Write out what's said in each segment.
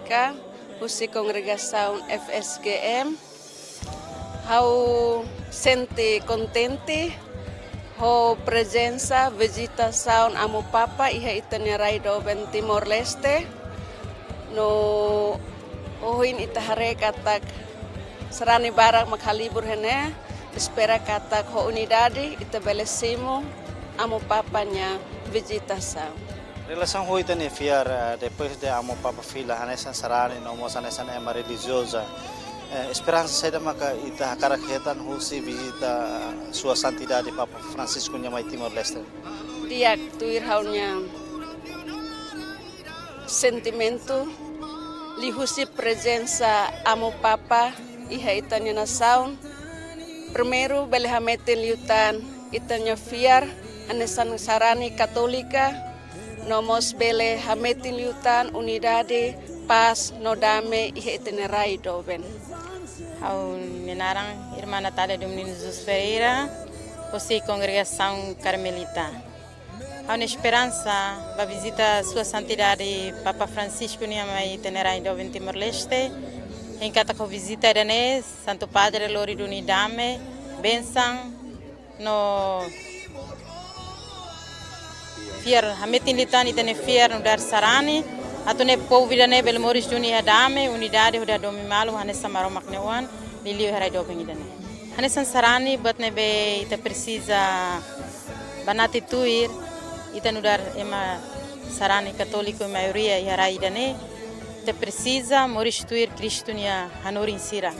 Católica, husi congregação FSGM. Hau senti contente ho presença, visitação amo Papa iha itanya raido ben Timor Leste. No ohin itahare katak serani barak makhalibur hene, espera katak ho unidade ita belesimo amo Papanya visitação. Relação com o fiar depois de amo Papa fila hanesan sarani no mo hanesan ema religiosa esperança saída maka ita karaketan husi visita sua santidade Papa Francisco nyamai Timor Leste. Diak tuir haunya sentimento lihusi presença amo Papa iha itanya nasaun. Primeiro belehamete liutan itanya fiar anesan sarani Católica. Nomos bele hametin liutan unidade paz no dame iha itanya raido ben. Ao menarang irmã Natália do Menino Jesus Pereira, você congregação carmelita. Ao na esperança, vai visitar sua santidade Papa Francisco Niamai Tenerai do Timor Leste. Em cada visita dane Santo Padre Lori do Nidame, benção no fiar hametin litan itene fiar no dar sarani. Atune povo dane bel moris do Nidame, unidade udah domi malu hane samaro maknewan liliu harai do bengidane. Hane sarani batne be ita precisa banati tuir ita nudar ema sarani católico maioria harai dane. Ita precisa moris tuir Cristo nia hanorin sira.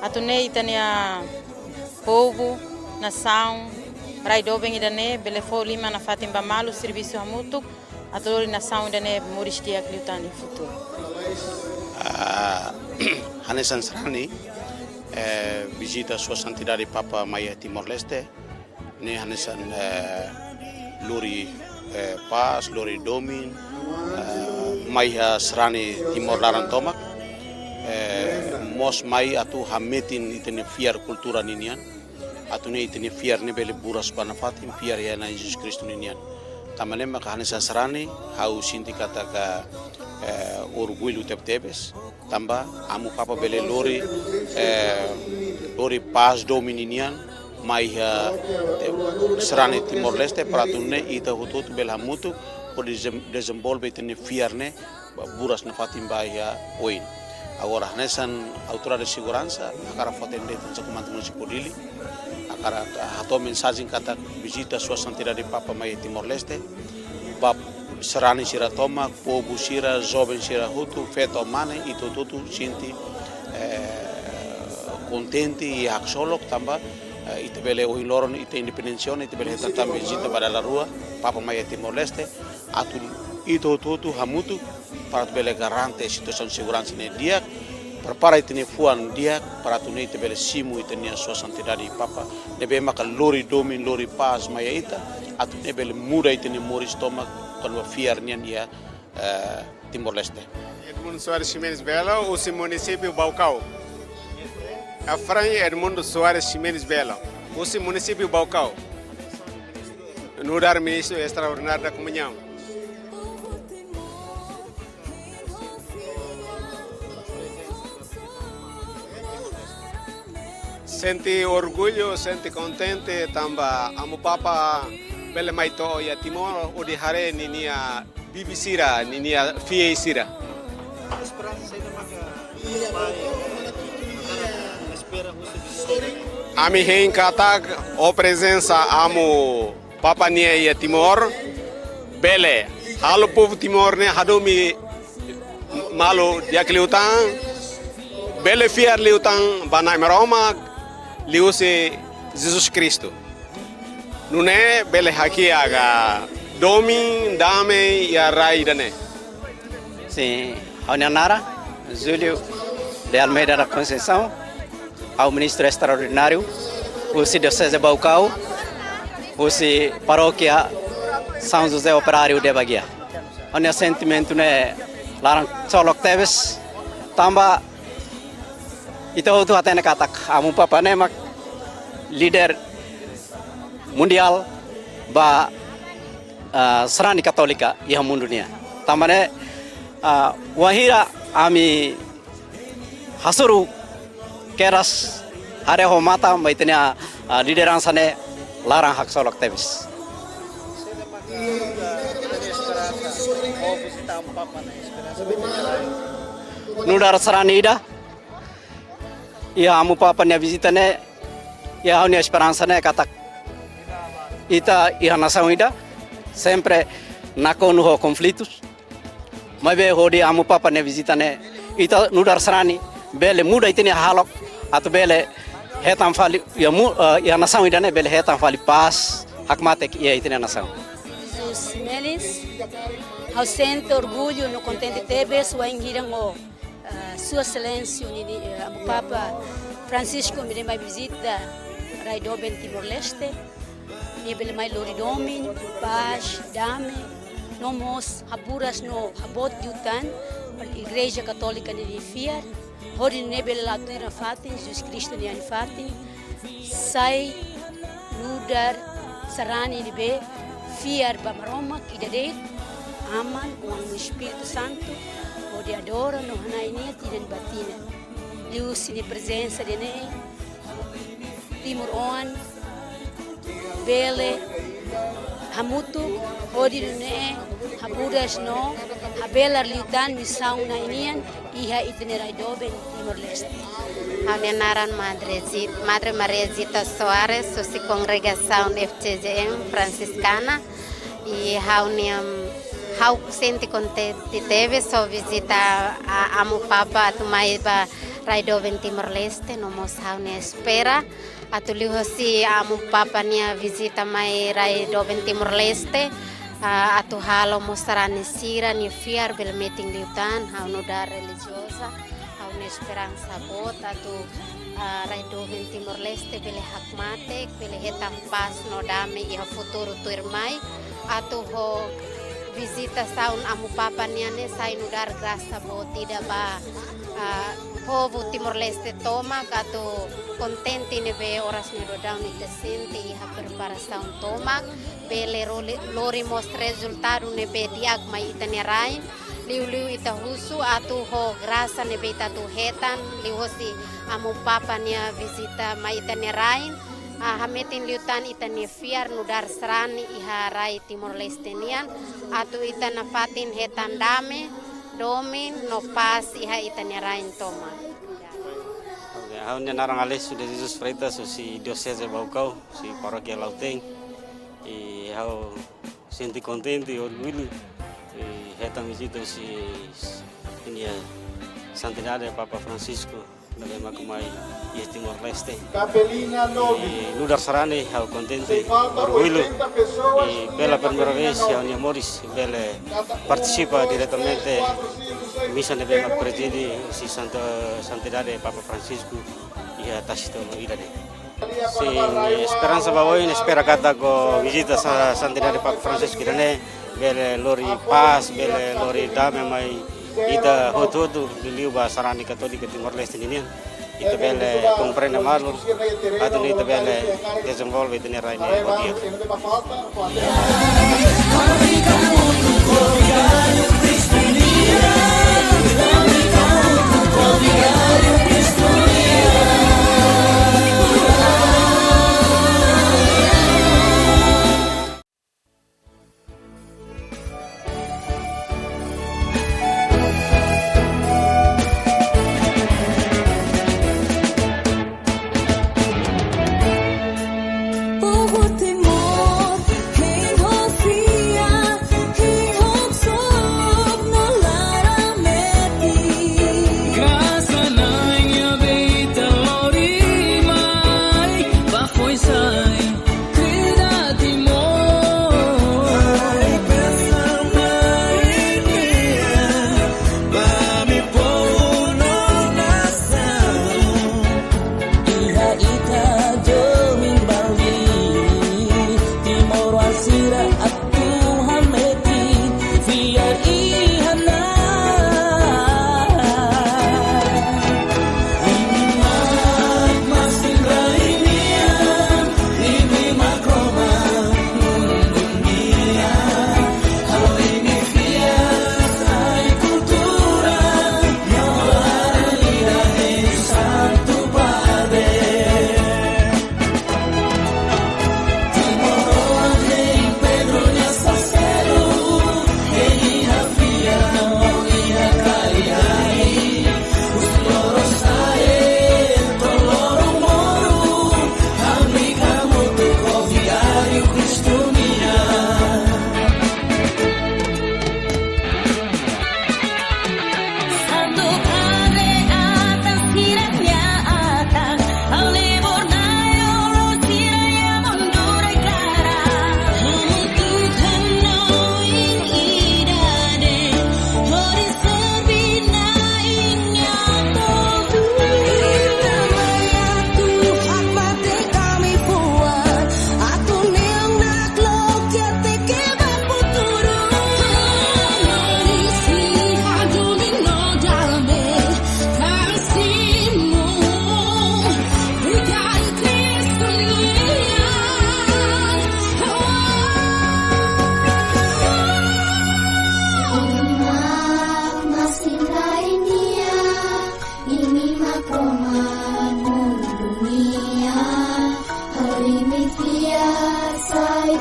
Atune ita nia povo nação harai do bengidane bele fo lima na fatim bamalu serviço hamutuk. Atolori nação dane moris dia kliutan no futuro. Hanesan Sarani visita sua santidade Papa Maia Timor Leste. Ne hanesan lori paz, lori domin, Maia Sarani Timor Larantomak. Mos mai atu hametin itene fiar kultura ninian. Atu ne itene fiar ne bele buras panafatim fiar ya na Jesus Kristo ninian. Tamane maka hanesan sarani hau sinti kata ka orgulho tebes tamba amu Papa bele lori lori paz domininian mai sarani Timor Leste para tunne ita hututu bela mutu por desenvolver tene fiarne buras na fatimba ya oin agora hanesan autoridade de segurança akara fotende tansa comando municipal dili akara hato mensagem kata visita sua santidade Papa Maia Timor Leste bab serani sira toma povo sira jovem sira hutu feto mane e tudo sinti contente e axolok tamba ite bele o iloron ite independencione ite bele tanta visita para la rua Papa Maia Timor Leste atul ito tudo hamutu para bele garante situação de segurança ne dia prepara itene fuan dia para tunei ite bele simu itenia sua santidade Papa nebe maka lori domin lori paz Maia ita atu nebel muda itene moris toma quando fiar dia Timor Leste. Edmundo Soares Ximenes Bela, o município Baucau. A Franha Edmundo Soares Ximenes Bela, o município Baucau. No dar ministro extraordinário da comunhão. Senti orgulho, senti contente, tamba amo Papa bele maito ya Timor o di hare ninia bibisira ninia fie sira. Ami hein katak o presença amo Papa nia ya Timor bele halo povo Timor ne hadomi malo dia kliutan bele fiar liutan banai meroma liuse Jesus Cristo. Não é bele aqui aga domin dame ya rai dane. Sim, Nara, Júlio de Almeida da Conceição, ao ministro extraordinário, o diocese de Baucau, o paróquia São José Operário de Baguia. O sentimento né larang colok teves tamba itu até na katak amu Papa né mak líder mundial ba serani Katolika ia mundunia. Tamane wahira ami hasuru keras hare ho mata maitnya lideran sane larang hak solok tebis. Nudar sarani ida ia amu papa nya visitane ia haunia esperança ne katak ita ia nação ida sempre nakonu ho conflitos mas be hodi amu papa nya visitane ita nudar sarani bele muda itene halok atau bele hetam fali ia nação ida ne bele hetam fali paz hakmate ia itene nação. Jesus Melis, ao sento orgulho no contente tebes o ingirang o sua excelência o Papa Francisco me mai visita Raidoben Timor-Leste, me bele mai loridomin, paz, dame, nomos haburas no habot yutan, Igreja Católica de Fiar, hori nebele latira fatin, Jesus Cristo ni ani fatin, sai nudar sarani libe Fiar Bamaroma, Idade, Aman, o Espírito Santo, o de adora, no Hanainia, Tidan Batina. Deus in presença de Ney, Timor On, Bele, Hamutu, o de Ney, Habudas no, Habelar Liutan, Missão Nainian, Iha Itinerai Doben, Timor-Leste. Naran Madre Maria Zita Soares, soci congregação FCGM franciscana e hau senti contente teve só visita a amu papa atumaiba Raidoben Timor-Leste, nomos haune espera atuliho si amu papa nia visita mai Raidoben Timor-Leste atu halo mostrani sira ni fiar bel meeting liutan haunudar religiosa haune esperança bota tu Raidoben Timor-Leste bele hakmate bele hetam pas no dame iha futuro tu irmai atu ho visita saun amu papa niane sainudar grasa bo tidak ba povo Timor-Leste toma atu contente ne be oras ne rodau ni tesente iha preparação toma bele lori most resultado ne be diag mai itane rain liu ita husu atu ho grasa ne be tatu hetan lihosi amu papa nia visita mai itane rain hametin liutan itane fiar nudar serani iha rai Timor-Leste nian atu itana fatin hetan dame domin no pas iha itane rain toma. Haunya narang ales sudah Jesus Freitas si diocese Baucau si paroquia Lauteng e hau senti contente e orgulho e hetan visita si ini Santidade Papa Francisco dalam makumai e Timor-Leste e nudar sarane hau contente orgulho e pela primeira vez haunya Moris bele participa diretamente misa de bema presidi si Santidade Papa Francisco e a Tacito Idade. Si esperança bawoin espera kata ko visita sa Santidade Papa Francisco idane bele lori paz bele lori dame mai ita hotodo liu ba sarani Católica Timor-Leste ninian ita bele comprende malo atu ita bele desenvolve tene raine odia.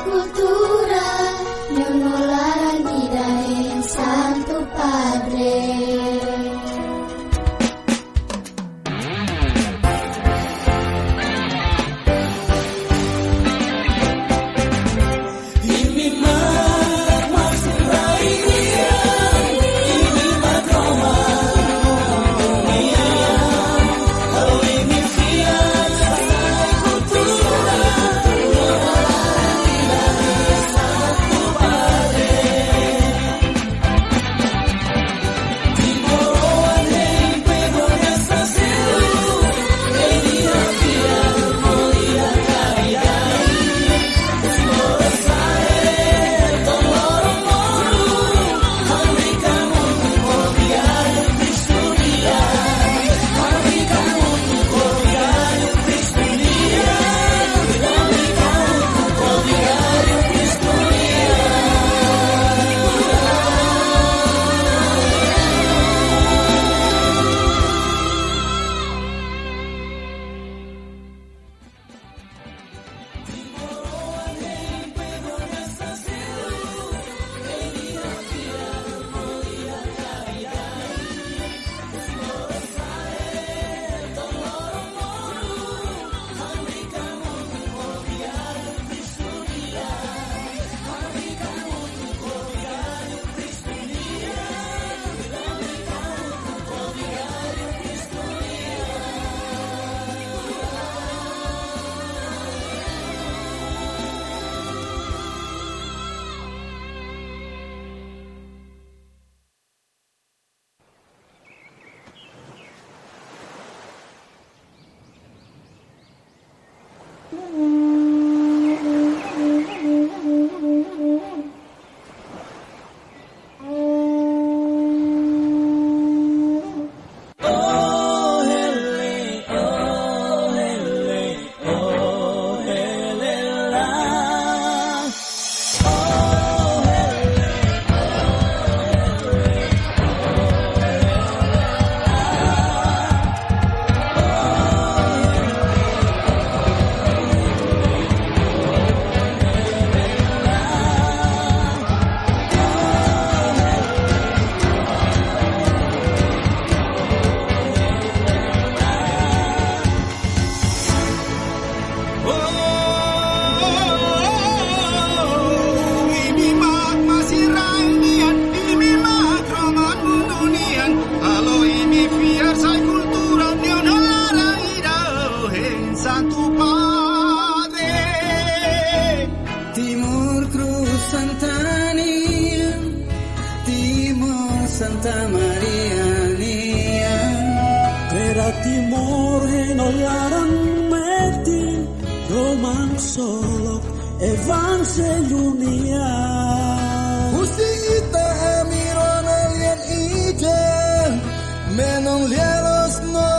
cultura, memorar vida en Santo Padre. Santa Maria Nia Vera Timor Henoyaran Meti Roman Solok Evangelunia Husita Emiron Alien Ide Menong Lielos No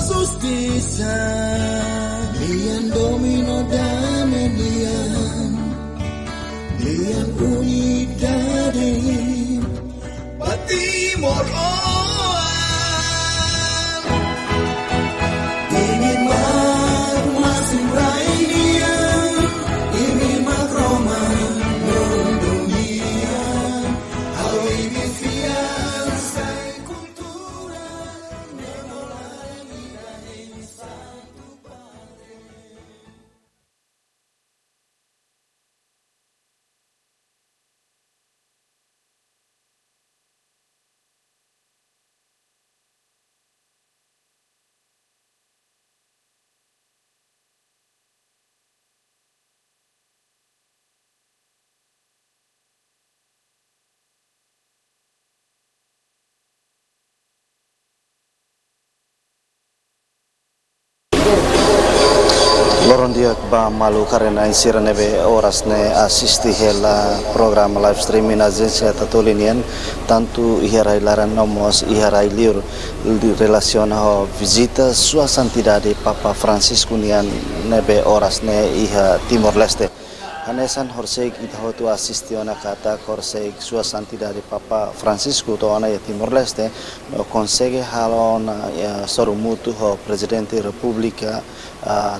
Justicia Lian Domino Dame Lian Unidade Timor ini masih Rainia ini Roma dunia hal ini fianza cultura memorar vida en Santo Padre. Loron dia ba malu karena insira nebe horas ne asisti hela program live streaming agencia tatolinian tanto iharai laran nomos iharai liur di relaciona ho visita sua santidade Papa Francisco nian nebe horas ne iha Timor Leste hanesan horseg itaho tu assistiona kata horseg sua santidade Papa Francisco to ona ya Timor Leste no consegue halona sorumutu ho presidente republika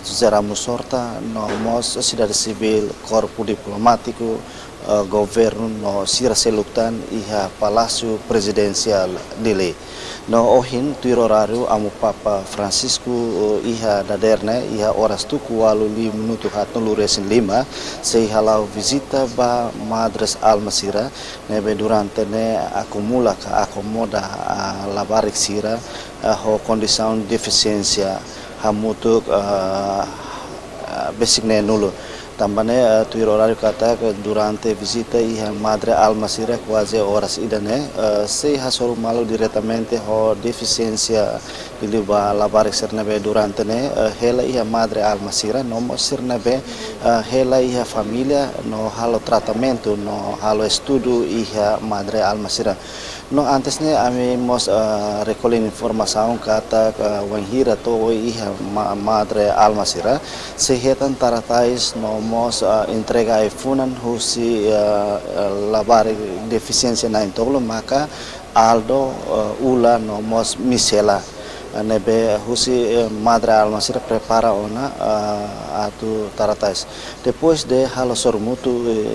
José Ramos Horta no mos cidade civil corpo diplomático governo no sira selutan iha Palácio Presidencial dele no ohin tuir horário amu Papa Francisco iha daderne iha horas tuku walu 5 minuto hatno luresin 5 sei halau visita ba Madres Almasira nebe durante ne acumula ka acomoda labarik sira ho condição deficiência hamutuk basic ne nulo tambane tuir horário kata durante visita iha Madre Almasira quase horas idane sei hasoro malo diretamente ho deficiência iliba labarik sernebe durante ne hela iha Madre Almasira no sernebe hela iha família no halo tratamento no halo estudo iha Madre Almasira no antes ne ami mos recolher informação kata wanghira to iha Madre Almasira sehetan taratais no mos entrega iPhone husi labar deficiência na intolo maka Aldo ula no mos misela nebe husi Madre Almasira prepara ona atu taratais depois de halo sormutu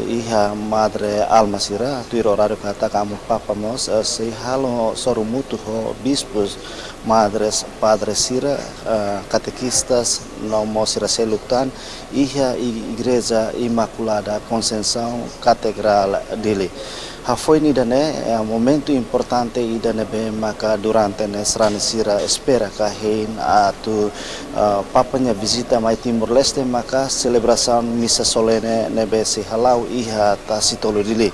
iha Madre Almasira tuir horário kata kamu Papa mos se halo sormutu ho bispos madres padres sira catequistas no mos sira selutan iha igreja Imaculada Conceição Catedral dele foi nidane momento importante idane be maka durante ne serani sira espera kahin atu papanya visita mai Timor Leste maka celebração missa solene nebe se halau iha tasitolo dili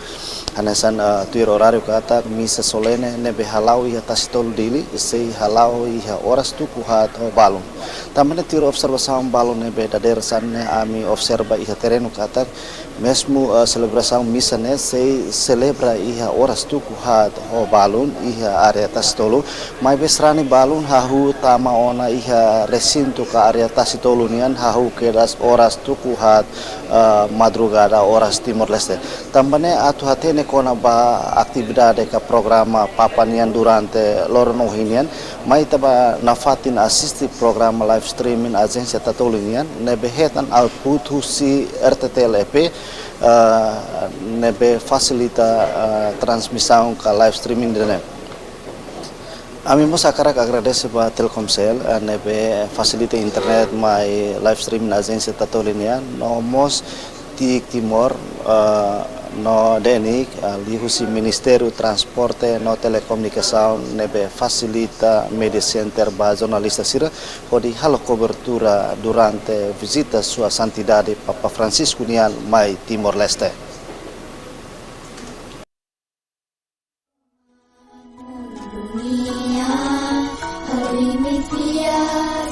hanesan tuir horário kata missa solene nebe halau iha tasitolo dili se halau iha horas tuku hat balon tamane tuir observação balon nebe dader sanne ami observa iha terreno kata mesmo celebração missa ne se celebra iha horas tuku hat ho balon iha area tasitolo mai besrani balon hahu tama ona iha recinto ka area tasitolo nian hahu kedas horas tuku hat madrugada horas Timor Leste tambane atu hatene kona ba atividade ka programa Papa nian durante lorno hinian mai taba nafatin assisti programa live streaming agência tatolinian nebehetan output husi RTTLP nebe facilita transmissão ka live streaming dele ami mos akarak agradece ba Telkomsel nebe facilita internet mai live streaming agência tatolinian no mos ti Timor no denik lihusi Ministério Transporte no Telecomunicação nebe facilita media center ba jornalista sira pode halo cobertura durante visita sua santidade Papa Francisco nian mai Timor Leste. Dunia hari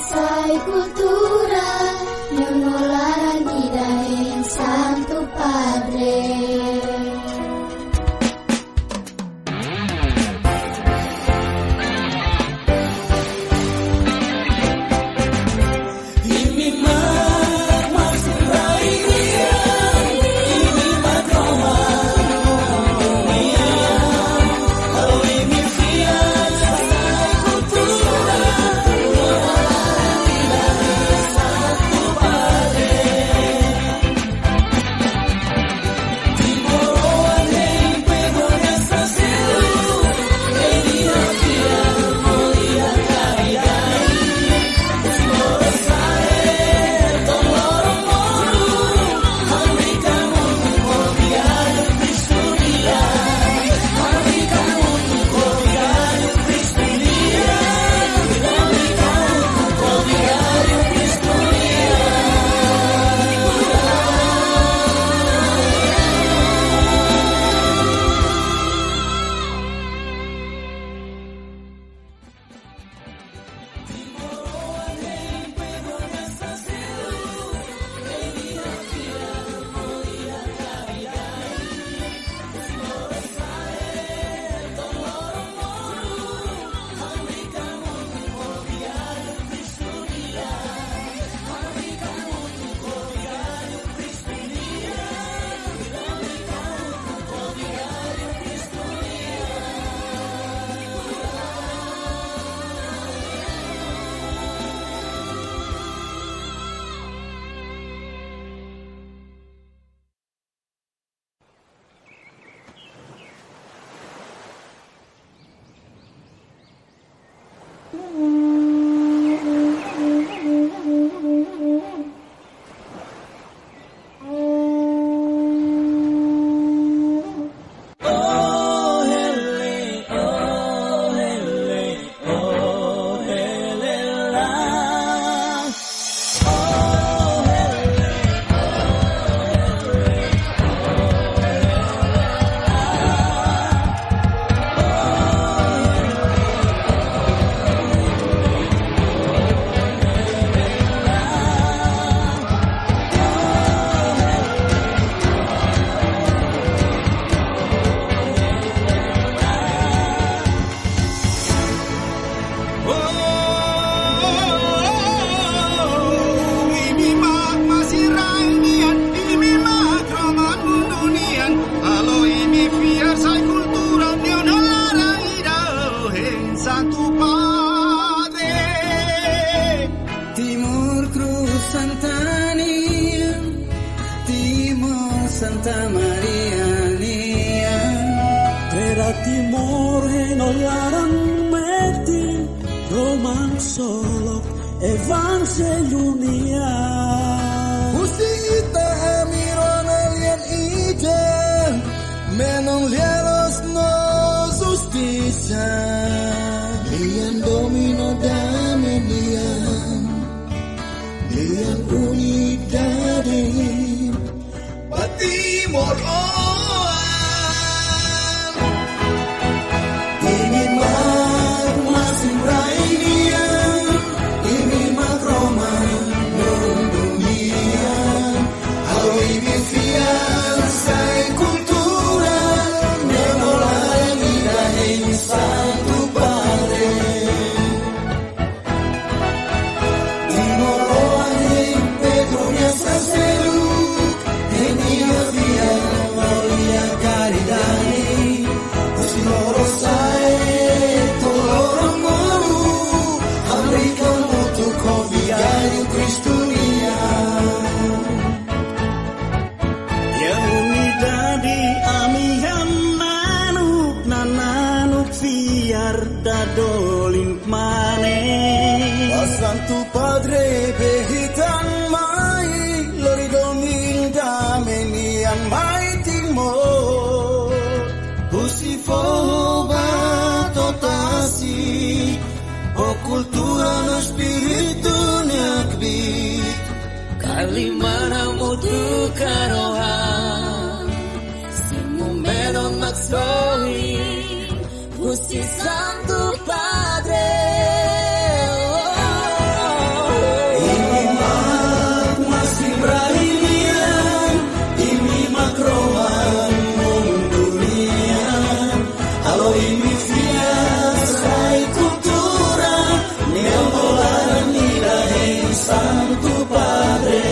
sai cultura memolaran idade Santo Padre. Ini mas rai dia, ini mas Era timor enolaran meti Roman solok evangelunia Usita emiron alien ide Menon lieros no justicia Lian domino damenian Lian unidade Batimor Dolin mane Santo Padre behitan mai Lori doming damenian mai timor Usifo batotasi O kultura no espiritu nyakbit Kalimana mutu karoha Simu meron maksoi Gusti Santo Padre Ini masih beranian Ini makroman dunia Halo ini fiasai kultura Neobolan nilai Santo Padre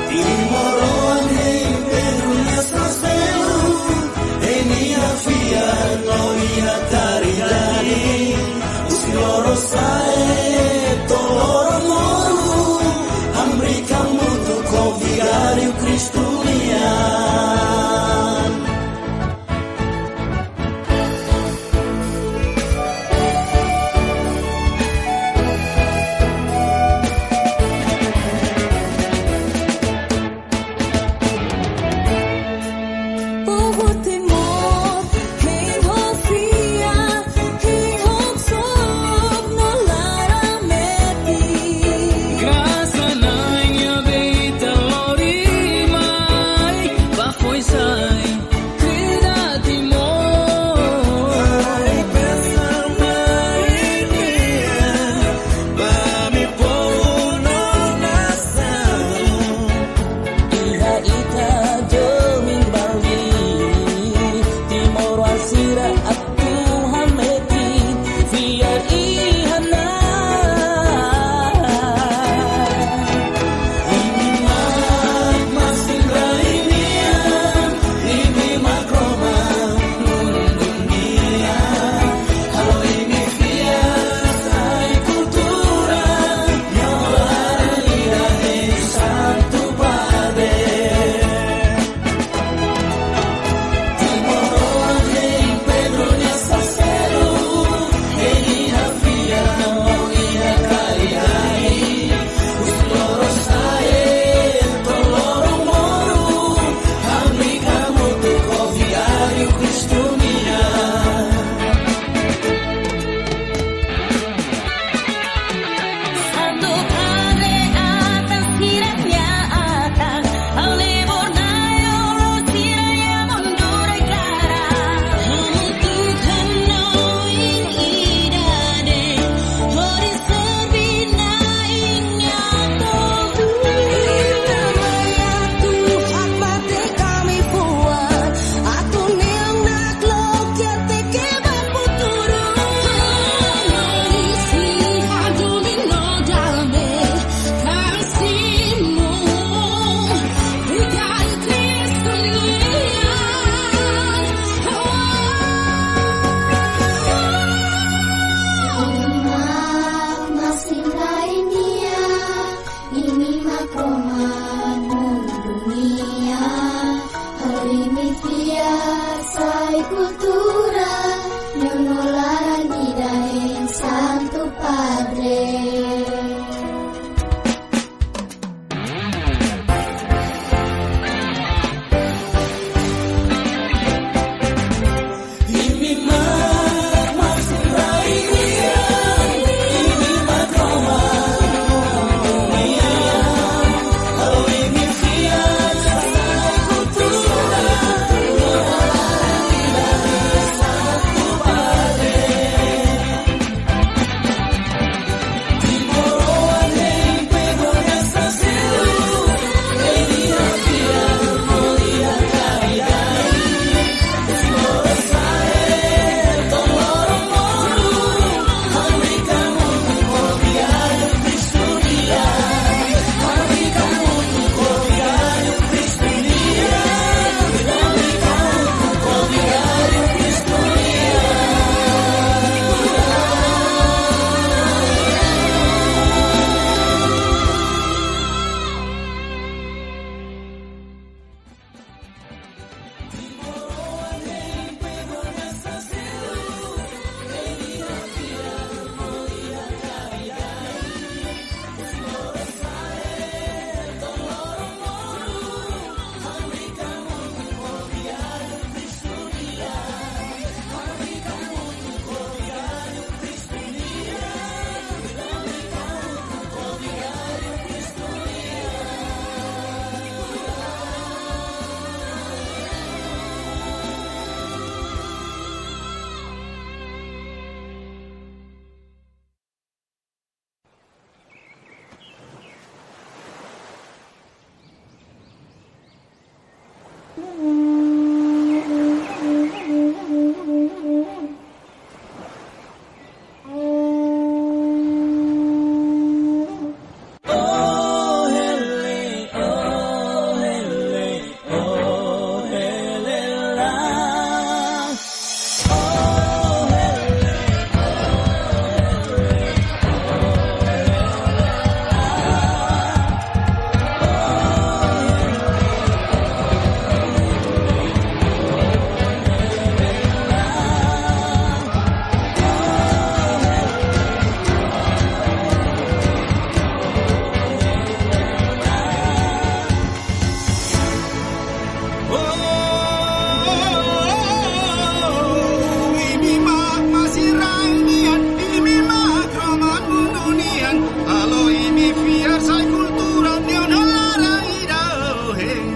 Timoroan hei Pedronya Saselu Gloria caridade, os glorosai, toloro moru, Amrica mutu convigário cristunian. Graça na minha vida, Lorima.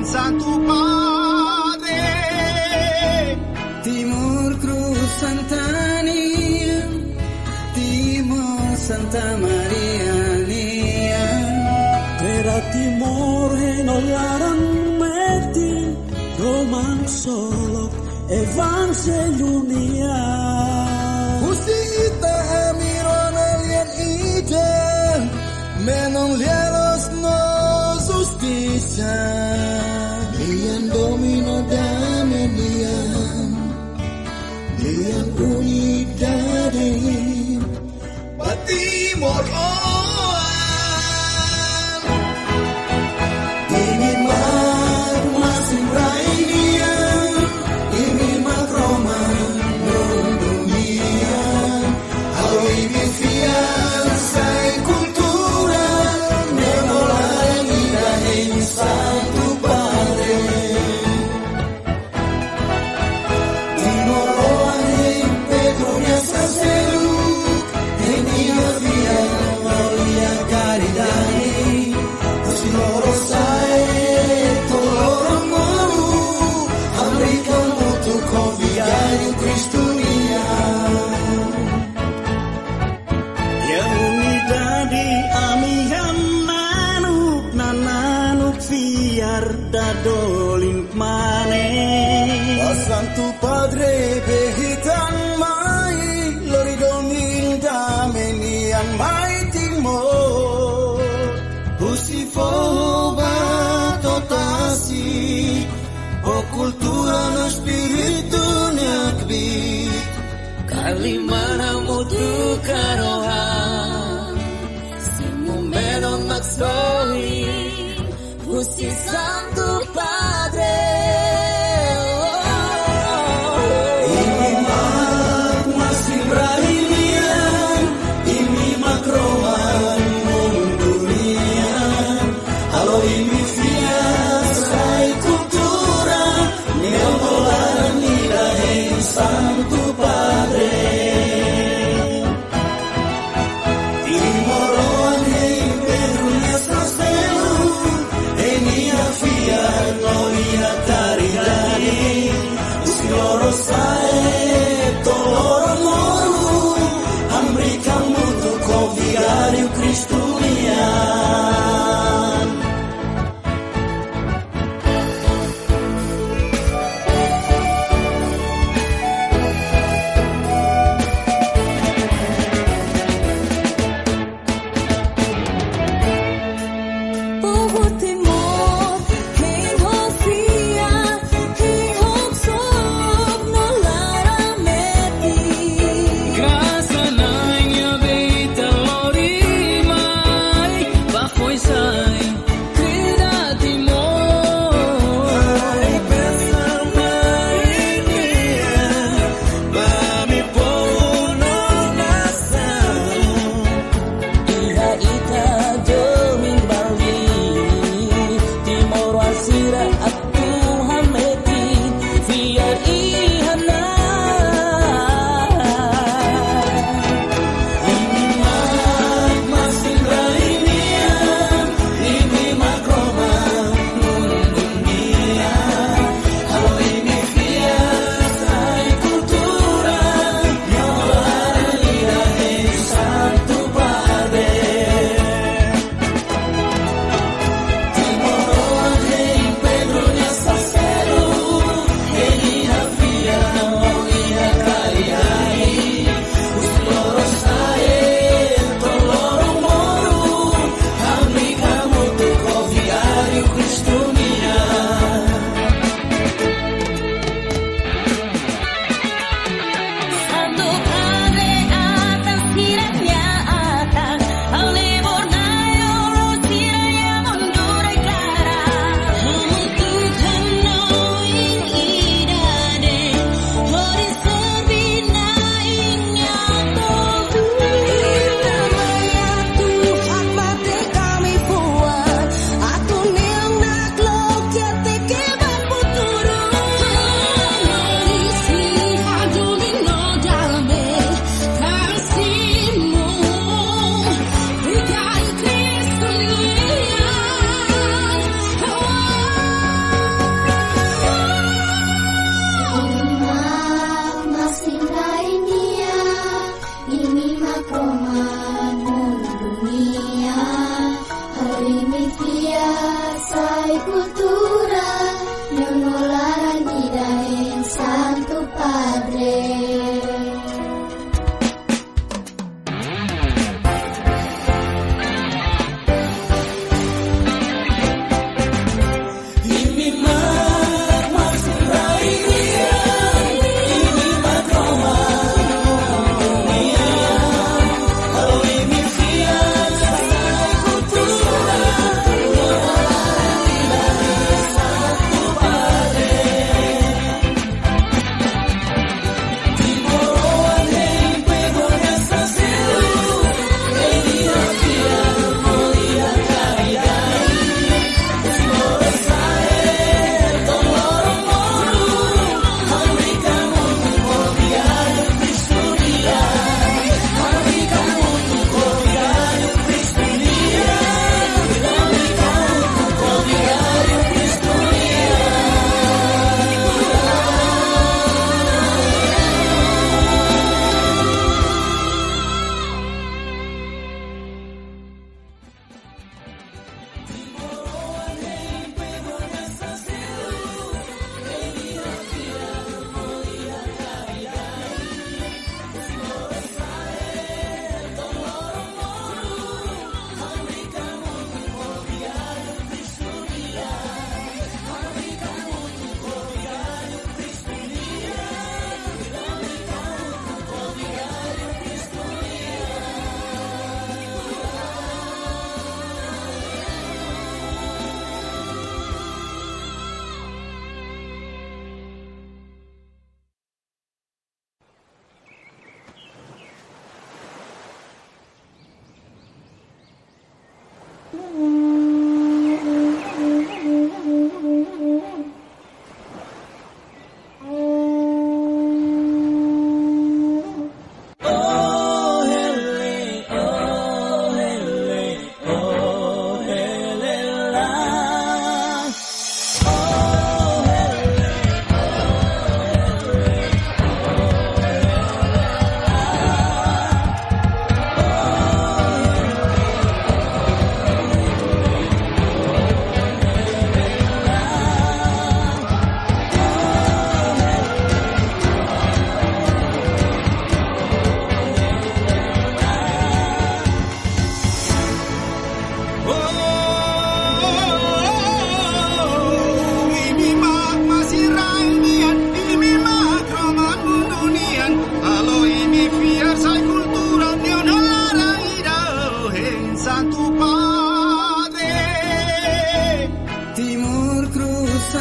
en Santo Padre. Timor Cruz Santania, Timor Santa Maria Nia. Era Timor enolarang meti Roman solo Evangeliunia. Usita amiron alien ide, menon lieros no justicia. Lian domino dame lian unidade. Batimor ini masih Brainia, ini Roma dunia. Halo ini fianza cultura, memorar vida en Santo Padre. Timoroan en Pedronia Saselu, en Iavia, Maria Caridad. Loro sai, loro moru, Amerika mutu conviare Cristo mia. Yang unidadi amihan nanuk fiar dadolin mane. Santo Padre behitan mai, lori domin damenian mai timor. Usifoba totasi, o cultura no espiritu nyakbit. Kalimana mutu karoha, simu meron maksoi, Gusti Santo Padre. Ini masih Brahilian, ini makroan. Halo ini fianza cultura, neomolar vida en Santo Padre. Timoroan en Pedro y Estraselu, en Iafia.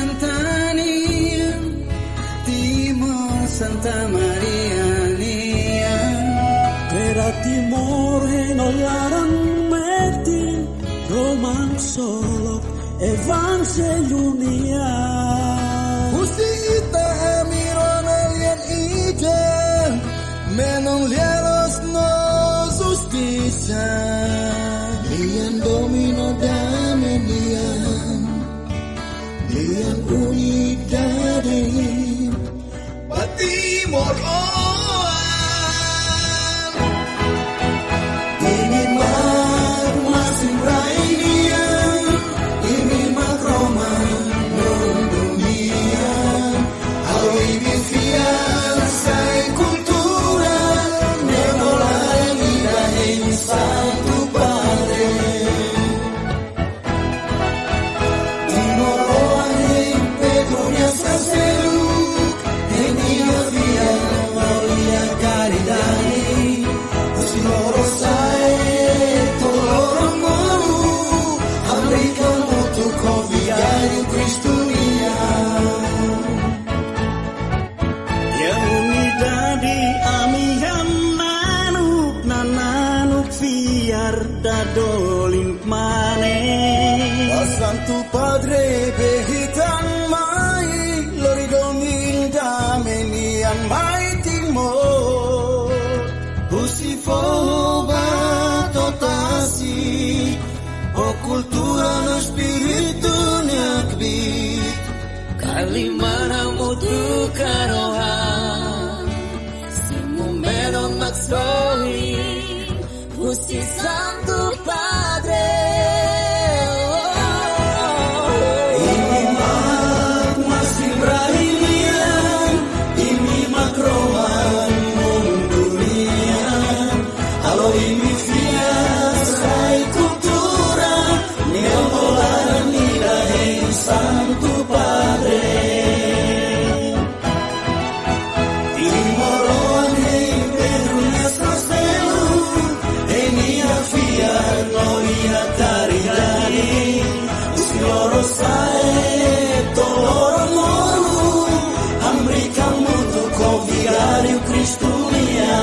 Santania, Timor Santa Maria Nia, Era Timor henolarang meti Roman solo Evangelunia Usita emiron alien ide, Menon lieros no justicia, Lian domino dame Lian unidade, Batimor ini masing Rainia, ini Roma dunia, Awi bifian sai cultura, nemolar vida en Santo Padre. Timoroane Pedroñas Castelo, Enia via Maria Caridade, Sinoro sai toloro moru, America mutu conviare Cristunia. Yang unidadi amihan nanuk fiar dadolin mane Santo Padre behitan mai, lori dongin damenian mai timor. Usifoba totasi, o cultura no espiritu nyakbit, kalimana mutu karoha, simu meron maksoi, Usi Santo Padre. Santo Padre Timorone Pedroñas Castelo, Enia fia gloria caridade, Loro sai toloro moru, America mutu convigario Cristunia.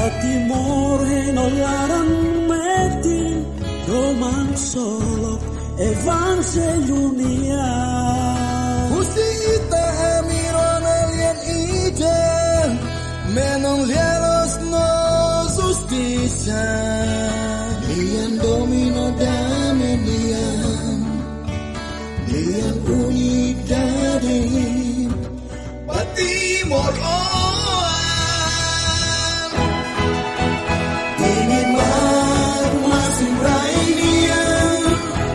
Era timor enolaran metin roman solok evangelunia. Usita emiron alien ide menong lielos no justicia. Lian domino dame lian unidade Batimor ini masih rainia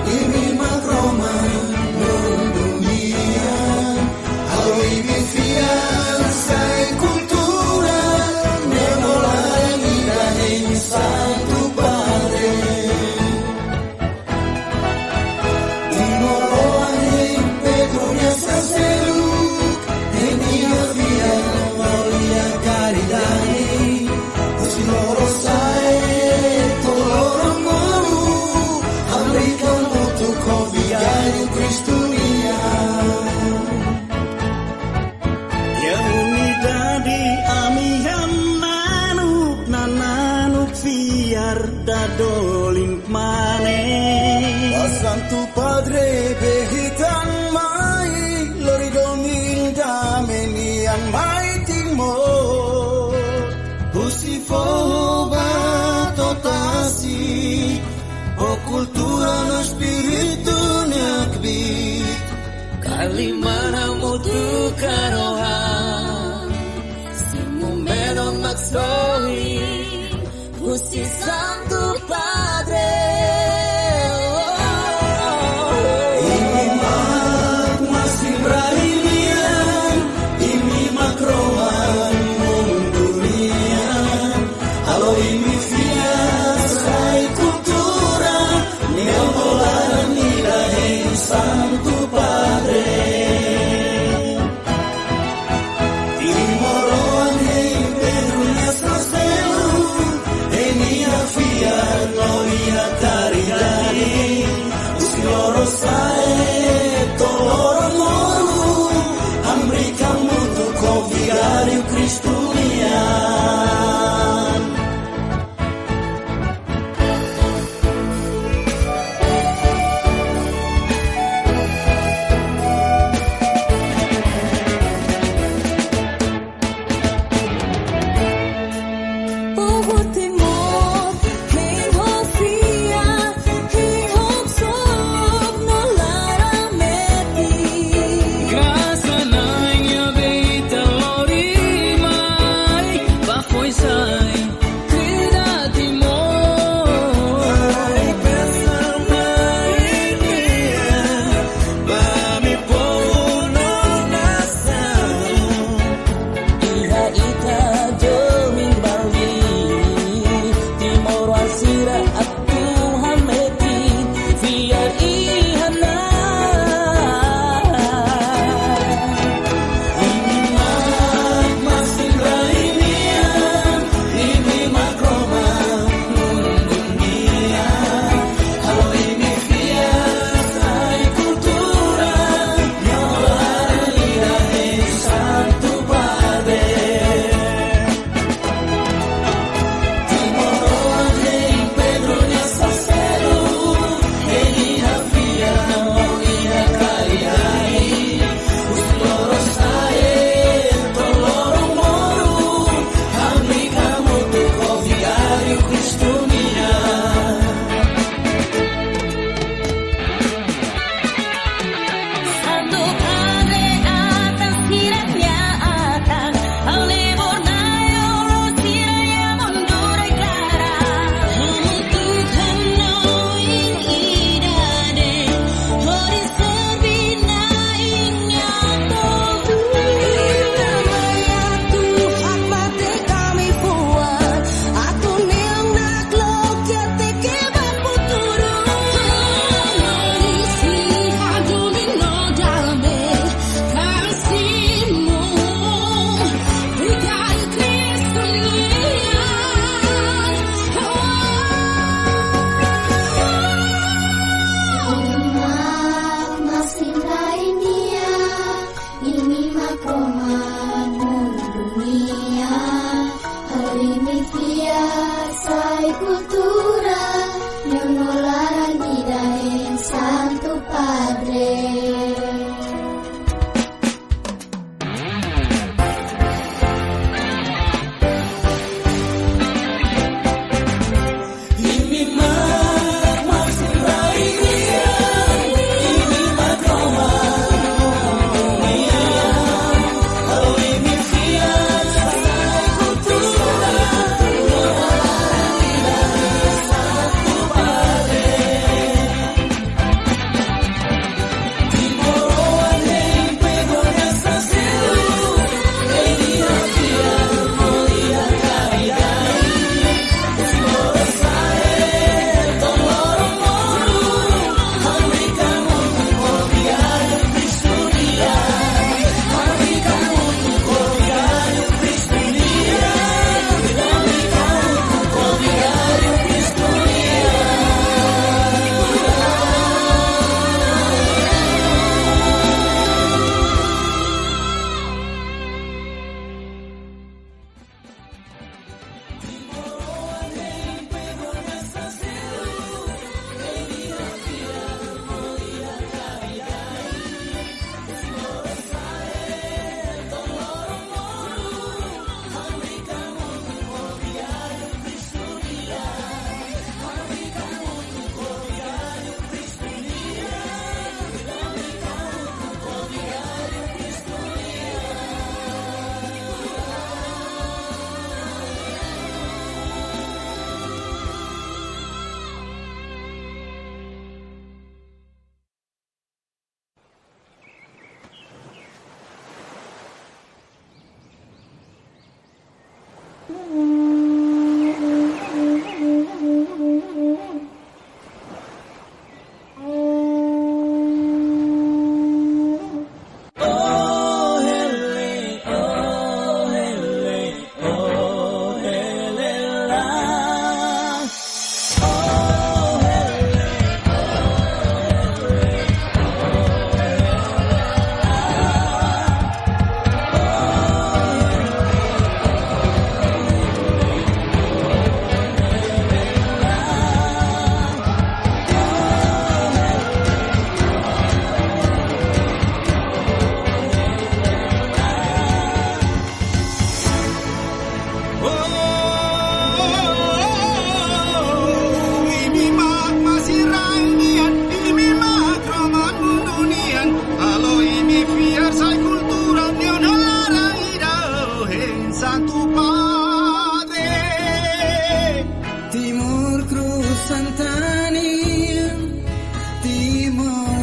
ini makroma dunia awi bifian sai kultura memolai dari satu padre timoroai pedronya saselu enia via molia caridade os loro sai toloro molu american mutu convidario cristunia Yang unidade amihan nanuk fiar dadolin mane. Santo Padre behitan mai lori domil damenian mai timor Usifo batotasi o cultura no espiritu nyakbit kalimana mutu karoha simumeno maxoi Usi Santo Padre Santo Padre Timoroan hei Pedro Nestas Delu Enia Fia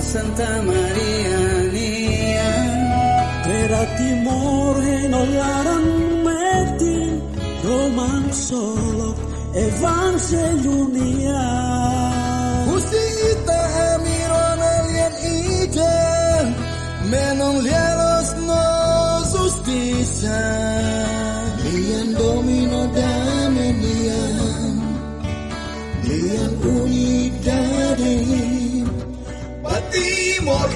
Santa Maria Nia Pera Timor Henoyaran Metin Roman Solok Evangelunia Husita Emiron Alien Ide Menon Lieros No Justicia Lian Domino Dame Lian Unidade Timor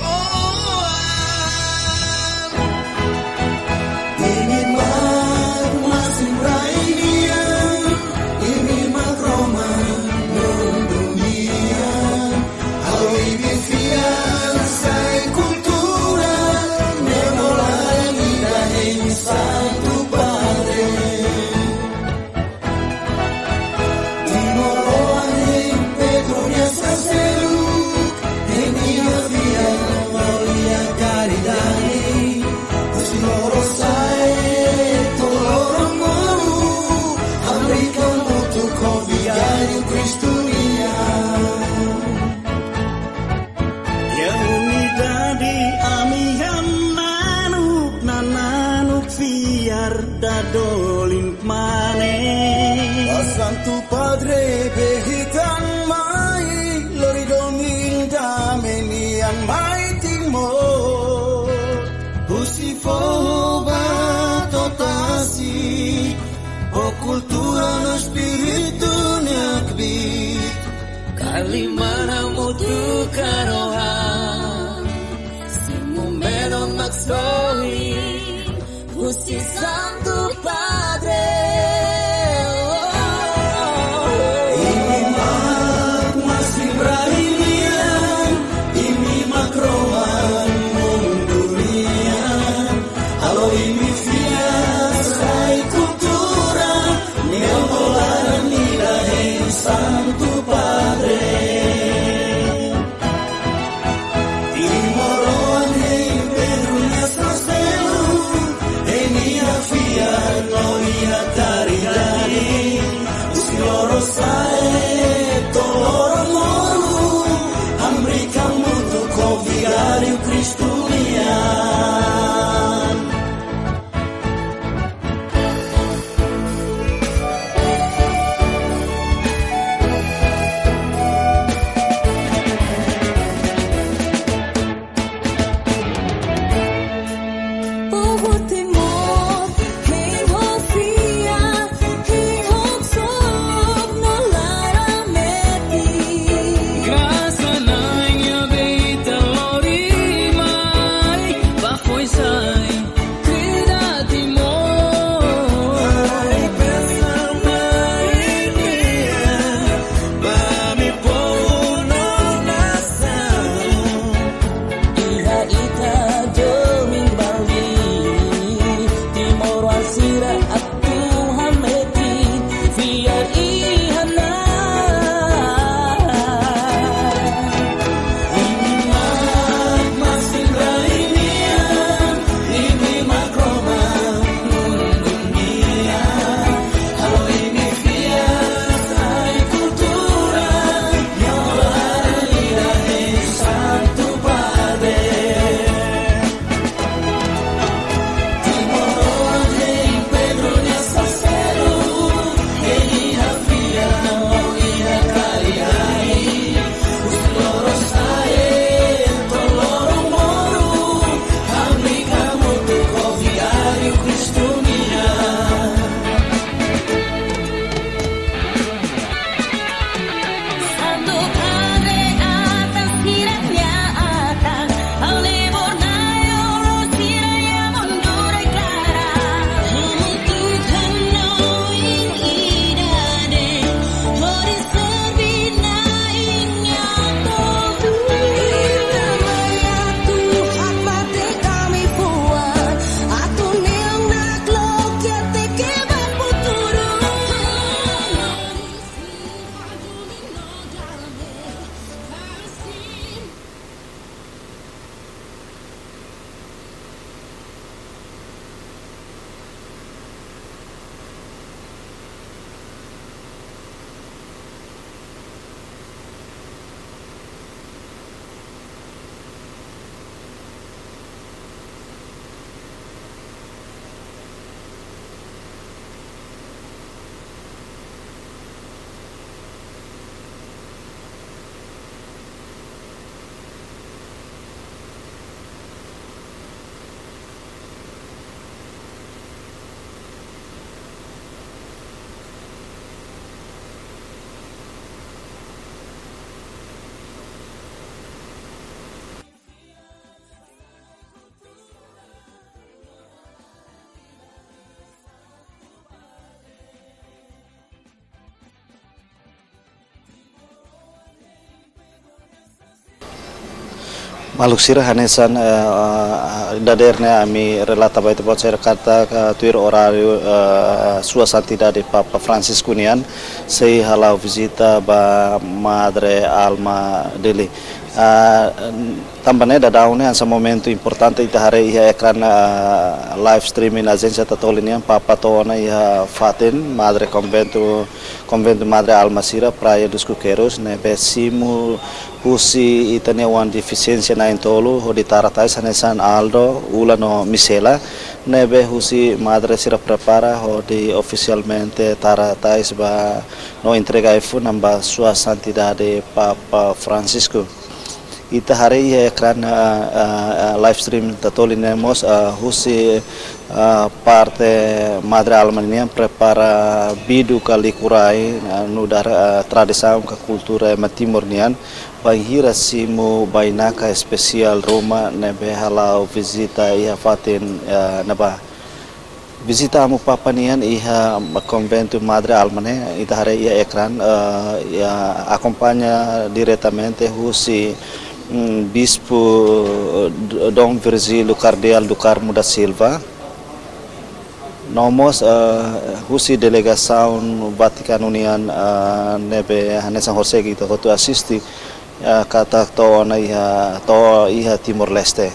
ini masih Rainia ini Roma dunia halo ini fianza cultura memorial dari Santo Padre Timor Pedro Niasaselu Dadolin mane Santo Padre behitan mai lori doming damenian mai timor Usifo batotasi o cultura no espiritu nyakbit kalimana mutu karoha simumero maxoi Gusti Santo Padre Ini masih Brahilian Ini makroan dunia Halo ini fianza cultura Neomolan ilahe Santo Padre Timoroan hei Pedro Niasaselu Feel Maluk sira hanesan daderne ami relata baita bot ser kata tuir horário sua santidade Papa Francisco nian sei halau visita ba Madre Alma dele. Tambane da daune ansa momento importante ita hare iha ekran live streaming agência tatolinian Papa toona iha fatin Madre Convento Madre Alma Sira Praia dos Coqueiros ne besimu husi itane wan deficiência na intolo hodi taratais hanesan Aldo ulano misela nebe husi Madre Sira prepara hodi oficialmente taratais ba no entrega iPhone namba sua santidade Papa Francisco. Ita hari ekran live stream tatolinemos husi parte Madre Alma ini prepara bidu kali kurai nudar tradisi ke kultura Timur nian panghira simu bainaka spesial Roma nebe halau visita iha fatin naba visita amu Papa nian iha convento Madre Alma ne ita hari ekran acompanha diretamente husi Bispo Dom Virgílio Cardeal do Carmo da Silva, nomos husi delegação Vaticano Unian nebe Hanesan José gitu tu asisti kata to na iha Timor Leste.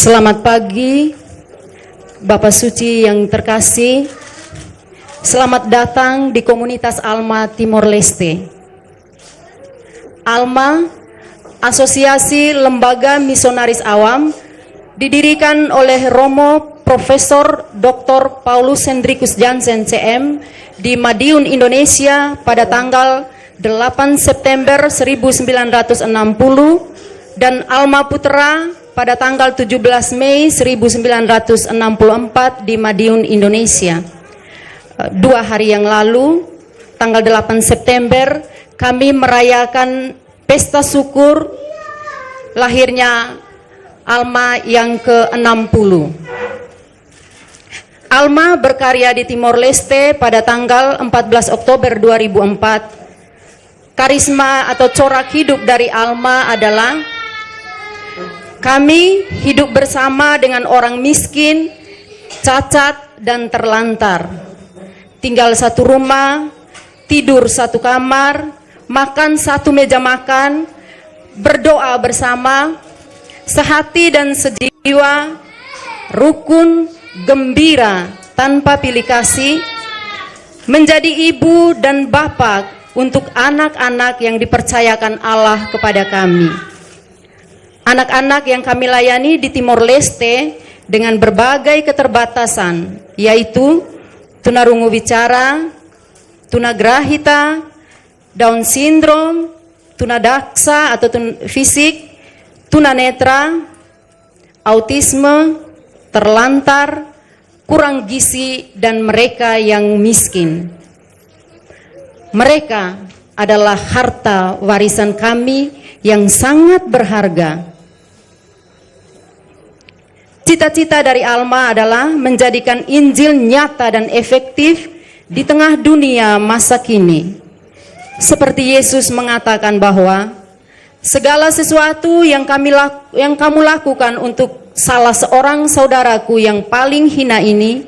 Selamat pagi, Bapak Suci yang terkasih. Selamat datang di komunitas Alma Timor Leste. Alma, Asosiasi Lembaga Misionaris Awam, didirikan oleh Romo Profesor Dr. Paulus Hendrikus Jansen CM di Madiun, Indonesia pada tanggal 8 September 1960 dan Alma Putra pada tanggal 17 Mei 1964 di Madiun, Indonesia. 2 hari yang lalu, tanggal 8 September, kami merayakan pesta syukur lahirnya Alma yang ke-60. Alma berkarya di Timor Leste pada tanggal 14 Oktober 2004. Karisma atau corak hidup dari Alma adalah kami hidup bersama dengan orang miskin, cacat, dan terlantar. Tinggal satu rumah, tidur satu kamar, makan satu meja makan, berdoa bersama, sehati dan sejiwa, rukun, gembira, tanpa pilih kasih, menjadi ibu dan bapak untuk anak-anak yang dipercayakan Allah kepada kami. Anak-anak yang kami layani di Timor Leste dengan berbagai keterbatasan, yaitu tunarungu bicara, tunagrahita, Down syndrome, tunadaksa atau fisik, tunanetra, autisme, terlantar, kurang gizi, dan mereka yang miskin. Mereka adalah harta warisan kami yang sangat berharga. Cita-cita dari Alma adalah menjadikan Injil nyata dan efektif di tengah dunia masa kini. Seperti Yesus mengatakan bahwa Segala sesuatu yang kamu lakukan untuk salah seorang saudaraku yang paling hina ini,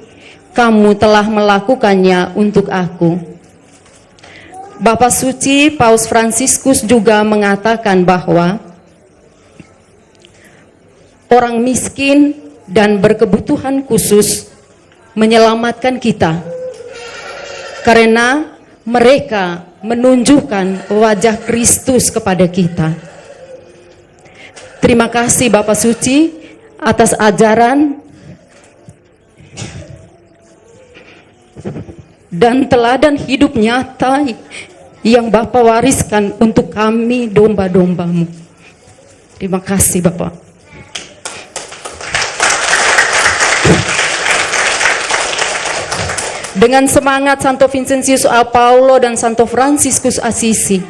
kamu telah melakukannya untuk aku. Bapa Suci Paus Fransiskus juga mengatakan bahwa orang miskin dan berkebutuhan khusus menyelamatkan kita, karena mereka menunjukkan wajah Kristus kepada kita. Terima kasih Bapak Suci atas ajaran dan teladan hidup nyata yang Bapak wariskan untuk kami domba-dombamu. Terima kasih Bapak. Dengan semangat Santo Vincentius Paulo dan Santo Fransiskus Assisi,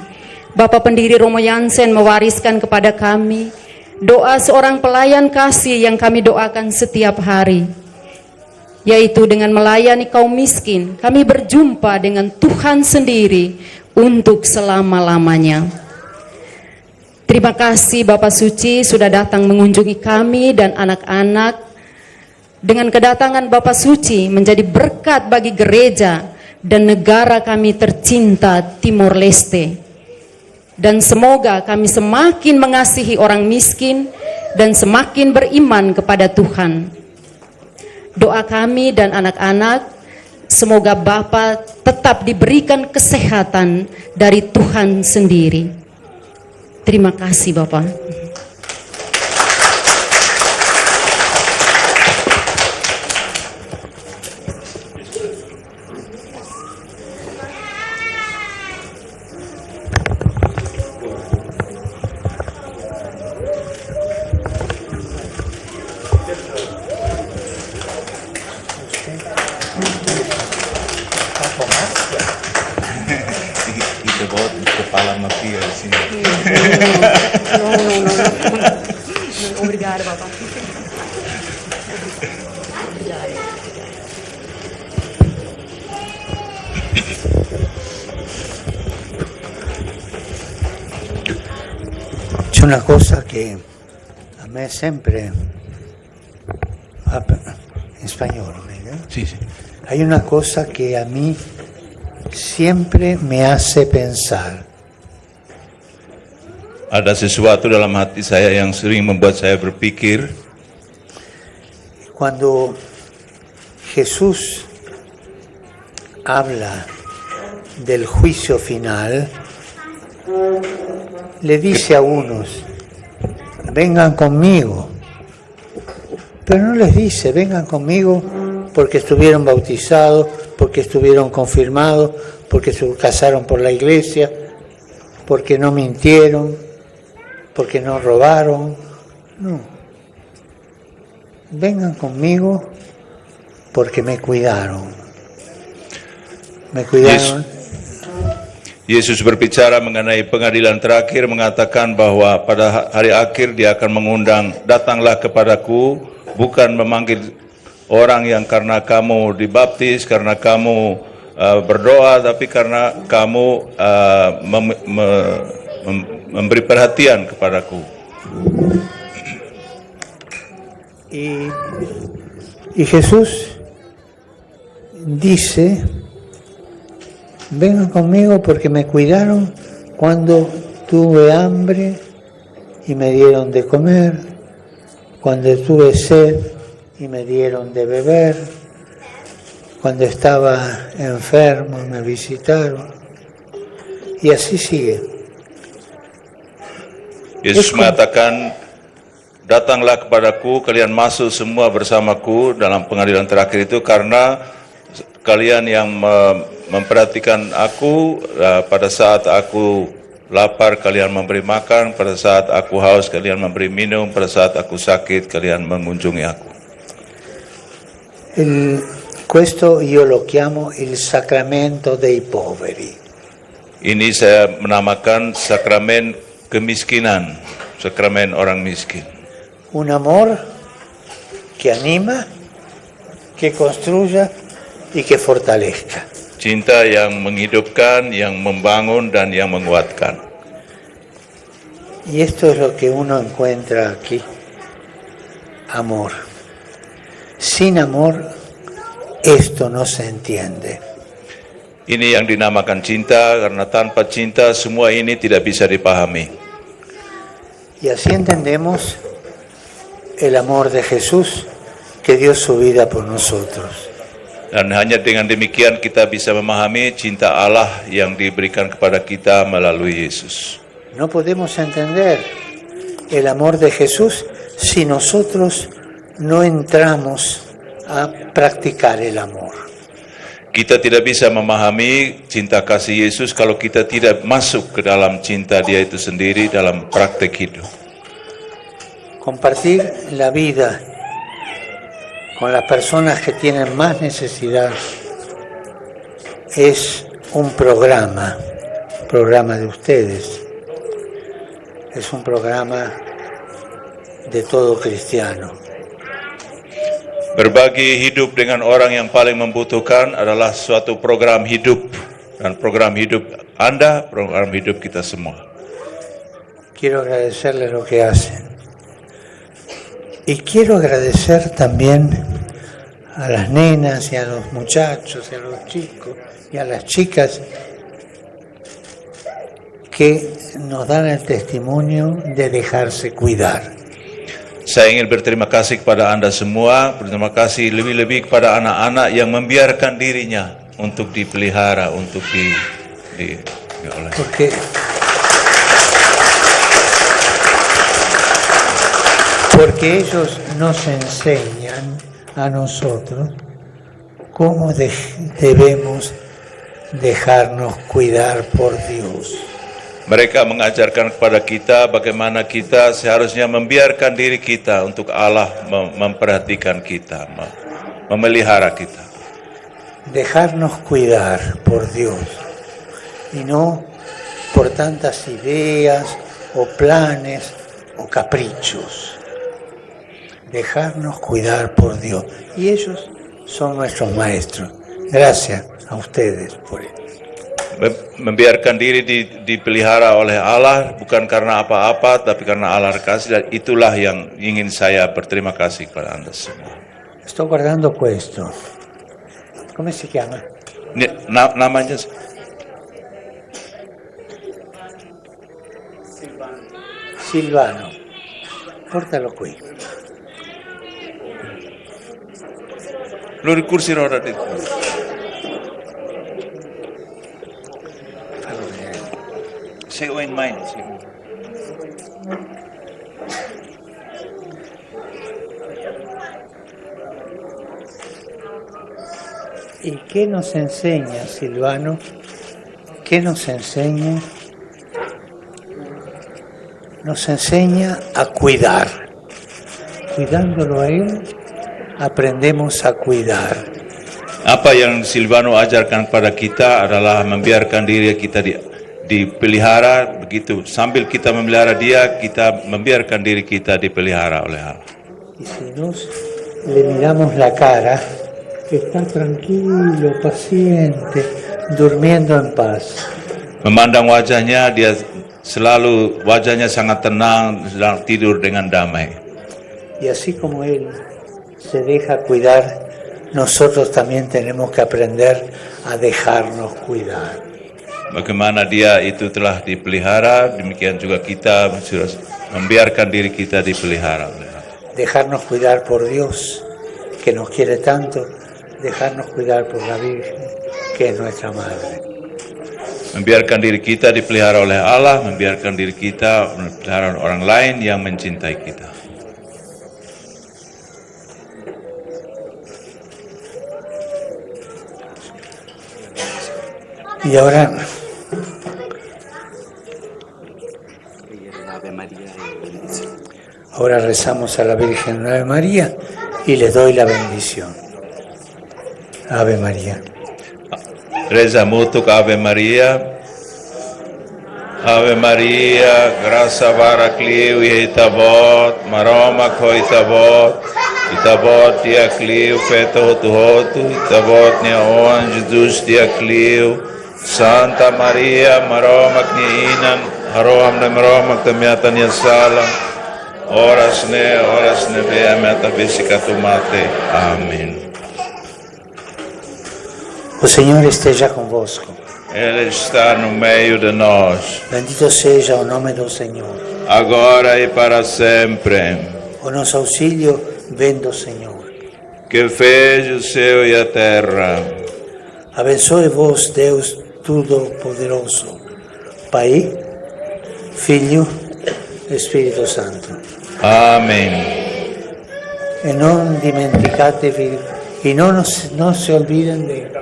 Bapak Pendiri Romo Jansen mewariskan kepada kami doa seorang pelayan kasih yang kami doakan setiap hari, yaitu dengan melayani kaum miskin, kami berjumpa dengan Tuhan sendiri untuk selama-lamanya. Terima kasih Bapak Suci sudah datang mengunjungi kami dan anak-anak. Dengan kedatangan Bapak Suci menjadi berkat bagi gereja dan negara kami tercinta Timor Leste. Dan semoga kami semakin mengasihi orang miskin dan semakin beriman kepada Tuhan. Doa kami dan anak-anak, semoga Bapak tetap diberikan kesehatan dari Tuhan sendiri. Terima kasih Bapak. Kepala mafia di sini. No. Obrigada, Bapak. C'è una cosa che a me sempre in spagnolo, ¿no? Sí, sí. Hay una cosa que a mí siempre me hace pensar. Ada sesuatu dalam hati saya yang sering membuat saya berpikir. Cuando Jesús habla del juicio final, le dice a unos, vengan conmigo, pero no les dice, vengan conmigo porque estuvieron bautizados, porque estuvieron confirmados, porque se casaron por la iglesia, porque no mintieron, porque no robaron. No. Vengan conmigo porque me cuidaron. Me cuidaron. Yesus berbicara mengenai pengadilan terakhir, mengatakan bahwa pada hari akhir Dia akan mengundang, datanglah kepadaku, bukan memanggil orang yang karena kamu dibaptis, karena kamu berdoa, tapi karena kamu memberi perhatian kepadaku. Y Jesús dice, vengan conmigo porque me cuidaron cuando tuve hambre y me dieron de comer, cuando tuve sed y me dieron de beber, cuando estaba enfermo me visitaron, y así sigue. Yesus mengatakan, datanglah kepadaku, kalian masuk semua bersamaku dalam pengadilan terakhir itu, karena kalian yang memperhatikan aku, pada saat aku lapar kalian memberi makan, pada saat aku haus kalian memberi minum, pada saat aku sakit kalian mengunjungi aku. Questo io lo chiamo il sacramento dei poveri. Ini saya menamakan sakramen kemiskinan, sakramen orang miskin. Un amor que anima, que construya y que fortalezca. Cinta yang menghidupkan, yang membangun dan yang menguatkan. Y esto es lo que uno encuentra aquí. Amor. Sin amor, esto no se entiende. Ini yang dinamakan cinta, karena tanpa cinta semua ini tidak bisa dipahami. Y así entendemos el amor de Jesús que dio su vida por nosotros. Dan hanya dengan demikian kita bisa memahami cinta Allah yang diberikan kepada kita melalui Yesus. No podemos entender el amor de Jesús si nosotros no entramos a practicar el amor. Kita tidak bisa memahami cinta kasih Yesus kalau kita tidak masuk ke dalam cinta Dia itu sendiri dalam praktek hidup. Compartir la vida con las personas que tienen más necesidad es un programa de ustedes. Es un programa de todo cristiano. Berbagi hidup dengan orang yang paling membutuhkan adalah suatu program hidup, dan program hidup Anda, program hidup kita semua. Quiero agradecerles lo que hacen. Y quiero agradecer también a las nenas y a los muchachos y a los chicos y a las chicas que nos dan el testimonio de dejarse cuidar. Saya ingin berterima kasih kepada Anda semua, berterima kasih lebih-lebih kepada anak-anak yang membiarkan dirinya untuk dipelihara, untuk diolah. Porque ellos nos enseñan a nosotros cómo debemos dejarnos cuidar por Dios. Mereka mengajarkan kepada kita bagaimana kita seharusnya membiarkan diri kita untuk Allah memperhatikan kita, memelihara kita. Dejarnos cuidar por Dios y no por tantas ideas o planes o caprichos. Dejarnos cuidar por Dios. Y ellos son nuestros maestros. Gracias a ustedes por eso. Membiarkan diri dipelihara oleh Allah bukan karena apa-apa tapi karena Allah kasih, dan itulah yang ingin saya berterima kasih kepada Anda semua. Estoy guardando questo. ¿Cómo se llama? Namanya Silvano. Portalo qui. Lu di kursi roda di. Saya main. ¿Y qué nos enseña Silvano? ¿Qué nos enseña? Nos enseña a cuidar. Cuidándolo a él, aprendemos a cuidar. Apa yang Silvano ajarkan pada kita adalah membiarkan diri kita dipelihara, begitu sambil kita memelihara dia, kita membiarkan diri kita dipelihara oleh Allah. Y si nos le miramos la cara, está tranquilo, paciente, durmiendo en paz. Memandang wajahnya, dia selalu wajahnya sangat tenang, sedang tidur dengan damai. Y así como él se deja cuidar, nosotros también tenemos que aprender a dejarnos cuidar. Bagaimana dia itu telah dipelihara, demikian juga kita membiarkan diri kita dipelihara oleh Allah. Dejarnos cuidar por Dios, que nos quiere tanto, dejarnos cuidar por la Virgen, que es nuestra Madre. Membiarkan diri kita dipelihara oleh Allah, membiarkan diri kita dipelihara orang lain yang mencintai kita. Y ahora rezamos a la Virgen Ave María y les doy la bendición. Ave María. Rezamos untuk Ave Maria. Ave Maria, graça varacliu e itabot, maroma coitabot, itabot diacliu, feto hotu, itabot nia on, Jesus diacliu, Santa Maria, maroma kniinan, Haroam ne meromak temiatan ya salam. Oras ne bea meta mate. Amén. O Senhor esteja convosco. Ele está no meio de nós, Bendito seja o nome do Senhor. agora e para sempre, O nosso auxílio vem do Senhor. que fez o céu e a terra. Abençoe-vos, Deus Todo-Poderoso, Pai, Filho, Espírito Santo. Amém. E non dimenticatevi y no se olviden de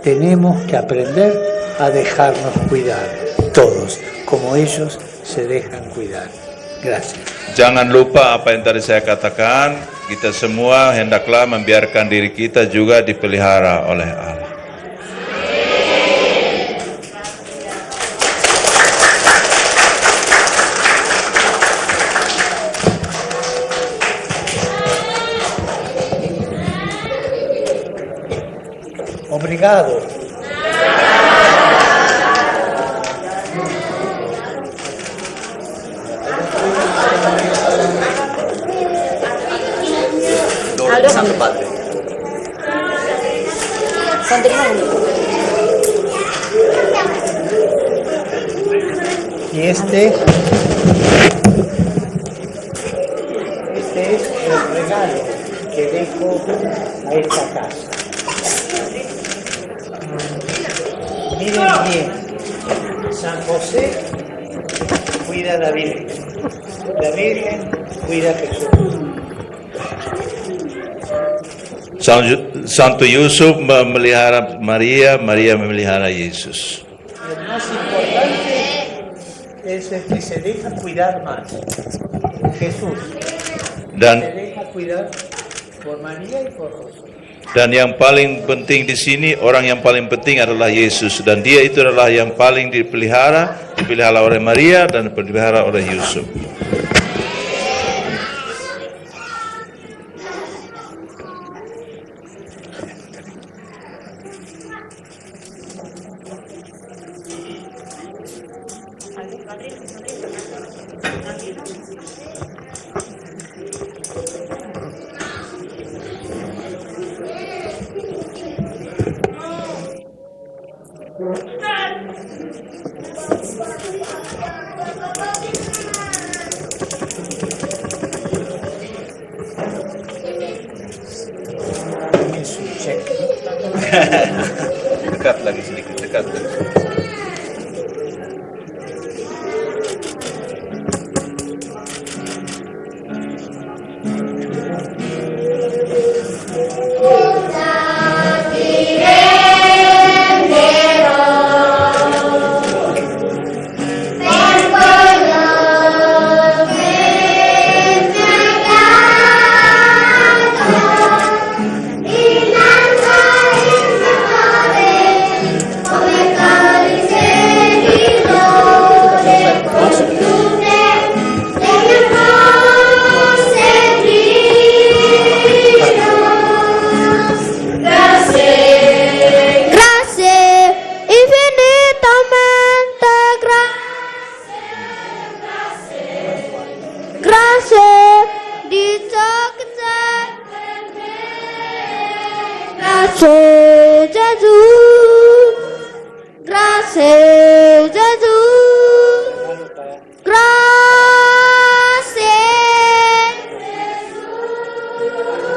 tenemos que aprender a dejarnos cuidar todos como ellos se dejan cuidar. Gracias. Jangan lupa apa yang tadi saya katakan, kita semua hendaklah membiarkan diri kita juga dipelihara oleh Allah. Obrigado. Santo Padre. Y este es el regalo que dejo a esta casa. Miren bien, San José cuida a la Virgen cuida a Jesús. Santo Yusuf memelihara Maria, Maria memelihara Yesus. El más importante es el que se deja cuidar más, Jesús. Dan Se deja cuidar por María y por José. Dan yang paling penting di sini, orang yang paling penting adalah Yesus, dan dia itu adalah yang paling dipelihara oleh Maria dan dipelihara oleh Yusuf. Dekat lagi sedikit, dekat lagi.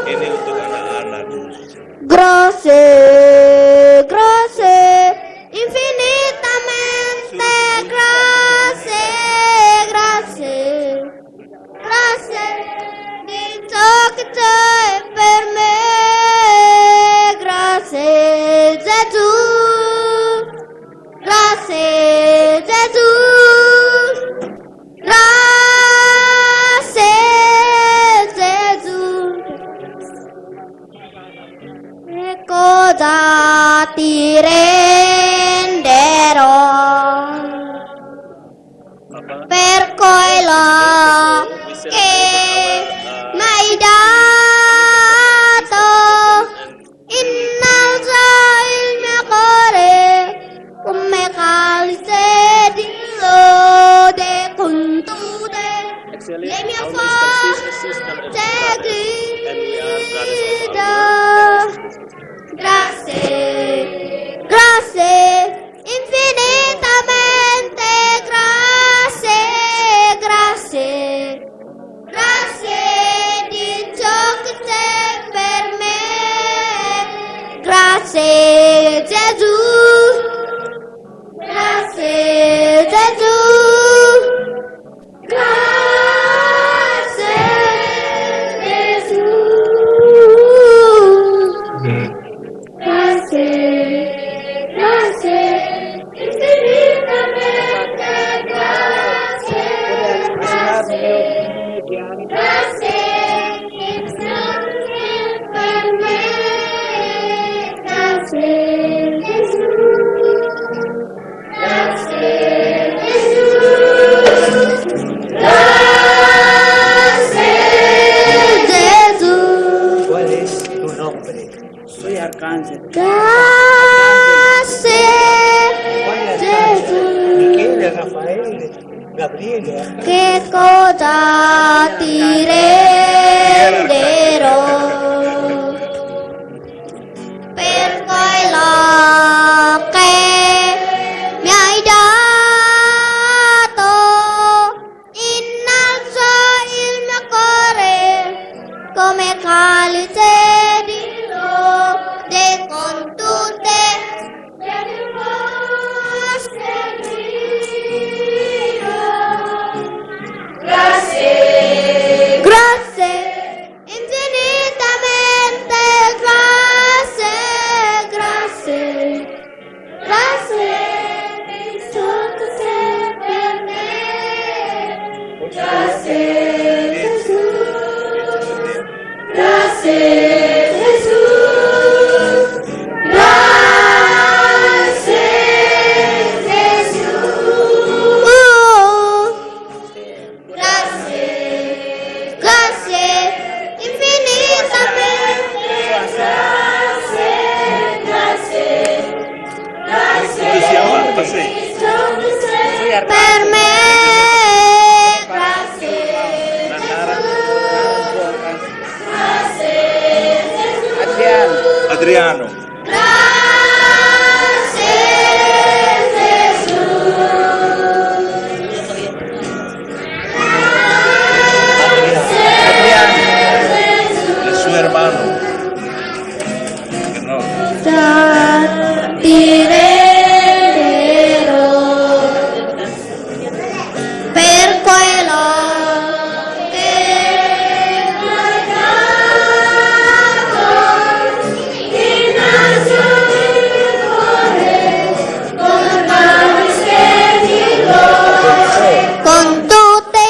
Ini untuk anak-anak. Grazie, grazie, infinitamente grazie, grazie, grazie di ciò che c'è per me, grazie Gesù, grazie Gesù, grazie Gesù. E cosa ti renderò per quello che m'hai dato? Innalza il mio cuore come calice di ¿Cuál es tu nombre? Soy Arcángel. Michele, Rafael, Gabriele. Che cosa ti renderò per quello che mi hai dato? Innalzo il mio cuore come calice di lode con tutte le vostre grazie, grazie, infinitamente grazie, grazie, grazie, tutto sei per me, grazie Gesù, grazie Gesù, grazie Gesù. Grazie, grazie, infinitamente grazie, grazie, grazie, per me, grazie, Adriano. grazie Gesù. Es su hermano. Que no. Ti renderò per quello che mi hai dato. Innalzo il cuore con calice di lode, con tutte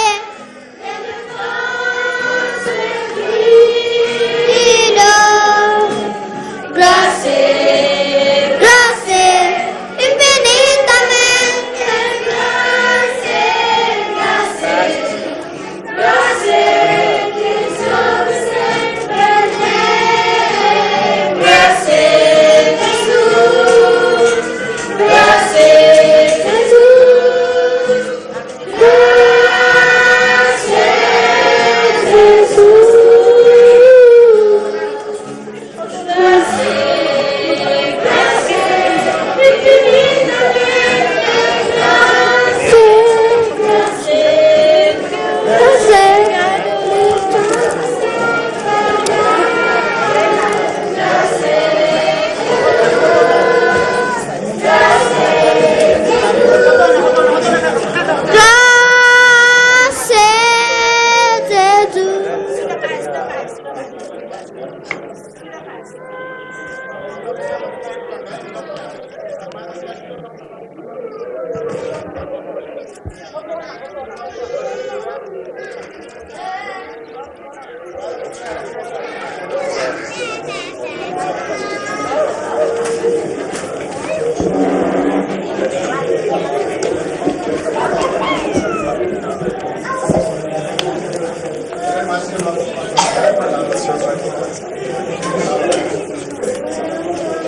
le mie forze grido. Grazie, grazie, infinitamente grazie, grazie, grazie, che sono sempre me. Grazie Gesù, grazie Gesù, grazie Gesù. Grazie, grazie, infinitamente grazie, grazie, grazie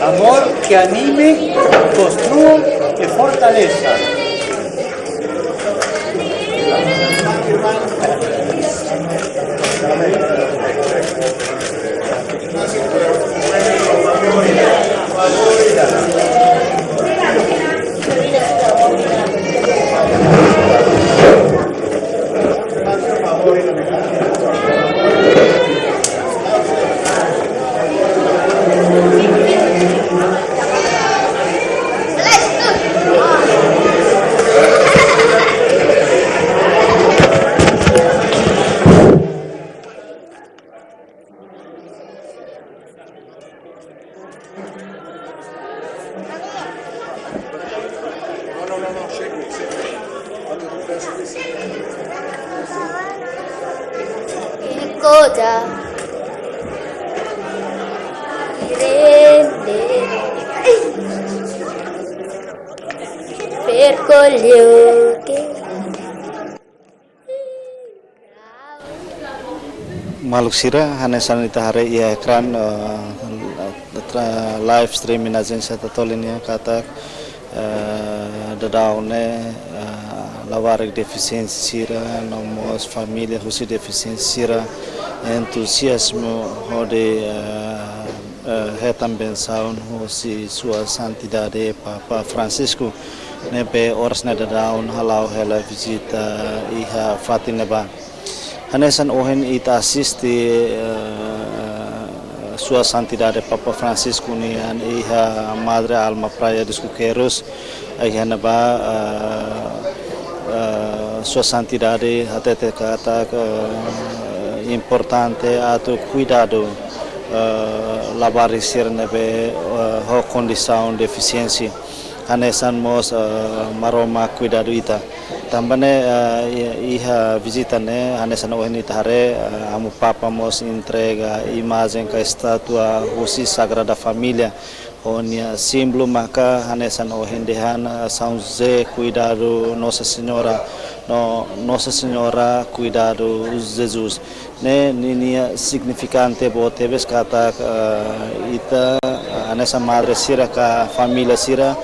Amor que anime, construya y fortaleza. cosa per colio che Maluk sira hanesan ita hare ia ekran live stream ina jensa tatolinia kata dadaune lawarik defisiensi sira nomos família husi defisiensi sira entusiasmo hode retam bensaun husi sua santidade Papa Francisco nebe oras na dadaun halau hela visita iha fatineba hanesan ohen ita asisti sua santidade Papa Francisco ni an iha madre alma praia dos coqueiros iha neba sua santidade até kata importante atu cuidado labarisir nebe ho condição deficiência hanesan mos maroma cuidado ita tambane iha visita ne hanesan ohen ita hare amu papa mos entrega imagem ka estatua Husi Sagrada Família onia símbolo maka hanesan ohen dehan São José cuidado Nossa Senhora cuidado Jesus ne ninia significante botebes kata ita hanesan madre sira ka família sira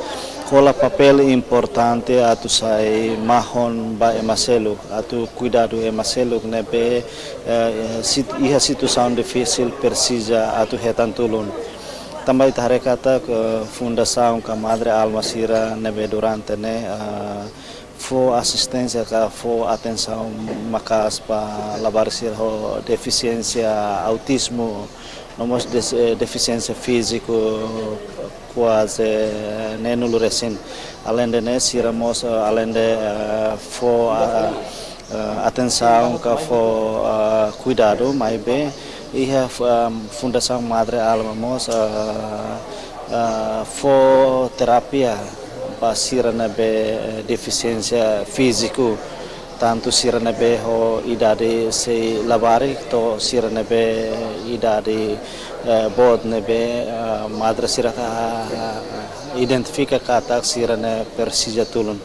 kola papel importante atu sai mahon ba emaselo atu cuidado emaselo nebe iha situação difícil precisa atu hetan tulun também tare kata fundação ka madre alma sira nebe durante ne fo assistência ka fo atenção makas pa labar sir ho deficiência autismo nomos deficiência físico quase nenulu resin além de ne siramos além de fo atenção ka fo cuidado mais bem iha fundação madre alma mos fo terapia pasira nebe deficiência físico tanto sira nebe ho idade se labari to sira nebe idade bod nebe madra sira ka identifica kata sira ne persija tulun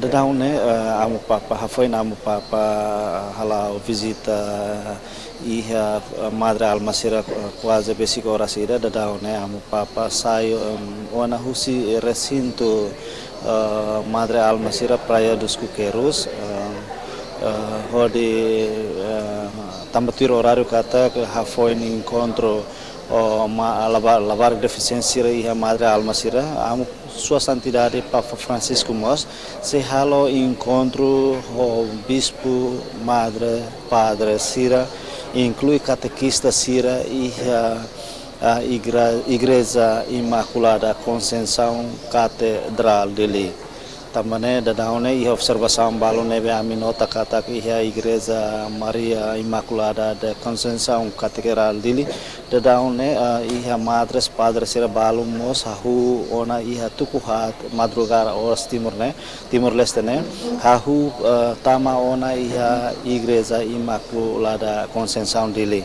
dadaune amu papa hafoin amu papa halau visita iha madre alma sira quase basic horas ida dadaune amu papa saio ona husi recinto madre alma sira praia dos coqueiros hode tambatir horário kata hafoin encontro lavar deficiência iha madre alma sira amu sua santidade Papa Francisco mos se halo encontro o bispo madre padre sira inclui catequista sira iha a Igreja Imaculada Conceição Catedral dele também dadaune iha observação balo nebe aminota kata iha Igreja Maria Imaculada de Conceição Catedral dele dadaune iha madres padres sira balo mos hahu ona iha tukuhat madrugada os timur leste ne hahu tama ona iha Igreja Imaculada Conceição dele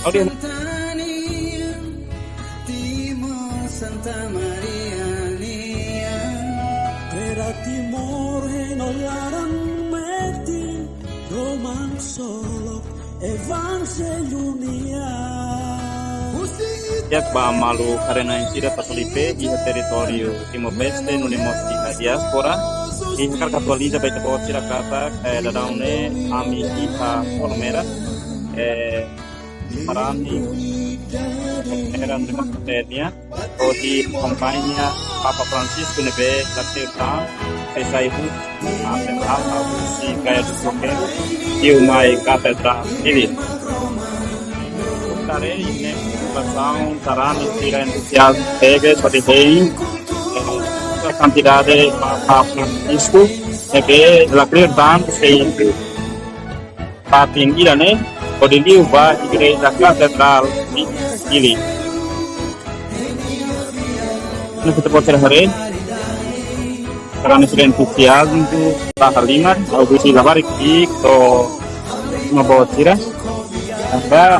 Santa Maria Nia Creda Timor Henoyaran Meti Roman Solok Evangelunia Siap malu karena insida Pasolipe di territorio Timor-Leste nunemos di diaspora di Katualiza baita po sira kata dadaune ami iha Olmera Marani era di Macedonia o di compagnia Papa Francisco nebe la città e sai fu a pensare si kaya dusoke io mai catedra ini tare ini pasang sarana tira entusiasmo tege seperti ini la cantidad de Papa Francisco nebe la città sei pating ilane o di liuba igreja catedral ini kita potong hari karena sudah entusiasme untuk tahalingan atau bisa labarik to membawa tira apa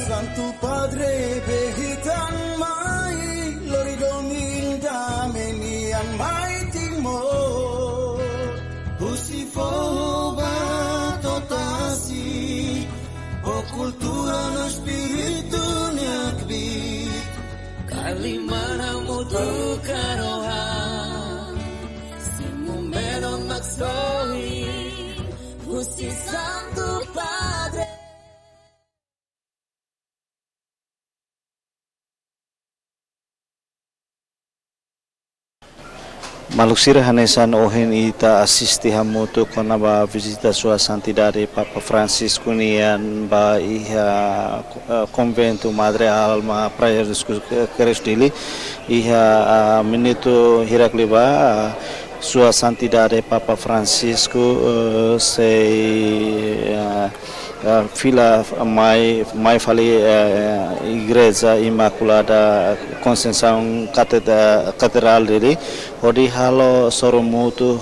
Santo Padre behitan mai lori domin damenian mai timor Usifo batotasi o kultura no espiritu nyakbit kalimana mutu karoha simumero maxoi Usi Santo Padre Maluksira hanesan ohen ita asisti hamutu kona ba visita sua santidade Papa Francisco nian ba iha convento Madre Alma Praia dos Cristili iha menito hirakliba sua santidade Papa Francisco fila mai fali igreja Imaculada Conceição Catedral dele odi halo soromutu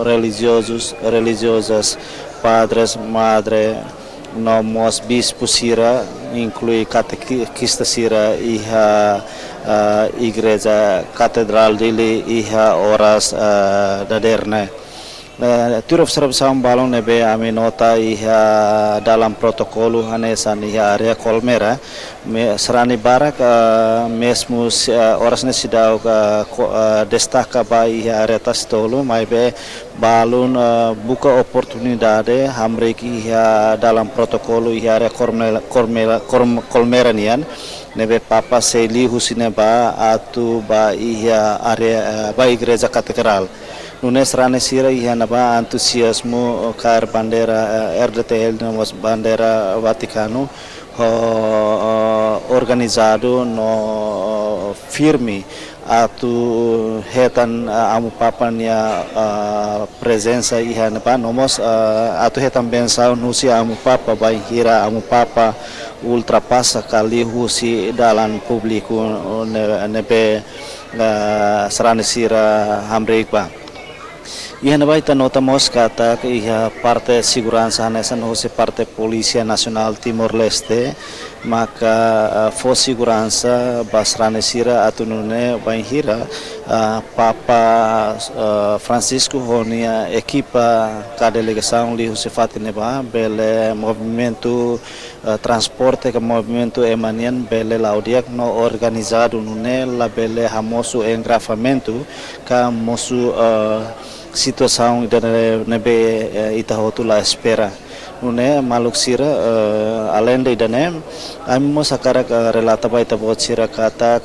religiosas padres madre nomos bispo sira inclui catequista sira iha igreja Catedral dele iha horas daderne tur observação balon nebe ame nota iha dalam protokolo hanesan iha area Colmera serani barak mesmo horas nesidau destaca ba iha area tastolo mai be balon buka oportunidade hamrek iha dalam protokolo iha area Colmera nian nebe Papa Seli husine ba atu ba iha area ba igreja Catedral Nunes rane sira iha naba entusiasmo kar bandera RDTL nomos bandera Vaticano organizado no firme atu hetan amu papa nia presença iha naba nomos atu hetan bensau nusi amu papa bai hira amu papa ultrapassa kali husi dalam publiku nebe serane sira hamreik ba Iha nabaita nota mos kata iha parte segurança hanesan hose parte Polícia Nacional Timor-Leste maka fo segurança basrane sira atunune banhira Papa Francisco honia equipa ka delegação li hose fatine ba bele movimento transporte ka movimento emanian bele laudiak no organizado nune la bele hamosu engravamento ka mosu situação da nebe itahotu la espera nune maluk sira além de danem amo sakara relata baita bot sira kata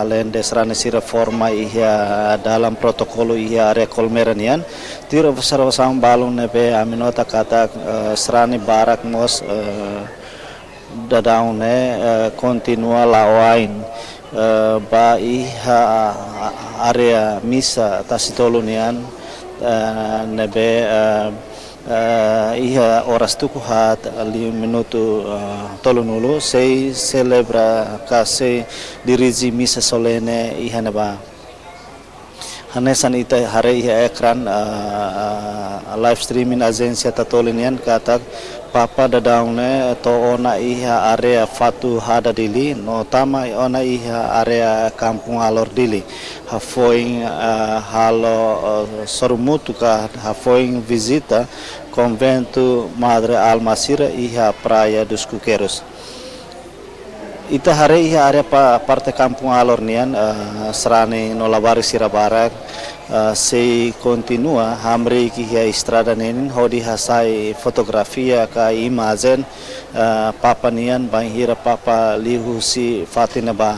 além de serane sira forma iha dalam protokolo iha area Colmera nian tiro observação balon nebe aminota kata serane barak mos dadaune continua lawain ba iha area misa tasitolo nian nebe iha horas tuku hat 5 minuto tolonulu sei celebra kase dirigi misa solene iha neba hanesan ita hare iha ekran live streaming agensia tatolinian katak papa dadaune to ona iha area fatu hada dili no tama ona iha area kampung alor dili hafoing halo sormutu ka hafoing visita convento Madre Almasira iha praia dos Coqueiros. Ita hare iha area parte kampung alor nian serane no labari sirabarak se continua hamre ki ha estrada nenin hodi hasai fotografia ka imagen papa nian banhira papa lihu si fatina ba.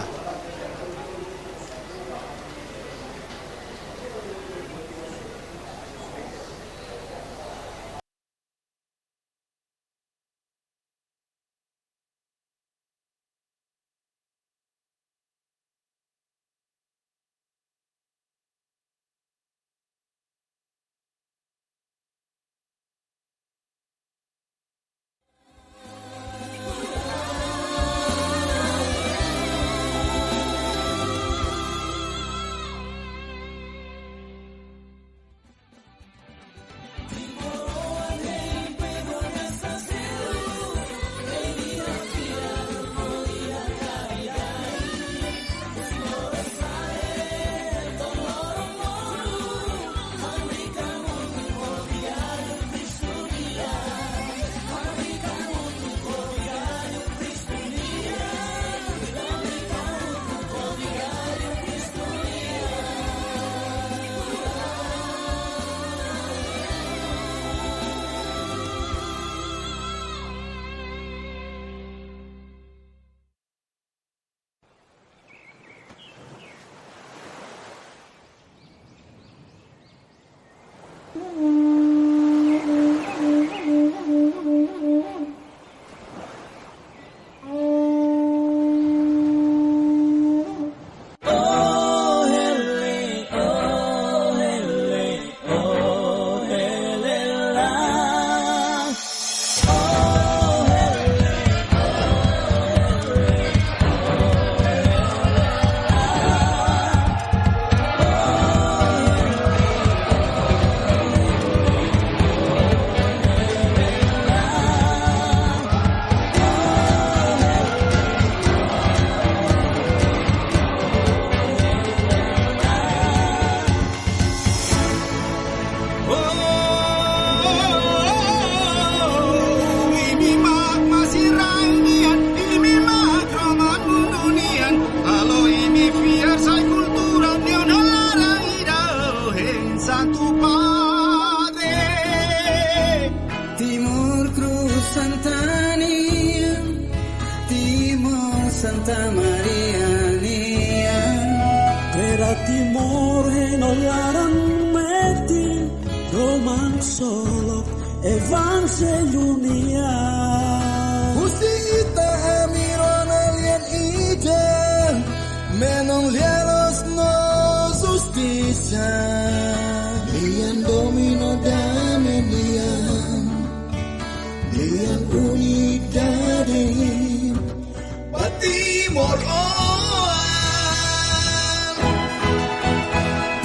Santa Maria Nia Vera Timor Henoyaran Meti Roman Solok Evangeliunia Usita Amirona Lien Ije Menon Lieros No Justicia Lian Domino Dame Lian Unidade Timor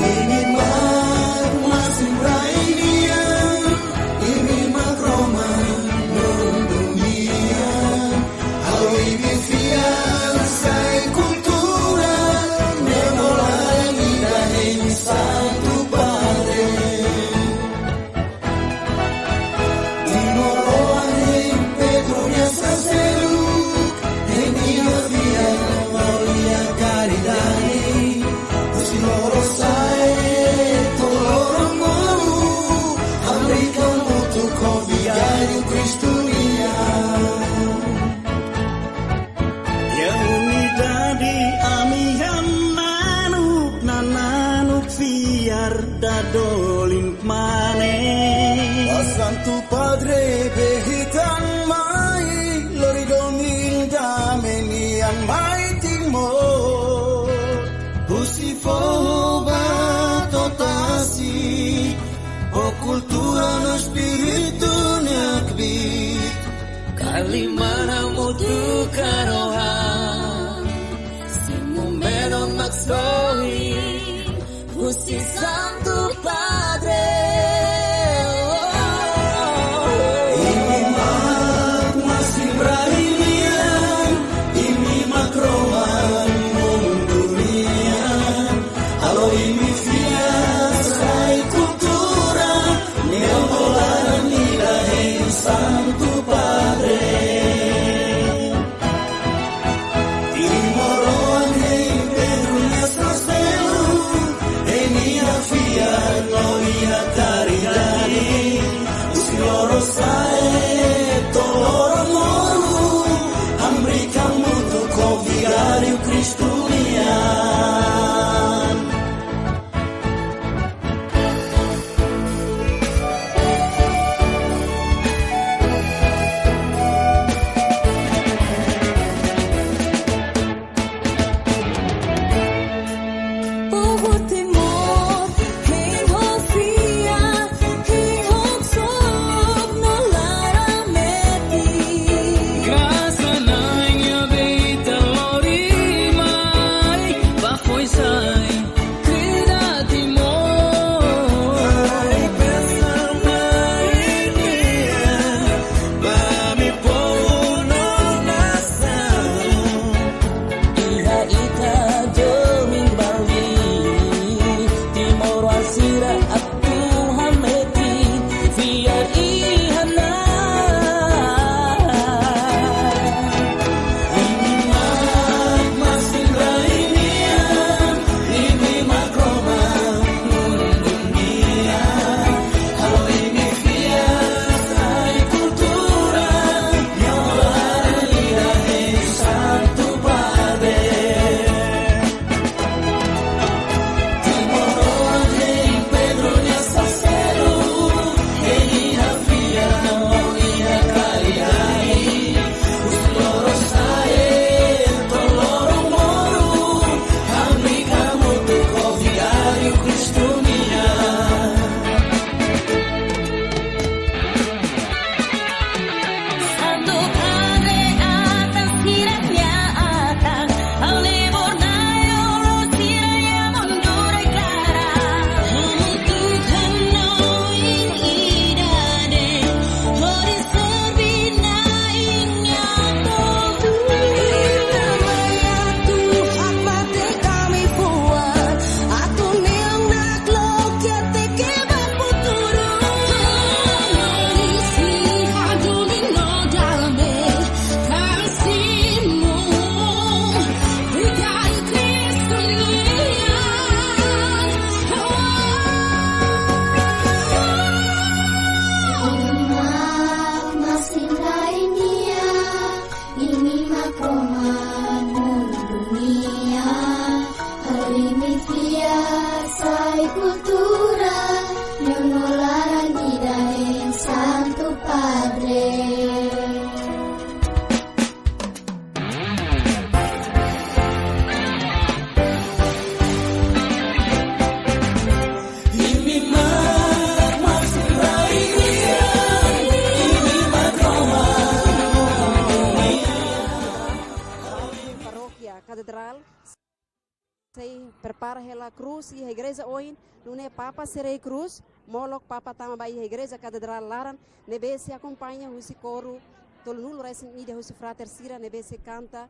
ini masih berainia ini makroma dunia halo ini fianza cultura memorial dan Santo Padre Timor en Pedro ya Sacero Dadolin mane Santo Padre behitan mai lori domil damenian mai timor Usifo batotasi o cultura no espírito Limana mutu karoha Simumero maxoi Gusti Santo Padre Imimak masih beranian Imimak rohan dunia Halo imi fiasai kultura Neobolan ilahi Santo Padre Timoroan hei Pedronya Sastelu Enia fia gloria caridade Usiloro sae toloro moru Amrika mutu convigario Cristunian Povo Timor, quem confia, quem sob no larameti. Graça nanha beita lorimai, bafoi sai, crida Timor. Ai pensa marinha, bami povo no nação. Iha ita domin bali, Timor asira aku hameti, via ihana. Imimak masih lainian, imimak Roma dunia. Halo ini fiesta kultura, nyolan ilahi Santo Padre. Timoroan hei Pedronya Sastelu Enia fia gloria caridade Usiloro sae toloro moru Amrika mutu convigario Cristunia Santo Padre atas kiranya akan Al libornayo lo tiraya mondore clara Untuk hanoin idade Hori serbina inyato Itamaya Tuhan mati kami buat Atu niang naklo kiate keban puturu Isi haduli no dalme Kasihmu Berikai Imimak masih lainnya Imimak roman dunia Harimi fiasai kultura Nyongolaran idahin Santo Padre Imimak masih lainian Imimak Roma Paróquia Catedral se prepara a cruz e a igreja hoje não é Papa Serei Cruz, Moloch Papa também a igreja Catedral Laran, nebe se acompanha o coro, todo nulo recém ida o frater Sira, nebe se canta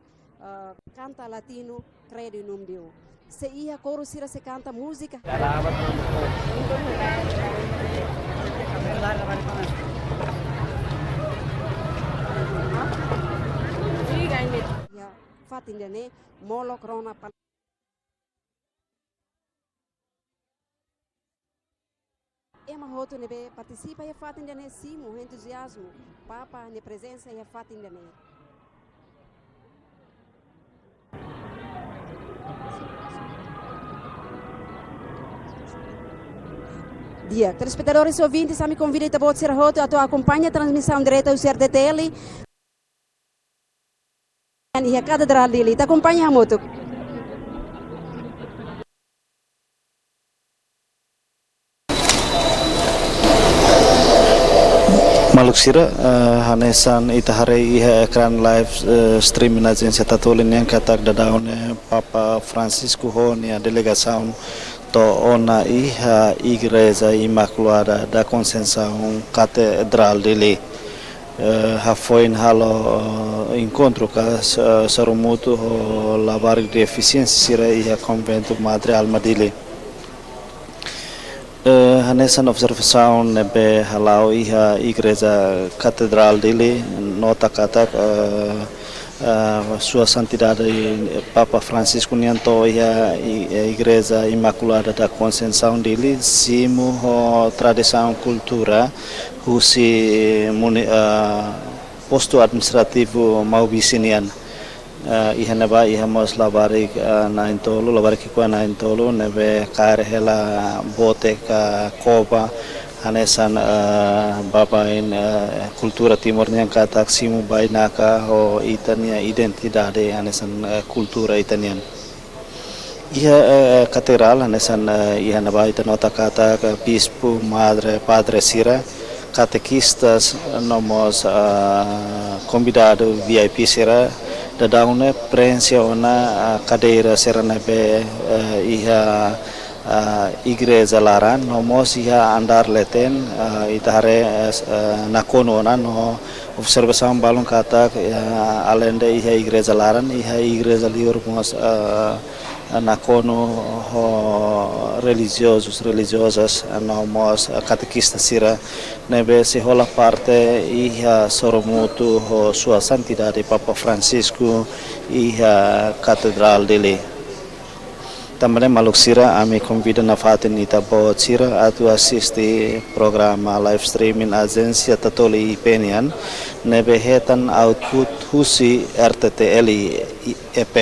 latino, credo em nome de Deus. Se ia coro Sira se canta música. Ya, fatin dene Moloch Rona Ema hoto nebe participa e fatin dene simo entusiasmo Papa ne presença e fatin dene. Dia, telespectadores e ouvintes, a me convida a ser roto a tua acompanha a transmissão direta do CRTTL. E a Catedral dele, te acompanha a moto. Maluk sira hanesan itahare iha ekran live streaming agência tatolin yang katak dadaune Papa Francisco Honia delegação to ona iha igreja imaculada da Conceição Catedral dele foi halo encontro com Sarumuto lavar de eficiência sira iha convento Madre Alma dele hanesan observação nebe halau iha igreja Catedral dele nota katak Sua Santidade Papa Francisco Nianto iha igreja Imaculada da Conceição dele simu tradição cultura husi posto administrativo mau bisinian iha neba iha mos labari na intolo labari kikwa na intolo nebe kare hela bote ka koba hanesan babain kultura timor yang katak simu bainaka ho itania identidade hanesan kultura itanian iha katedral hanesan iha neba itanota katak bispo madre padre sira catequistas nomos convidado VIP sira dadaune prensia ona cadeira serana be iha igreja laran nomos iha andar leten itare nakono na no observação balon kata além de iha igreja laran iha igreja liur mos nakono religiosas nomos catequistas sira nebe se rola parte iha soromutu Sua Santidade Papa Francisco iha Catedral dele também maluk sira ami convida na fatin ita bo sira atu assiste programa live streaming agência tatoli ipenian nebe hetan output husi RTTL EP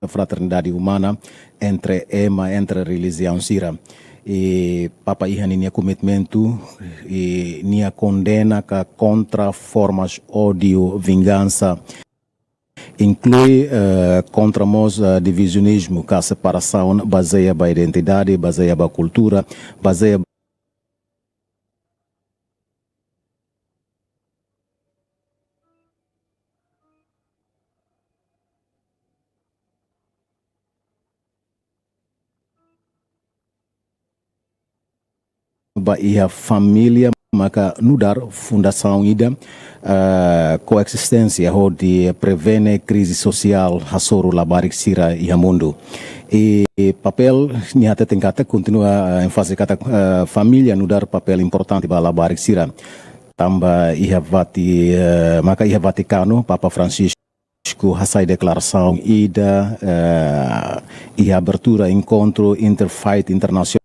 fraternidade humana entre entre religião sira e Papa iha nia commitmento e nia condena ka contra formas ódio vingança inclui contra mos divisionismo ka separação baseia ba identidade baseia ba cultura baseia ba iha família maka nudar fundação ida coexistência de prevene crise social hasoro labarik sira iha mundo e papel nyata tingkata continua ênfase kata família nudar papel importante ba labarik sira tamba iha vati maka iha Vaticano Papa Francisco hasai declaração ida iha abertura encontro interfaith internacional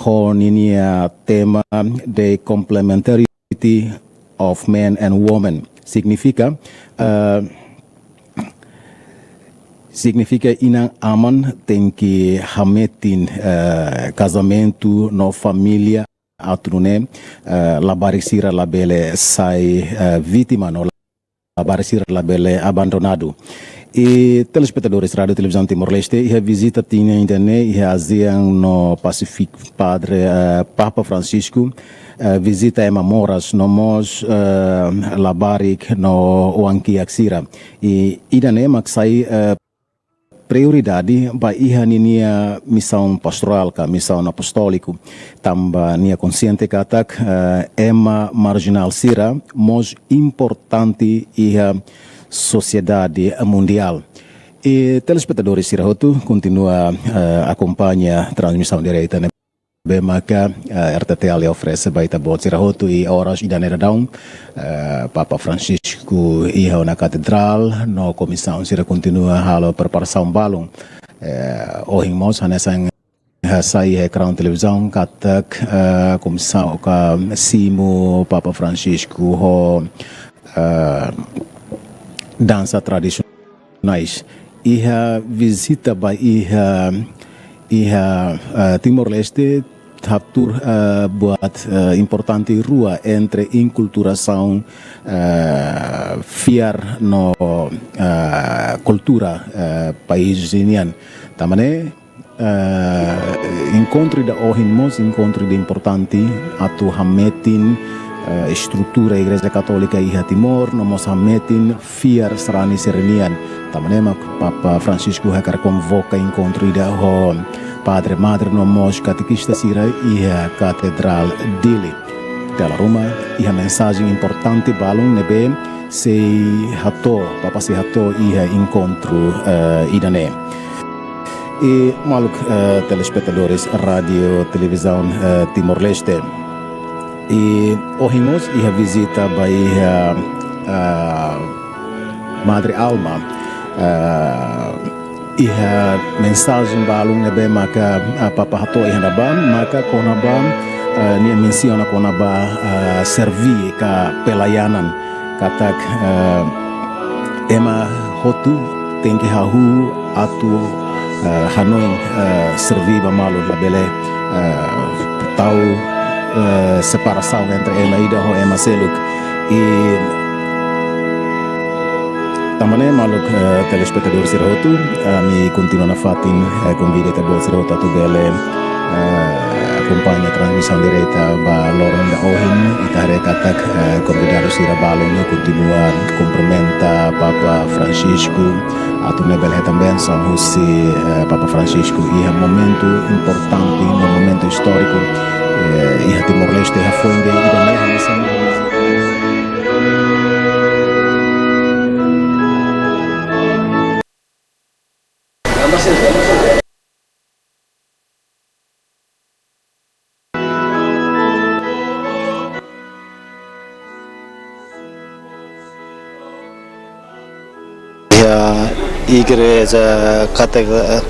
Honinia tema the complementarity of men and women significa significa inang aman tem que hametin casamento no família atrune labarisira labele sai vítima no labarisira labele abandonado. E telespectadores rádio televisão Timor-Leste, e a visita tinha internet e aziang no Pacífico Padre Papa Francisco, visita Emma Moras no mos labarik no Oankiaksira. E idane maksai prioridade ba iha nia missão pastoral ka missão apostólico tamba nia consciente katak ema marginal sira mos importante iha sociedade mundial. E telespectadores Sirahotu continua acompanha transmissão direta né Bemaka RTTL oferece baita bot Sirahotu e horas idaneira down Papa Francisco iha na catedral no comissão Sira continua halo preparação balong ohing mos hanesang sai ekran televisão katak comissão ka simo Papa Francisco ho dança tradicionais. Iha visita ba iha Timor-Leste hatur buat importante rua entre inculturação fiar no cultura país inian. Tamane encontro da ohinmos encontro de importante atu hametin estrutura Igreja Católica iha Timor no Moçambique fiar serani serenian tamanema Papa Francisco hakar convoca encontro ida ho Padre Madre no mos catequista sira iha Catedral dele dela Roma iha mensagem importante balong nebe se hato Papa se hato iha encontro idane. E maluk telespectadores rádio televisão Timor-Leste. E ohimos iha visita ba iha Madre Alma iha mensagem balung nebe maka Papa hato iha nabam maka konabam nia mensiona konaba servi ka pelayanan katak ema hotu tenki hahu atu hanoing servi ba malu labele tau separação entre ela e da Emma Seluk e também maluk telespectador Sirahotu mi continua na fatin convida te bol Sirahotu tu bele acompanha transmissão direta ba Loren da Ohin itare katak convidado Sira balon continua cumprimenta Papa Francisco atu nebel também são husi Papa Francisco e momento importante no momento histórico iha Timor-Leste iha fonde idane hanasan Igreja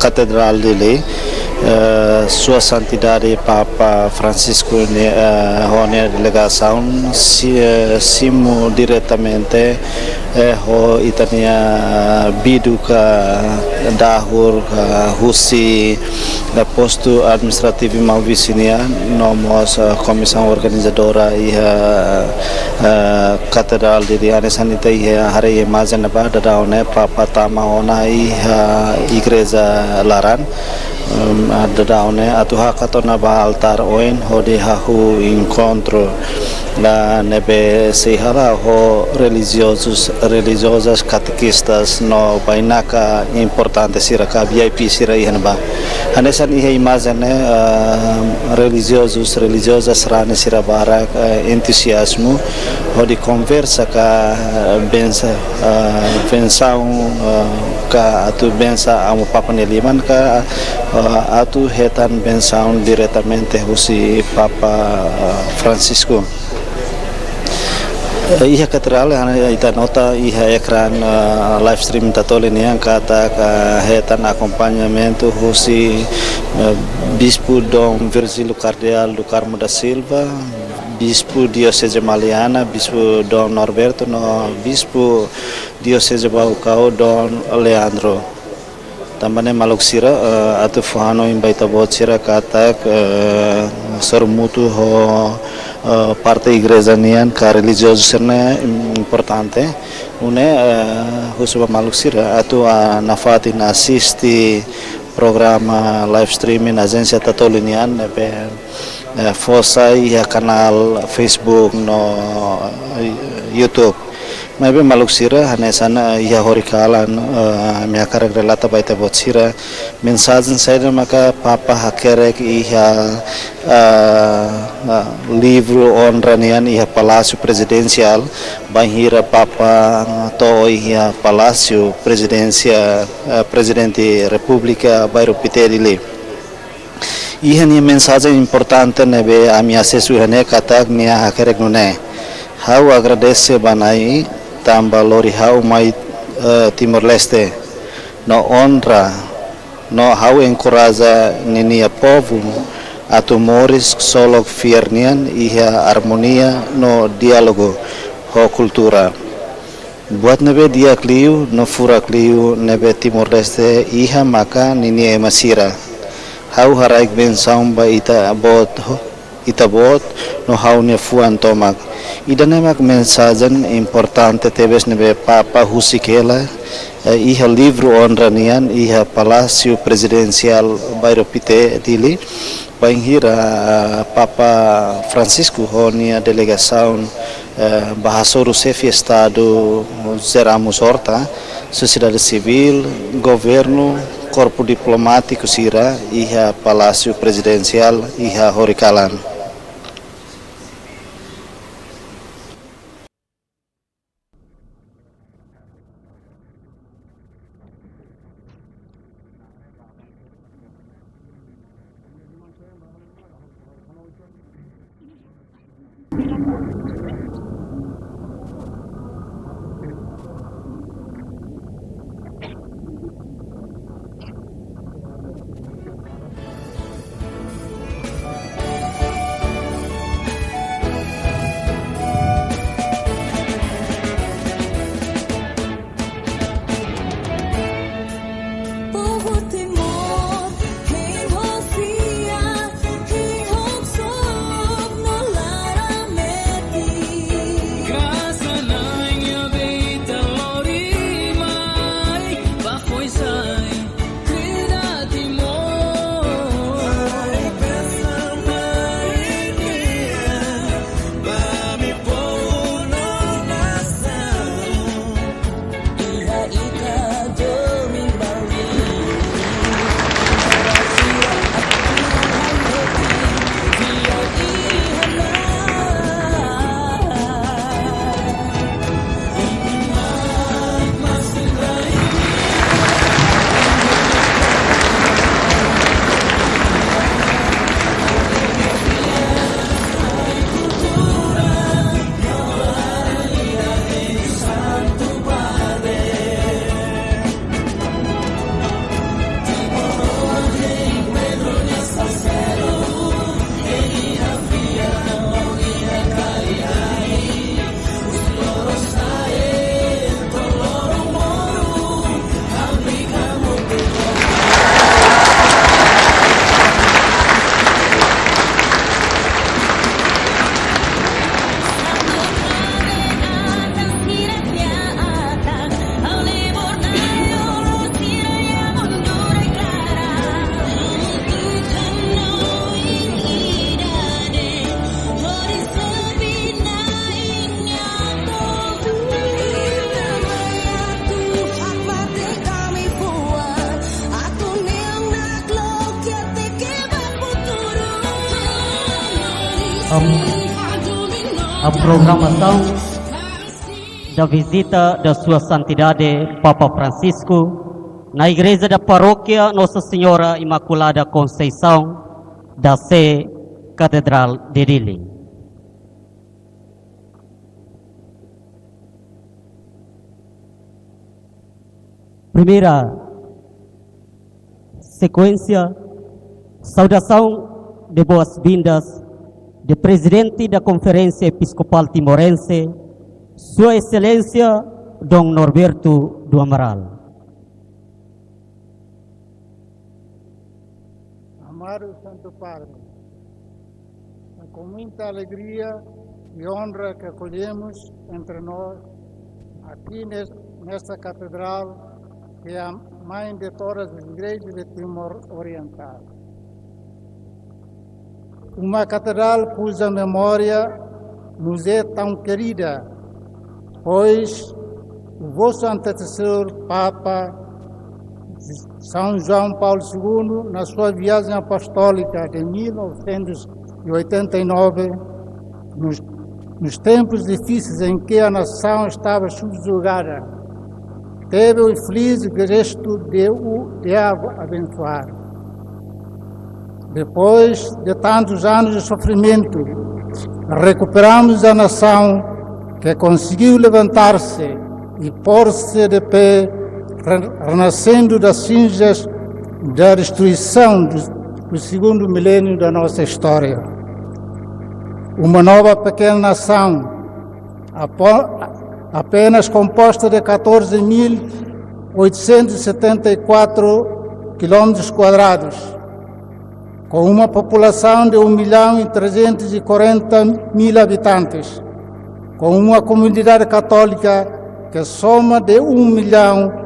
Catedral dele Sua Santidade Papa Francisco a delegação simo diretamente ho itania biduka dahur husi posto administrativo malvisinia nomos comissão organizadora iha Catedral de Anesanita iha hari mazan ba dadaune Papa tama ona iha Igreja Laran dadaune atuha katona ba altar oin hodi hahu encontro la nebe sehara ho religiosas catequistas no bainaka importante sira ka VIP sira ihan ba hanesan ihe imagine religiosas rane sira bara entusiasmo hodi conversa ka benção ka atu bensa amo Papa Neliman ka atu hetan benção diretamente husi Papa Francisco. Iha Catedral ita nota iha ekran live stream tatole ni kata hetan acompanhamento husi Bispo Dom Virgílio Cardeal do Carmo da Silva, Bispo Diocese Maliana, Bispo Dom Norberto, no Bispo Diocese Baucau Dom Leandro. tambane maluk sira atu fuhano imbaita bot sira katak sormutu ho parte igreja nian ka religioso serna importante une husuba maluk sira atu nafati na assisti programa live streaming agência tatolinian nebe fosai ya kanal Facebook no YouTube maybe maluk sira hanesana ya horikalan mia karak relata baita bot sira mensajen saya maka papa hakerek iha livro onranian iha Palácio Presidencial bahira papa to iha Palácio Presidencia Presidente República Bairro Piterile iha ni mensagem importante nebe a minha assessoria katak nia hakerek nune how agradece banai tamba lori how mai Timor Leste no honra no how encoraja ninia povo atumores solo fiernian iha harmonia no diálogo ho cultura buat nebe dia kliu no fura kliu nebe Timor Leste iha maka ninia masira how haraik ben samba ita bot no how ne fuan tomak idanemak mensajen importante tebes nebe papa husikela iha livro onranian iha Palácio Presidencial Bairro Piterile banhira Papa Francisco honia delegação Bahasoro Chefe Estado Zeramos Horta sociedade civil governo corpo diplomático sira iha Palácio Presidencial iha horikalan a programação da visita da Sua Santidade Papa Francisco na Igreja da Paróquia Nossa Senhora Imaculada Conceição da Sé Catedral de Dili. Primeira sequência, saudação de boas-vindas do presidente da Conferência Episcopal Timorense, Sua Excelência Dom Norberto do Amaral. Amado Santo Padre, com muita alegria e honra que acolhemos entre nós, aqui nesta catedral, que é a mãe de todas as igrejas de Timor Oriental. Uma catedral cuja memória nos é tão querida, pois o vosso antecessor, Papa São João Paulo II, na sua viagem apostólica de 1989, nos tempos difíceis em que a nação estava subjugada, teve o infeliz gesto de a abençoar. Depois de tantos anos de sofrimento, recuperamos a nação que conseguiu levantar-se e pôr-se de pé, renascendo das cinzas da destruição do segundo milênio da nossa história. Uma nova pequena nação, apenas composta de 14.874 quilômetros quadrados, com uma população de 1.340.000 habitantes, com uma comunidade católica que soma de 1 milhão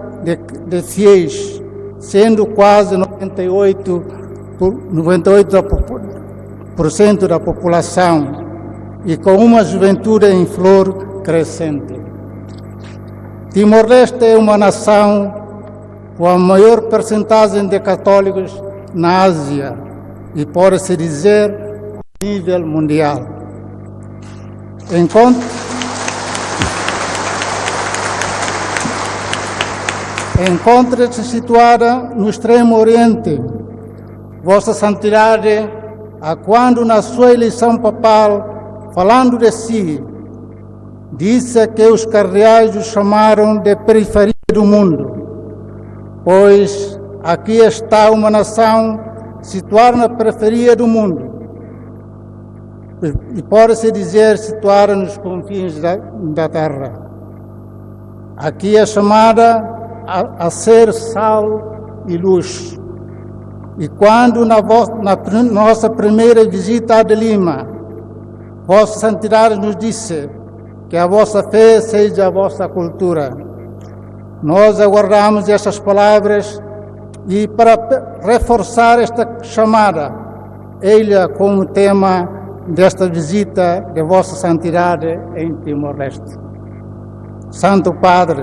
de fiéis, sendo quase 98% da população, e com uma juventude em flor crescente. Timor-Leste é uma nação com a maior percentagem de católicos na Ásia e, pode-se dizer, a nível mundial. Encontra-se situada no extremo oriente. Vossa Santidade, a quando na sua eleição papal, falando de si, disse que os cardeais o chamaram de periferia do mundo, pois aqui está uma nação situada na periferia do mundo, e pode-se dizer situada nos confins da terra. Aqui é chamada a ser sal e luz. E quando na nossa primeira visita a de Lima, Vossa Santidade nos disse que a vossa fé seja a vossa cultura, nós aguardamos estas palavras e, para reforçar esta chamada, ela como tema desta visita de Vossa Santidade em Timor-Leste. Santo Padre,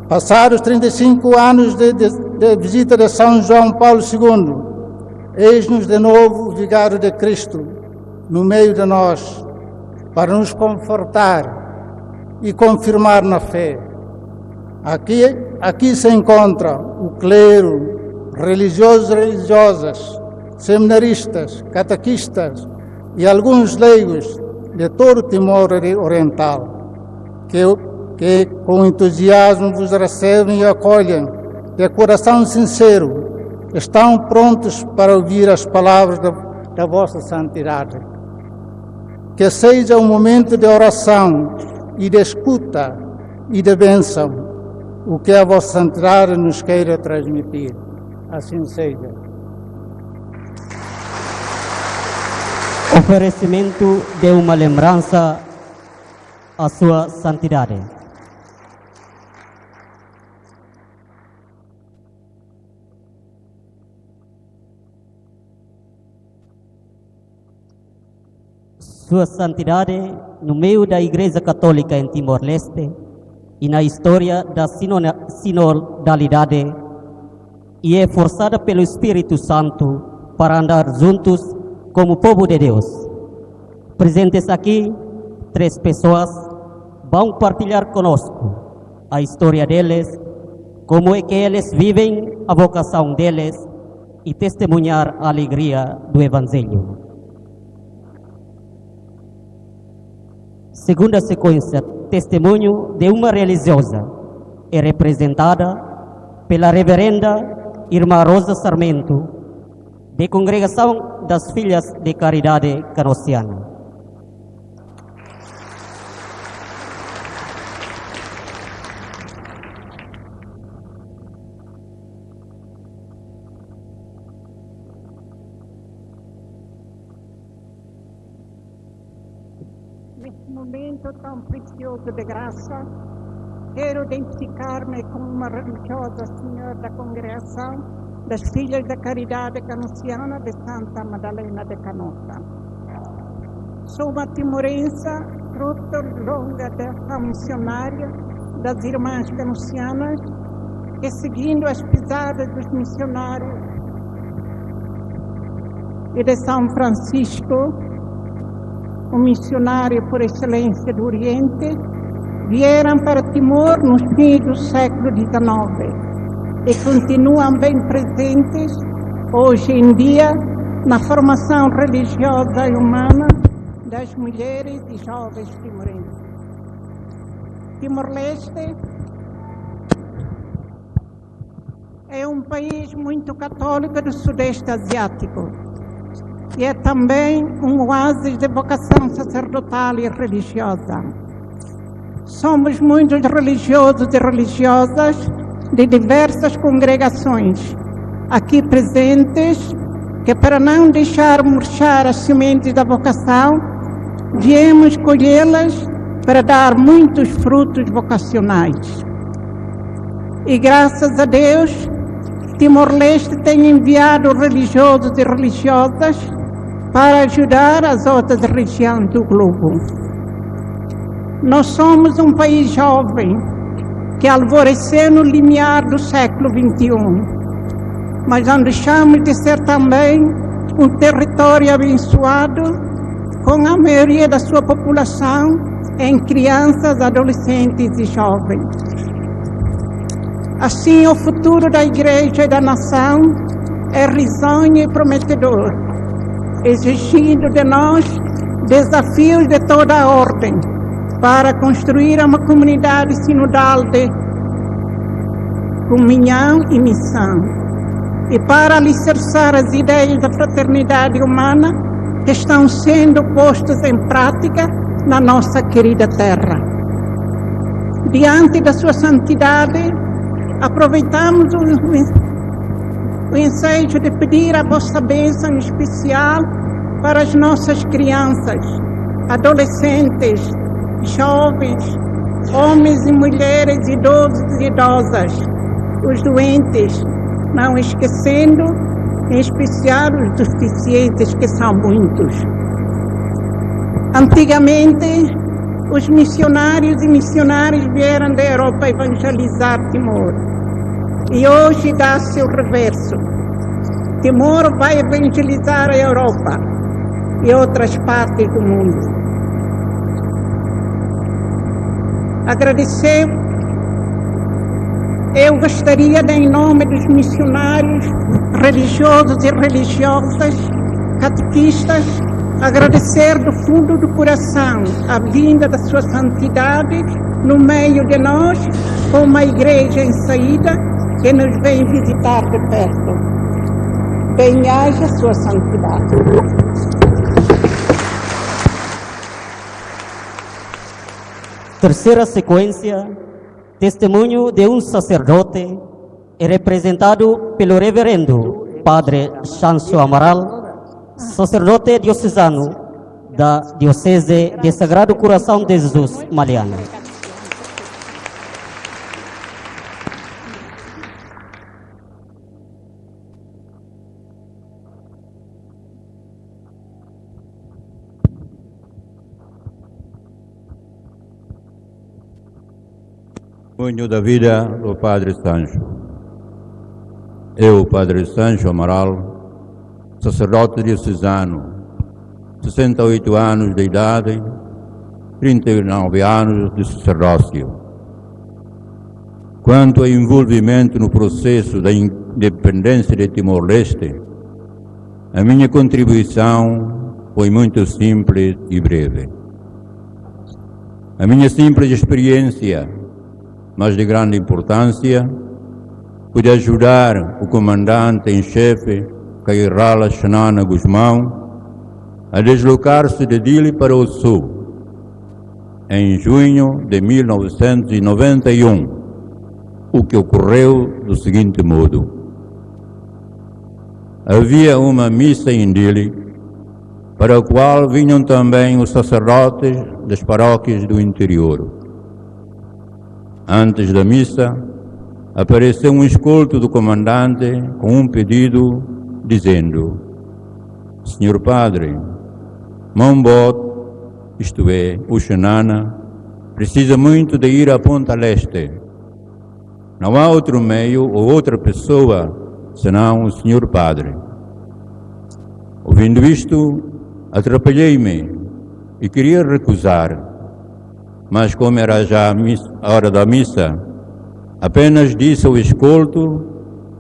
passados 35 anos de visita de São João Paulo II, eis-nos de novo o Vigário de Cristo no meio de nós, para nos confortar e confirmar na fé. Aqui se encontra o clero, religiosos e religiosas, seminaristas, catequistas e alguns leigos de todo o Timor Oriental, que com entusiasmo vos recebem e acolhem, de coração sincero, estão prontos para ouvir as palavras da vossa santidade. Que seja um momento de oração e de escuta e de bênção, o que a vossa santidade nos queira transmitir. Assim seja. Oferecimento de uma lembrança à sua santidade. Sua Santidade, no meio da Igreja Católica em Timor-Leste e na história da sinodalidade, e é forçada pelo Espírito Santo para andar juntos como povo de Deus. Presentes aqui, 3 pessoas vão partilhar conosco a história deles, como é que eles vivem a vocação deles e testemunhar a alegria do Evangelho. Segunda sequência, testemunho de uma religiosa, é representada pela reverenda Irmã Rosa Sarmento, de Congregação das Filhas de Caridade Canossiana. Neste momento tão precioso de graça, quero identificar-me como uma religiosa senhora da congregação das Filhas da Caridade Canusiana de Santa Madalena de Canossa. Sou uma timorense, fruto longa da missionária das Irmãs Canusianas, que, seguindo as pisadas dos missionários e de São Francisco, o missionário por excelência do Oriente, vieram para Timor no fim do século XIX e continuam bem presentes hoje em dia na formação religiosa e humana das mulheres e jovens timorenses. Timor-Leste é um país muito católico do Sudeste Asiático e é também um oásis de vocação sacerdotal e religiosa. Somos muitos religiosos e religiosas de diversas congregações aqui presentes que, para não deixar murchar as sementes da vocação, viemos colhê-las para dar muitos frutos vocacionais. E graças a Deus, Timor-Leste tem enviado religiosos e religiosas para ajudar as outras regiões do globo. Nós somos um país jovem que alvoreceu no limiar do século XXI, mas não deixamos de ser também um território abençoado com a maioria da sua população em crianças, adolescentes e jovens. Assim, o futuro da Igreja e da nação é risonho e prometedor, exigindo de nós desafios de toda a ordem para construir uma comunidade sinodal de comunhão e missão, e para alicerçar as ideias da fraternidade humana que estão sendo postas em prática na nossa querida terra. Diante da sua santidade, aproveitamos o ensejo de pedir a vossa bênção especial para as nossas crianças, adolescentes, jovens, homens e mulheres, idosos e idosas, os doentes, não esquecendo, em especial, os deficientes, que são muitos. Antigamente, os missionários e missionárias vieram da Europa evangelizar Timor. E hoje dá-se o reverso. Timor vai evangelizar a Europa e outras partes do mundo. Agradecer, eu gostaria de, em nome dos missionários, religiosos e religiosas, catequistas, agradecer do fundo do coração a vinda da sua santidade no meio de nós, como uma igreja em saída que nos vem visitar de perto. Bem-haja sua santidade. Terceira sequência, testemunho de um sacerdote, é representado pelo reverendo Padre Xancho Amaral, sacerdote diocesano da Diocese de Sagrado Coração de Jesus, Maliana. Testemunho da vida do Padre Sancho. Eu, Padre Sancho Amaral, sacerdote diocesano, 68 anos de idade, 39 anos de sacerdócio. Quanto ao envolvimento no processo da independência de Timor-Leste, a minha contribuição foi muito simples e breve. A minha simples experiência, mas de grande importância, foi de ajudar o comandante em chefe, Kairala Xanana Guzmão, a deslocar-se de Dili para o sul, em junho de 1991, o que ocorreu do seguinte modo. Havia uma missa em Dili para o qual vinham também os sacerdotes das paróquias do interior. Antes da missa, apareceu um escolto do comandante com um pedido, dizendo: Senhor Padre, Mambot, isto é, o Xanana, precisa muito de ir à Ponta Leste. Não há outro meio ou outra pessoa senão o Senhor Padre. Ouvindo isto, atrapalhei-me e queria recusar, mas como era já a hora da missa, apenas disse ao escolto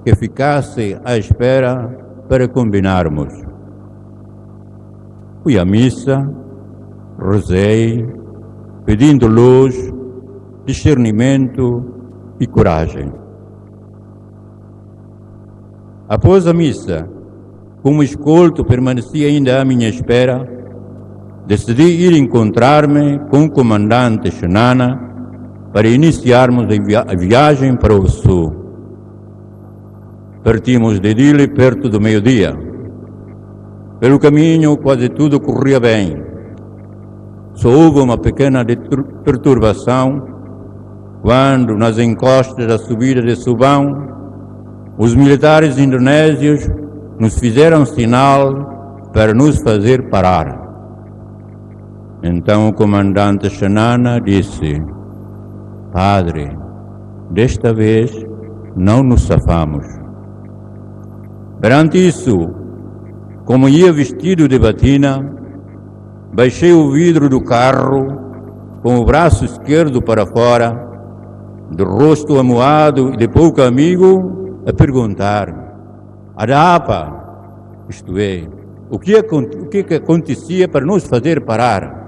que ficasse à espera para combinarmos. Fui à missa, rezei, pedindo luz, discernimento e coragem. Após a missa, como o escolto permanecia ainda à minha espera, decidi ir encontrar-me com o comandante Xanana para iniciarmos a viagem para o sul. Partimos de Dili perto do meio-dia. Pelo caminho quase tudo corria bem. Só houve uma pequena perturbação quando, nas encostas da subida de Subão, os militares indonésios nos fizeram sinal para nos fazer parar. Então o comandante Xanana disse: Padre, desta vez não nos safamos. Perante isso, como ia vestido de batina, baixei o vidro do carro com o braço esquerdo para fora, de rosto amuado e de pouco amigo, a perguntar: Adapa, isto é, o que acontecia para nos fazer parar?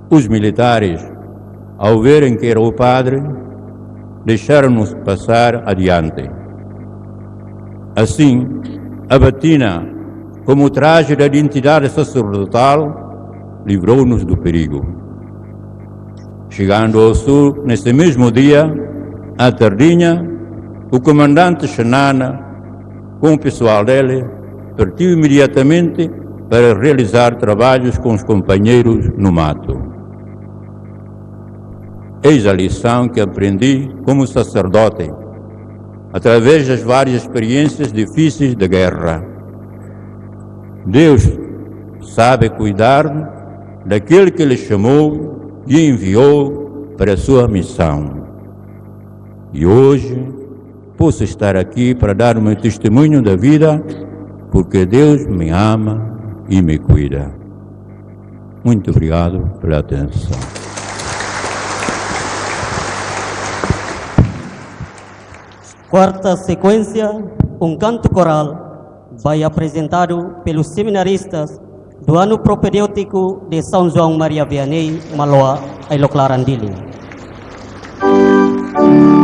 Os militares, ao verem que era o padre, deixaram-nos passar adiante. Assim, a batina, como o traje da identidade sacerdotal, livrou-nos do perigo. Chegando ao sul, nesse mesmo dia, à tardinha, o comandante Xanana, com o pessoal dele, partiu imediatamente para realizar trabalhos com os companheiros no mato. Eis a lição que aprendi como sacerdote, através das várias experiências difíceis da guerra. Deus sabe cuidar daquele que lhe chamou e enviou para a sua missão. E hoje posso estar aqui para dar o meu testemunho da vida, porque Deus me ama e me cuida. Muito obrigado pela atenção. Quarta sequência, um canto coral vai apresentado pelos seminaristas do ano propedêutico de São João Maria Vianney, Maloa, Iloclarandili. Thank you.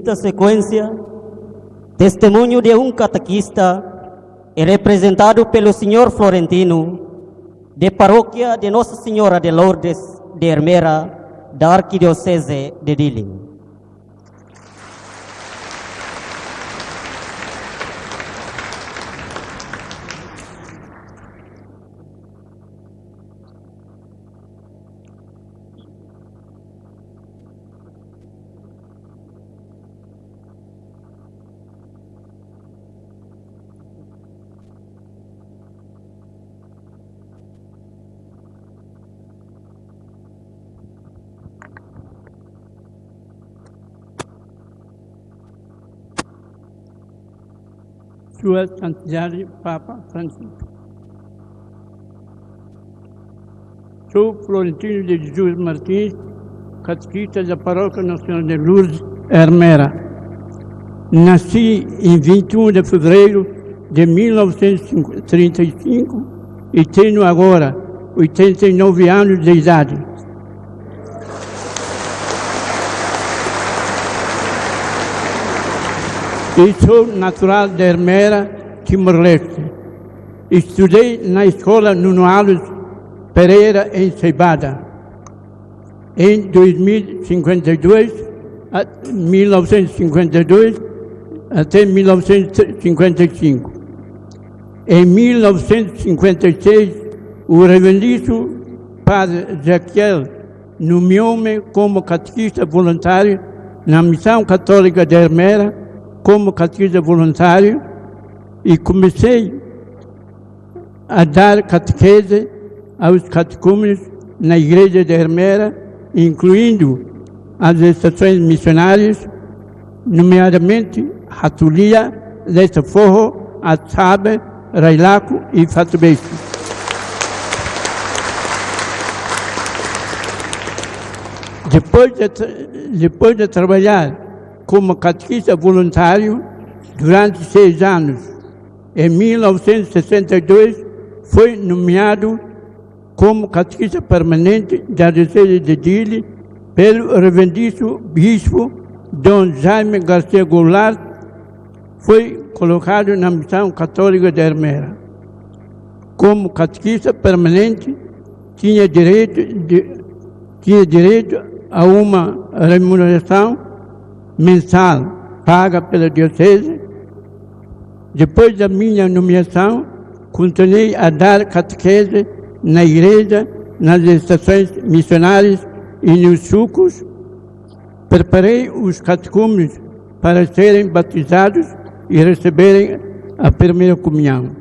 quinta sequência, testemunho de um catequista é representado pelo senhor Florentino, de paróquia de Nossa Senhora de Lourdes de Ermera, da Arquidiocese de Dili. Sua Santidade Papa Francisco. Sou Florentino de Jesus Martins, catequista da Paróquia Nacional de Lourdes, Ermera. Nasci em 21 de fevereiro de 1935 e tenho agora 89 anos de idade. Eu sou natural de Ermera, Timor-Leste. Estudei na escola Nuno Alves Pereira, em Ceibada. Em 1952 até 1955. Em 1956, o reverendíssimo Padre Jaquiel nomeou-me como catequista voluntário na Missão Católica de Ermera, como catequista voluntário, e comecei a dar catequese aos catecúmenos na igreja de Ermera, incluindo as estações missionárias, nomeadamente Hatulia, Lesta Forro, Atsabe, Railaco e Fatubeste. Depois de trabalhar como catequista voluntário durante 6 anos, em 1962 foi nomeado como catequista permanente da Diocese de Dili pelo reverendíssimo bispo Dom Jaime Garcia Goulart. Foi colocado na Missão Católica de Ermera. Como catequista permanente, tinha direito a uma remuneração mensal paga pela Diocese. Depois da minha nomeação, continuei a dar catequese na igreja, nas estações missionárias e nos sucos. Preparei os catecúmenos para serem batizados e receberem a primeira comunhão.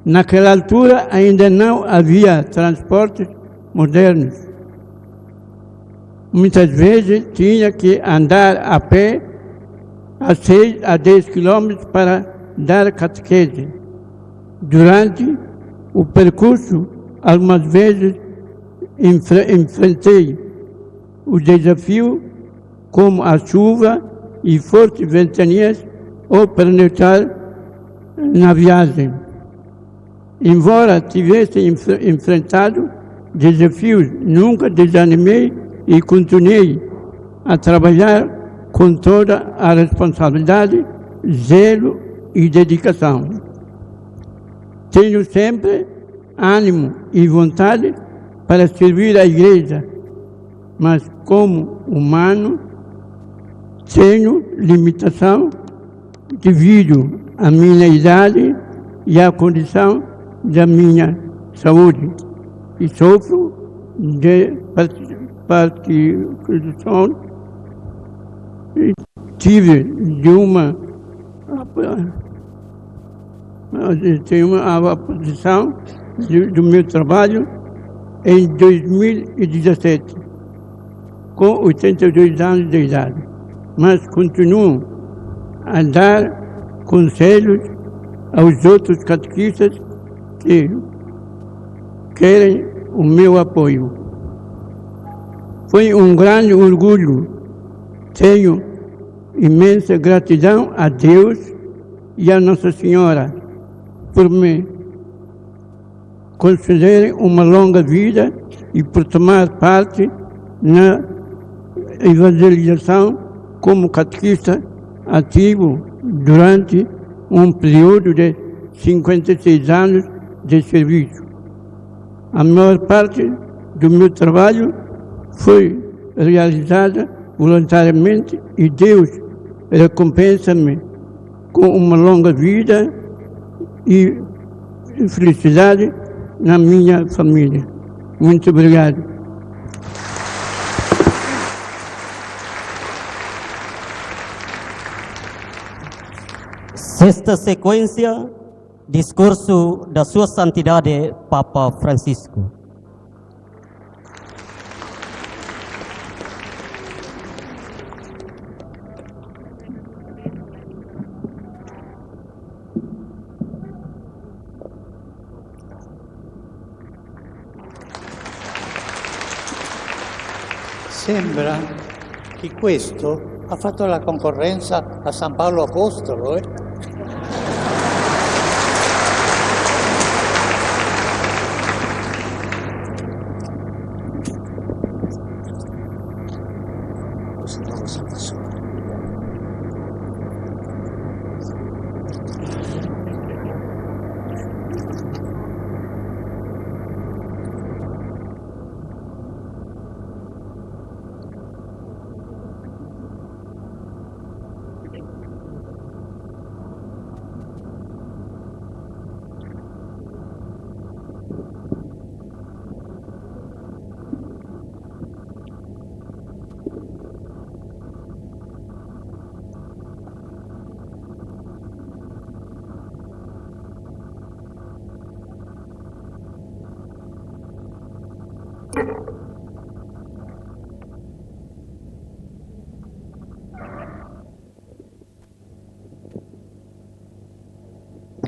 Naquela altura ainda não havia transportes modernos. Muitas vezes tinha que andar a pé a 6 a 10 quilômetros para dar catequese. Durante o percurso, algumas vezes enfrentei o desafio como a chuva e fortes ventanias ou pernoitar na viagem. Embora tivesse enfrentado desafios, nunca desanimei e continuei a trabalhar com toda a responsabilidade, zelo e dedicação. Tenho sempre ânimo e vontade para servir a igreja, mas como humano tenho limitação devido à minha idade e à condição da minha saúde, e sofro de particulização. Tive uma posição do meu trabalho em 2017, com 82 anos de idade, mas continuo a dar conselhos aos outros catequistas que querem o meu apoio. Foi um grande orgulho. Tenho imensa gratidão a Deus e a Nossa Senhora por me concederem uma longa vida e por tomar parte na evangelização como catequista ativo durante um período de 56 anos de serviço. A maior parte do meu trabalho foi realizada voluntariamente e Deus recompensa-me com uma longa vida e felicidade na minha família. Muito obrigado. Sexta sequência, discurso da Sua Santidade Papa Francisco. Sembra che questo ha fatto la concorrenza a San Paolo Apostolo,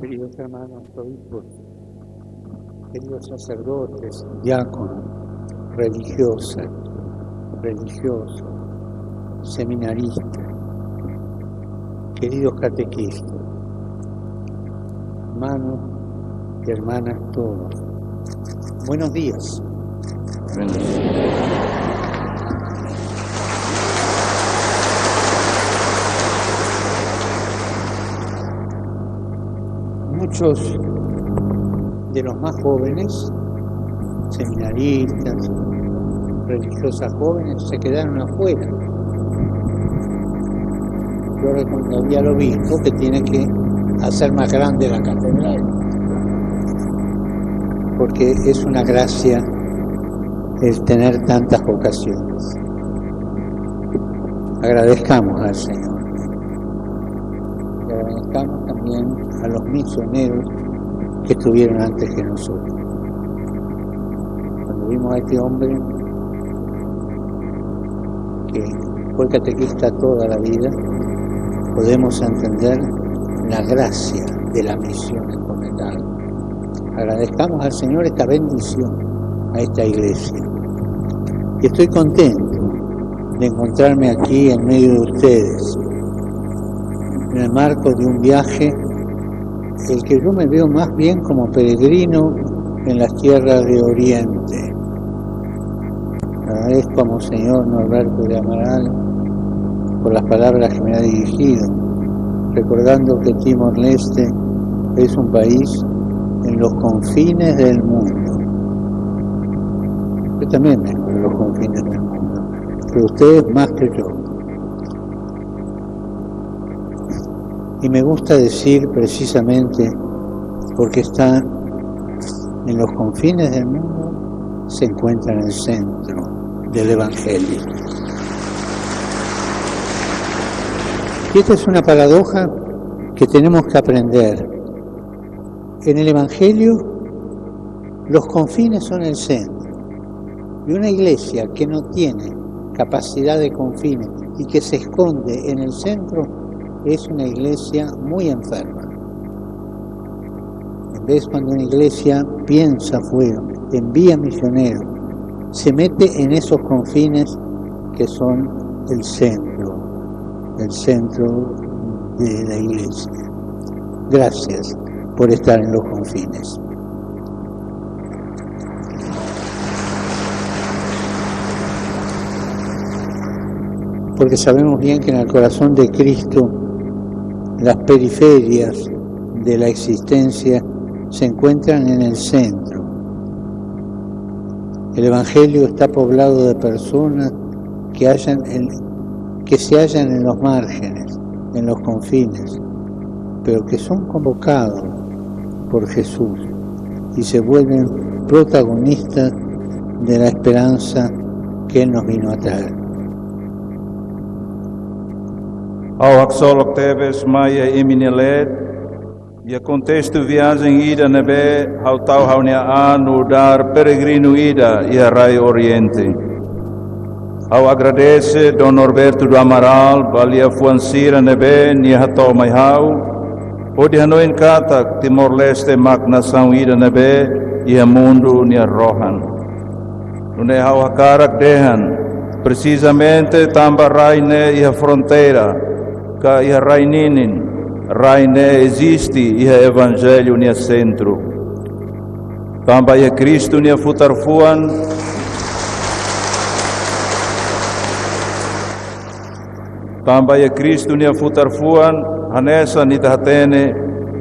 Queridos hermanos obispos, queridos sacerdotes, diáconos, religiosas, religiosos, seminaristas, queridos catequistas, hermanos y hermanas todos, buenos días. Muchos de los más jóvenes, seminaristas, religiosas jóvenes, se quedaron afuera. Yo recomendaría al obispo que tiene que hacer más grande la catedral, porque es una gracia el tener tantas vocaciones. Agradezcamos al Señor. Y agradezcamos también a los misioneros que estuvieron antes que nosotros. Cuando vimos a este hombre que fue catequista toda la vida, podemos entender la gracia de la misión encomendada. Agradezcamos al Señor esta bendición a esta iglesia. Y estoy contento de encontrarme aquí en medio de ustedes, en el marco de un viaje el que yo me veo más bien como peregrino en las tierras de Oriente. Agradezco a Monseñor Norberto de Amaral por las palabras que me ha dirigido, recordando que Timor-Leste es un país en los confines del mundo. Yo también vengo de los confines del mundo, pero ustedes más que yo. Y me gusta decir precisamente porque está en los confines del mundo, se encuentra en el centro del Evangelio. Y esta es una paradoja que tenemos que aprender. En el Evangelio, los confines son el centro. Y una iglesia que no tiene capacidad de confines y que se esconde en el centro, es una iglesia muy enferma. En vez cuando una iglesia piensa afuera, envía misioneros, se mete en esos confines que son el centro de la iglesia. Gracias por estar en los confines. porque sabemos bien que en el corazón de Cristo las periferias de la existencia se encuentran en el centro. El Evangelio está poblado de personas que se hallan en los márgenes, en los confines, pero que son convocados por Jesús y se vuelven protagonistas de la esperanza que Él nos vino a traer. Ao solok tebes maya iminelet, e contexto viagem ida nebe, ao tau haunia anu dar peregrino ida e a Rai Oriente. Ao agradece Don Norberto do Amaral, valia fuancira nebe, ni hato mai hau, o de hanoin katak Timor-Leste mak nação ida nebe, e a mundo ni a rohan. Nune hau hakarak dehan, precisamente tamba raine e a fronteira, ka iha raininin, raine existe iha evangelho nia centro. Tamba iha Cristo nia futarfuan, tamba iha Cristo nia futarfuan, hanesa nita hatene,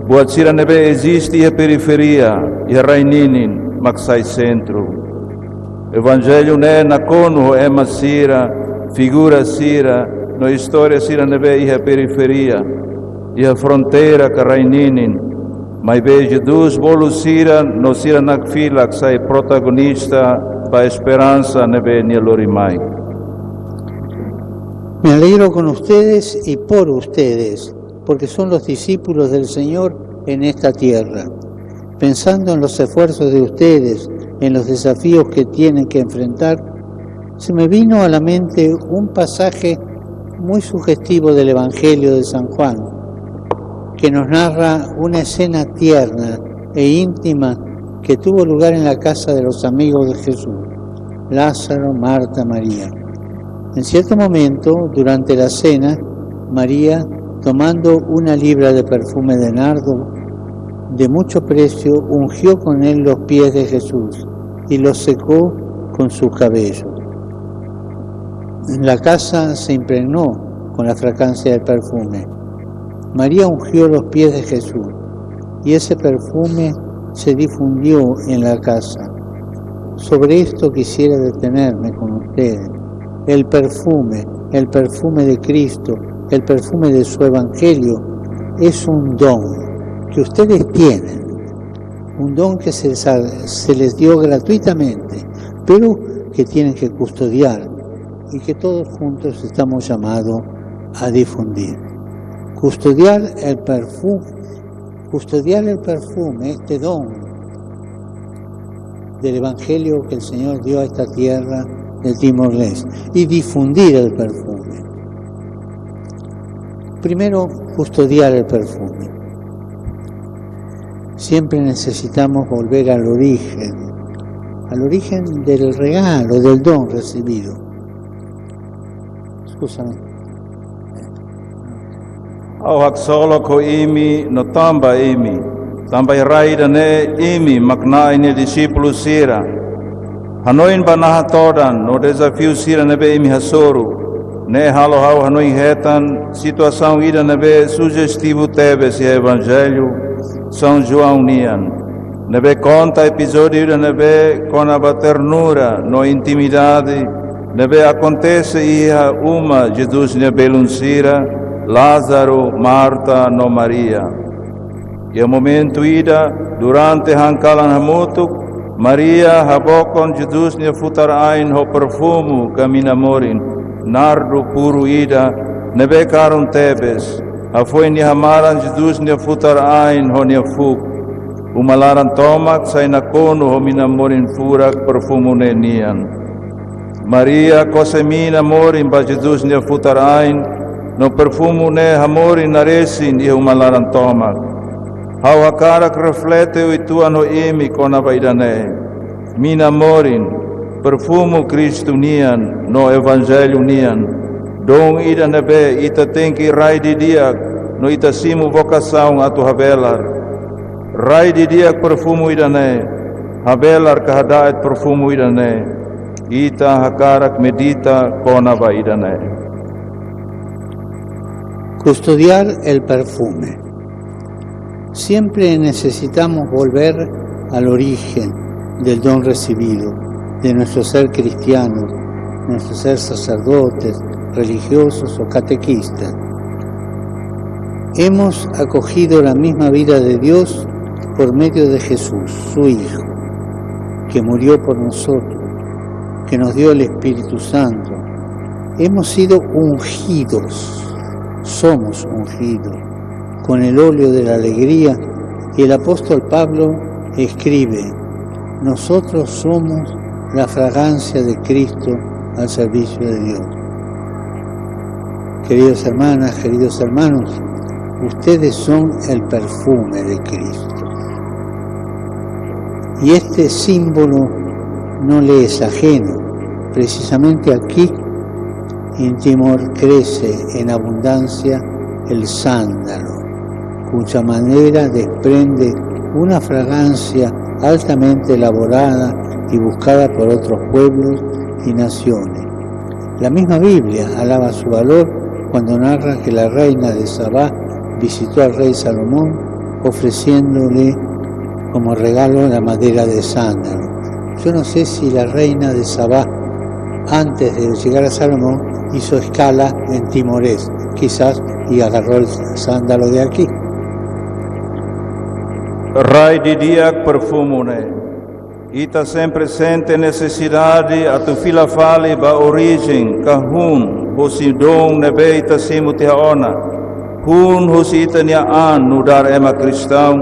buat sira nebe existe iha periferia, iha raininin, maksai centro. Evangelho ne nakono ema sira, figura sira, no história sira nebe iha periferia, iha fronteira ka raininin, mai be Jesus bolu sira no sira nakfila que sai protagonista pa esperanza nebe ni lorimai. Me alegro con ustedes y por ustedes, porque son los discípulos del Señor en esta tierra. Pensando en los esfuerzos de ustedes, en los desafíos que tienen que enfrentar, se me vino a la mente un pasaje muy sugestivo del Evangelio de San Juan, que nos narra una escena tierna e íntima que tuvo lugar en la casa de los amigos de Jesús, Lázaro, Marta, María. En cierto momento, durante la cena, María, tomando una libra de perfume de nardo de mucho precio, ungió con él los pies de Jesús y los secó con sus cabellos. La casa se impregnó con la fragancia del perfume. María ungió los pies de Jesús y ese perfume se difundió en la casa. Sobre esto quisiera detenerme con ustedes. El perfume de Cristo, el perfume de su Evangelio, es un don que ustedes tienen, un don que se les dio gratuitamente, pero que tienen que custodiar y que todos juntos estamos llamados a difundir. Custodiar el perfume, este don del Evangelio que el Señor dio a esta tierra de Timor-Leste, y difundir el perfume. Primero, custodiar el perfume. Siempre necesitamos volver al origen del regalo, del don recibido. Scusami. Au hak solo ko imi no tamba imi, tamba iraida ne imi maknai ne discípulo sira. Hanoin banaha todan no desafio sira nebe imi hasoru, ne halo hau hanoin retan situação ida nebe sugestivo tebe se evangelho São João nian. Nebe conta episódio ida nebe com a ternura no intimidade, nebe acontece ia uma Jesus nebe lunsira, Lázaro, Marta, no Maria. E o momento ida, durante hankalan hamutuk, Maria habokon Jesus ne futarain ho perfumo kaminamorin, nardo puro ida, nebe karun tebes, afoi ni hamaran Jesus ne futarain ho ne fuk, umalaran tomak say nakono ho minamorin furak perfumo ne nian. Maria kosemina morin ba Jesus ne futarain, no perfumo ne hamorin naresin e umalaran tomak. Hau hakarak reflete o ituan ho imi kona baidane. Mina morin, perfumo Cristo nian, no evangelho nian. Dong ida nebe, ita tenki rai di diak, no ita simu vocação atu habelar. Rai di diak perfumo idane, habelar kahadaet perfumo idane. Ita hakarak medita kona baidane. Custodiar el perfume. Siempre necesitamos volver al origen del don recibido, de nuestro ser cristiano, nuestro ser sacerdotes, religiosos o catequistas. Hemos acogido la misma vida de Dios por medio de Jesús, su Hijo, que murió por nosotros, que nos dio el Espíritu Santo. Hemos sido ungidos, somos ungidos, con el óleo de la alegría, y el apóstol Pablo escribe: nosotros somos la fragancia de Cristo al servicio de Dios. Queridas hermanas, queridos hermanos, ustedes son el perfume de Cristo. Y este símbolo no le es ajeno. Precisamente aquí, en Timor, crece en abundancia el sándalo, cuya madera desprende una fragancia altamente elaborada y buscada por otros pueblos y naciones. La misma Biblia alaba su valor cuando narra que la reina de Sabá visitó al rey Salomón ofreciéndole como regalo la madera de sándalo. Yo no sé si la reina de Sabá, antes de llegar a Salomón, hizo escala en Timorés, quizás, y agarró el sándalo de aquí. Rai di diak perfumune, ita sempre sente necessidade a tu fila fale ba origem, kahun, hosi dong nebe ita simu te ona, hun hosi ita nia an, nudar ema cristão,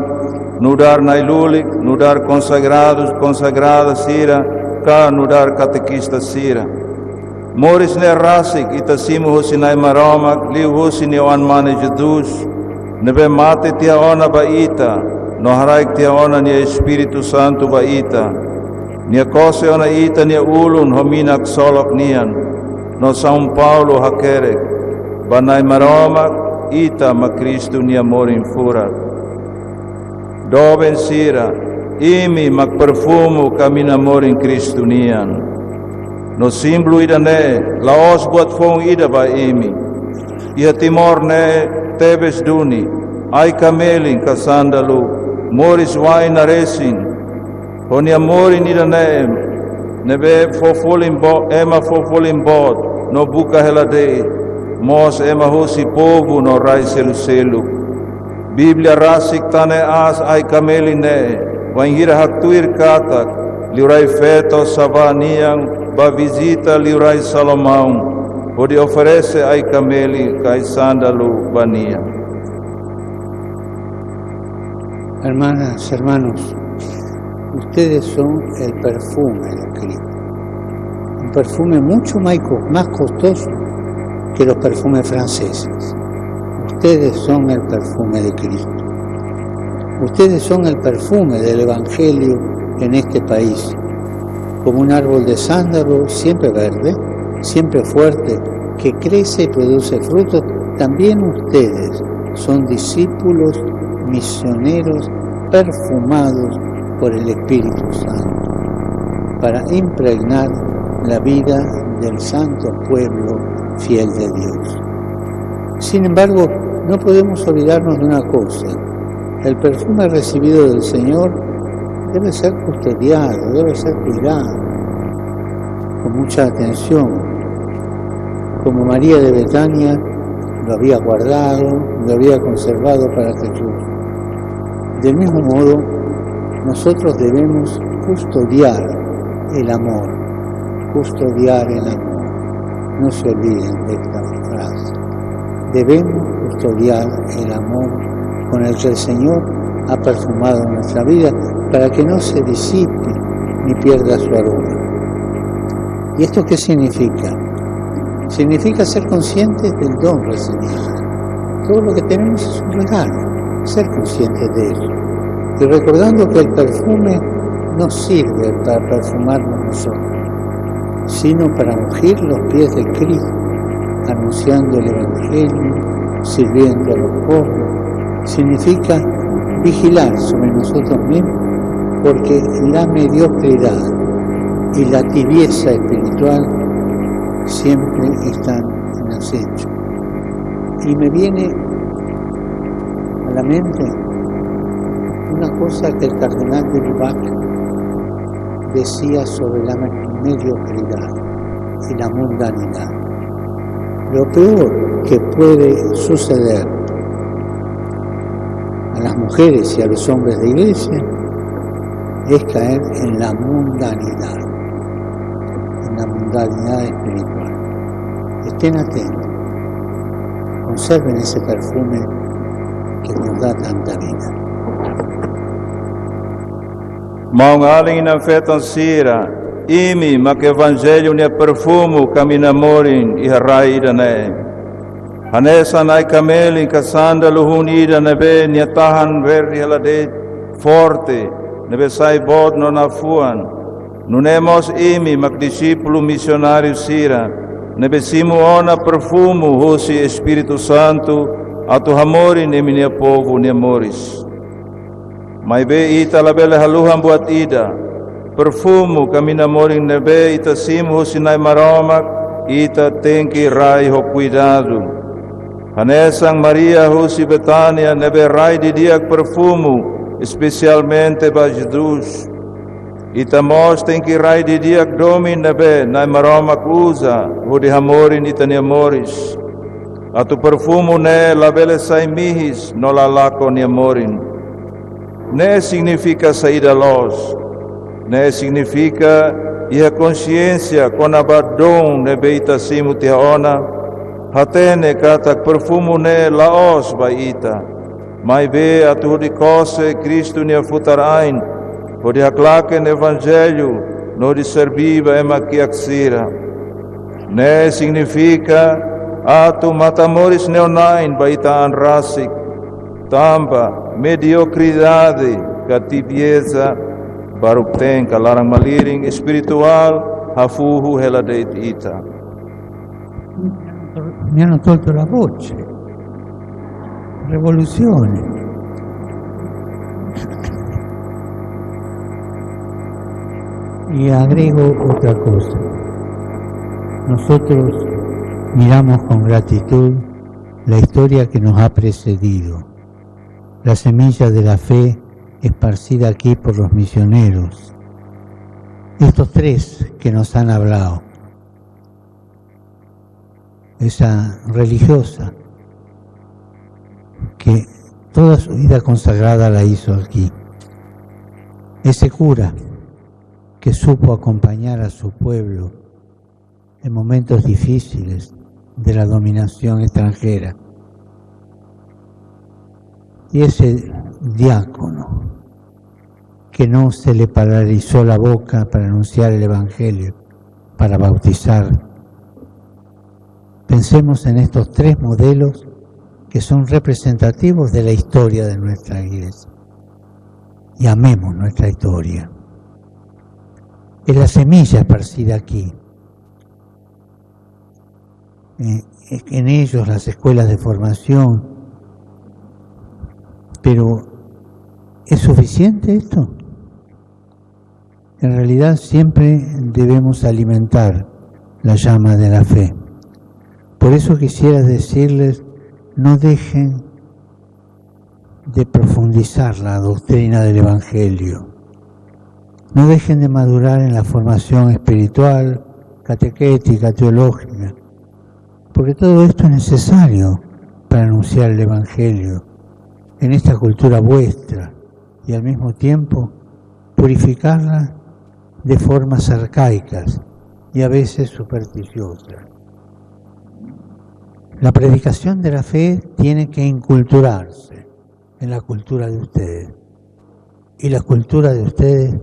nudar nailulik, nudar consagrados, consagrada sira, ka nudar catequista sira. Moris ne rasik, ita simu hosi nai maromak, liu hosi ni oan mane Jesus, nebe mate tia ona ba ita, no haraik tia ona nia Espiritu Santo ba ita, nia kose ona ita nia ulun hominak solok nian, no São Paulo hakerek, banai maromak ita ma Cristo nia morin furat. Doben sira, imi mak perfumo kami morin Cristo nian. No simbolo ida ne, laos buat fong ida ba imi. Ia Timor ne, tebes duni, ai kamelin kasandalu, moris wai naresin, honia morin ida ne, nebe fofolin bo, ema fofolin bod, no buka helade, mos ema hosi povo no rai selu. Biblia rasik tane as ai kamelin ne, wanghira haktuir katak, liurai feto sabaniang, ba visita liurai Salomão, onde oferece ai cameli cai sándalu bania. Hermanas, hermanos, ustedes son el perfume de Cristo. Un perfume mucho más costoso que los perfumes franceses. Ustedes son el perfume de Cristo. Ustedes son el perfume del Evangelio en este país. Como un árbol de sándalo siempre verde, siempre fuerte, que crece y produce frutos, también ustedes son discípulos misioneros perfumados por el Espíritu Santo, para impregnar la vida del santo pueblo fiel de Dios. Sin embargo, no podemos olvidarnos de una cosa: el perfume recibido del Señor debe ser custodiado, debe ser cuidado con mucha atención, como María de Betania lo había guardado, lo había conservado para Jesús. Del mismo modo, nosotros debemos custodiar el amor, custodiar el amor. No se olviden de esta frase. Debemos custodiar el amor con el que el Señor ha perfumado nuestra vida, para que no se disipe ni pierda su aroma. ¿Y esto qué significa? Significa ser conscientes del don recibido. Todo lo que tenemos es un regalo, ser conscientes de ello. Y recordando que el perfume no sirve para perfumarnos nosotros, sino para ungir los pies de Cristo, anunciando el Evangelio, sirviendo a los pobres. Significa vigilar sobre nosotros mismos, porque la mediocridad y la tibieza espiritual siempre están en acecho. Y me viene a la mente una cosa que el cardenal de Lubac decía sobre la mediocridad y la mundanidad. Lo peor que puede suceder a las mujeres y a los hombres de iglesia es caer en la mundanidad espiritual. Estén atentos, conserven ese perfume que nos da tanta vida. Maungaling na fetan sira, imi mak evangelho ne perfumo caminamorin e raida ne. Hanesa nai camelin casanda luhunida nebe ne tahan verdi halade forte nebe sai bod non afuan. Nunemos imi mak discípulo missionário sira, nebe simu ona perfumo hosi Espírito Santo atu hamori ne minha povo ne moris. Mai be ita labele haluhan buat ida, perfumo kamina moring nebe ita simu hosinai maromak, ita tenki rai ho cuidado. Hanesang Maria hosi Betania nebe rai di diak perfumo, especialmente ba Jesus. Ita mos tenki rai di diak domi nebe nai maromak usa, ho di hamorin ita ni amoris. Atu perfumo ne labele sai mihis no lalako ni amorin. Ne significa saída luz, ne significa a consciência com abadão ne beita simu tiaona, hatene katak perfumo ne laos baita, mai be atu de cose Cristo ne futarain, o de aclaque ne evangelho, no de serviva e maquiaxira. Ne significa atu matamoris neonain baita anrasik, tamba mediocridade, catibieza, barupten, kalarang maliring, espiritual, hafuhu heladeit ita. Mi hanno tolto la voce. Revoluzione. Y agrego otra cosa. Nosotros miramos con gratitud la historia que nos ha precedido. La semilla de la fe esparcida aquí por los misioneros. Estos tres que nos han hablado. Esa religiosa que toda su vida consagrada la hizo aquí. Ese cura que supo acompañar a su pueblo en momentos difíciles de la dominación extranjera. Y ese diácono que no se le paralizó la boca para anunciar el Evangelio, para bautizar. Pensemos en estos tres modelos que son representativos de la historia de nuestra iglesia. Y amemos nuestra historia. Es la semilla esparcida aquí. En ellos las escuelas de formación. Pero, ¿es suficiente esto? En realidad siempre debemos alimentar la llama de la fe. Por eso quisiera decirles, no dejen de profundizar la doctrina del Evangelio. No dejen de madurar en la formación espiritual, catequética, teológica, porque todo esto es necesario para anunciar el Evangelio en esta cultura vuestra y al mismo tiempo purificarla de formas arcaicas y a veces supersticiosas. La predicación de la fe tiene que inculturarse en la cultura de ustedes y la cultura de ustedes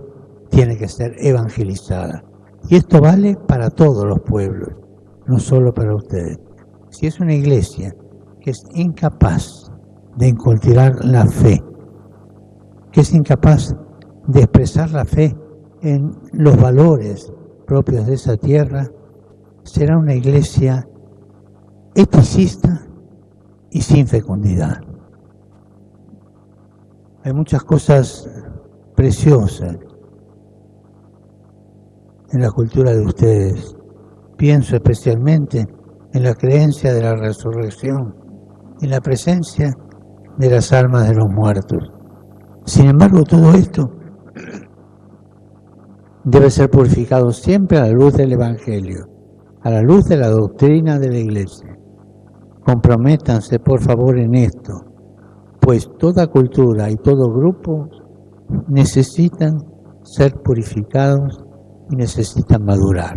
tiene que ser evangelizada. Y esto vale para todos los pueblos, no solo para ustedes. Si es una iglesia que es incapaz de inculturar la fe, que es incapaz de expresar la fe en los valores propios de esa tierra, será una iglesia eticista y sin fecundidad. Hay muchas cosas preciosas en la cultura de ustedes. Pienso especialmente en la creencia de la resurrección en la presencia de las almas de los muertos. Sin embargo, todo esto debe ser purificado siempre a la luz del Evangelio, a la luz de la doctrina de la Iglesia. Comprométanse, por favor, en esto, pues toda cultura y todo grupo necesitan ser purificados y necesitan madurar.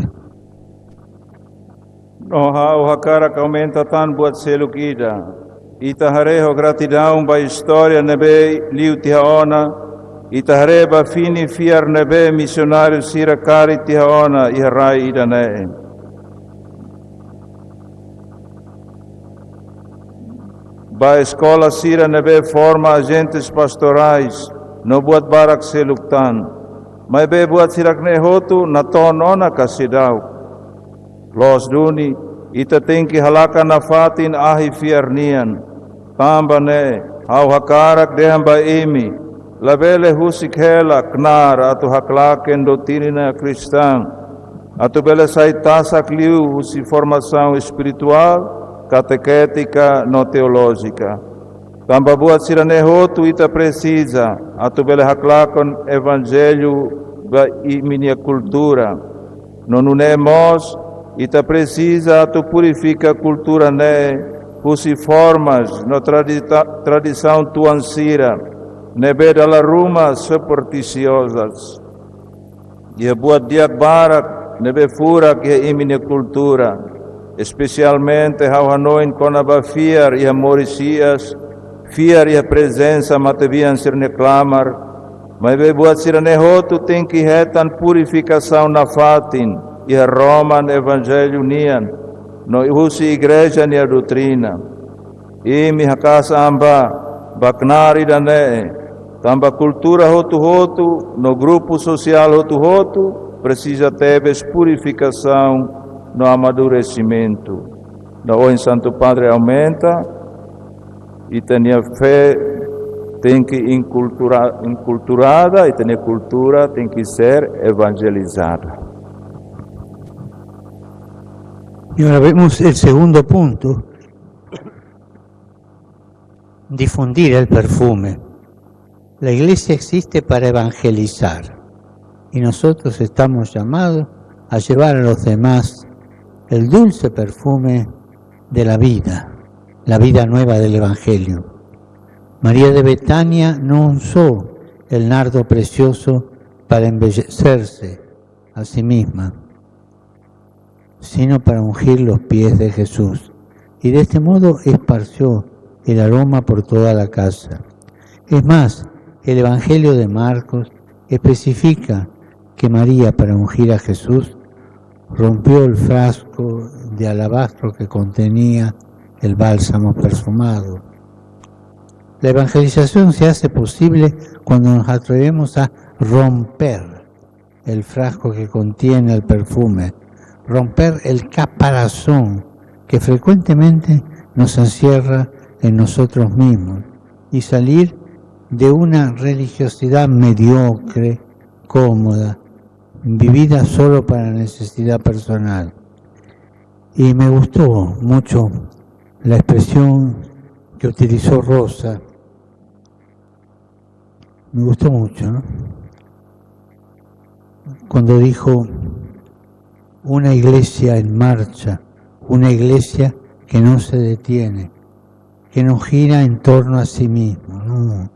Noha o hakara que aumenta tan buat selukida. Itahareho gratidão ba história nebe liu tihaona. Itaharé ba fini fiar nebe missionário sira kari tihaona iharai idane. Ba escola sira nebe forma agentes pastorais no buat barak seluktan. Mai be buat sirak nehotu na tonona kasidau. Los duni ita tingki halaka na fatin ahi fiarnian. Tamba ne hau hakarak dehan ba imi. Labele husik hela knar atu haklaken doutrina cristã. Atu bele sai tasak liu husi formação espiritual, catequética, no teológica. Tamba buat siranehotu ita precisa. Atu bele haklakon evangelho ba iminia cultura. Nonunemos ita precisa atu purifica cultura ne, husi formas no tradição tuansira, nebe dalla ruma supersticiosas. Ia buat diak barak, nebe furak ia imine cultura, especialmente hau hanoin konaba fiar ia morisias, fiar ia presença matevian sirne clamar, mas be buat sirane hotu tem que retan purificação na fatin, ia Roman Evangelho nian, no husi igreja nia doutrina. Imi hakasa amba, baknari dane, tamba cultura hotu, no grupo social hotu, precisa teves purificação no amadurecimento. No o Santo Padre aumenta, e tenha fé, tem que inculturada, e tenha cultura, tem que ser evangelizada. Y ahora vemos el segundo punto, difundir el perfume. La iglesia existe para evangelizar y nosotros estamos llamados a llevar a los demás el dulce perfume de la vida nueva del Evangelio. María de Betania no usó el nardo precioso para embellecerse a sí misma, sino para ungir los pies de Jesús, y de este modo esparció el aroma por toda la casa. Es más, el Evangelio de Marcos especifica que María, para ungir a Jesús, rompió el frasco de alabastro que contenía el bálsamo perfumado. La evangelización se hace posible cuando nos atrevemos a romper el frasco que contiene el perfume, romper el caparazón que frecuentemente nos encierra en nosotros mismos y salir de una religiosidad mediocre, cómoda, vivida solo para la necesidad personal. Y me gustó mucho la expresión que utilizó Rosa. Me gustó mucho, ¿no? Cuando dijo: una iglesia en marcha, una iglesia que no se detiene, que no gira en torno a sí mismo, no,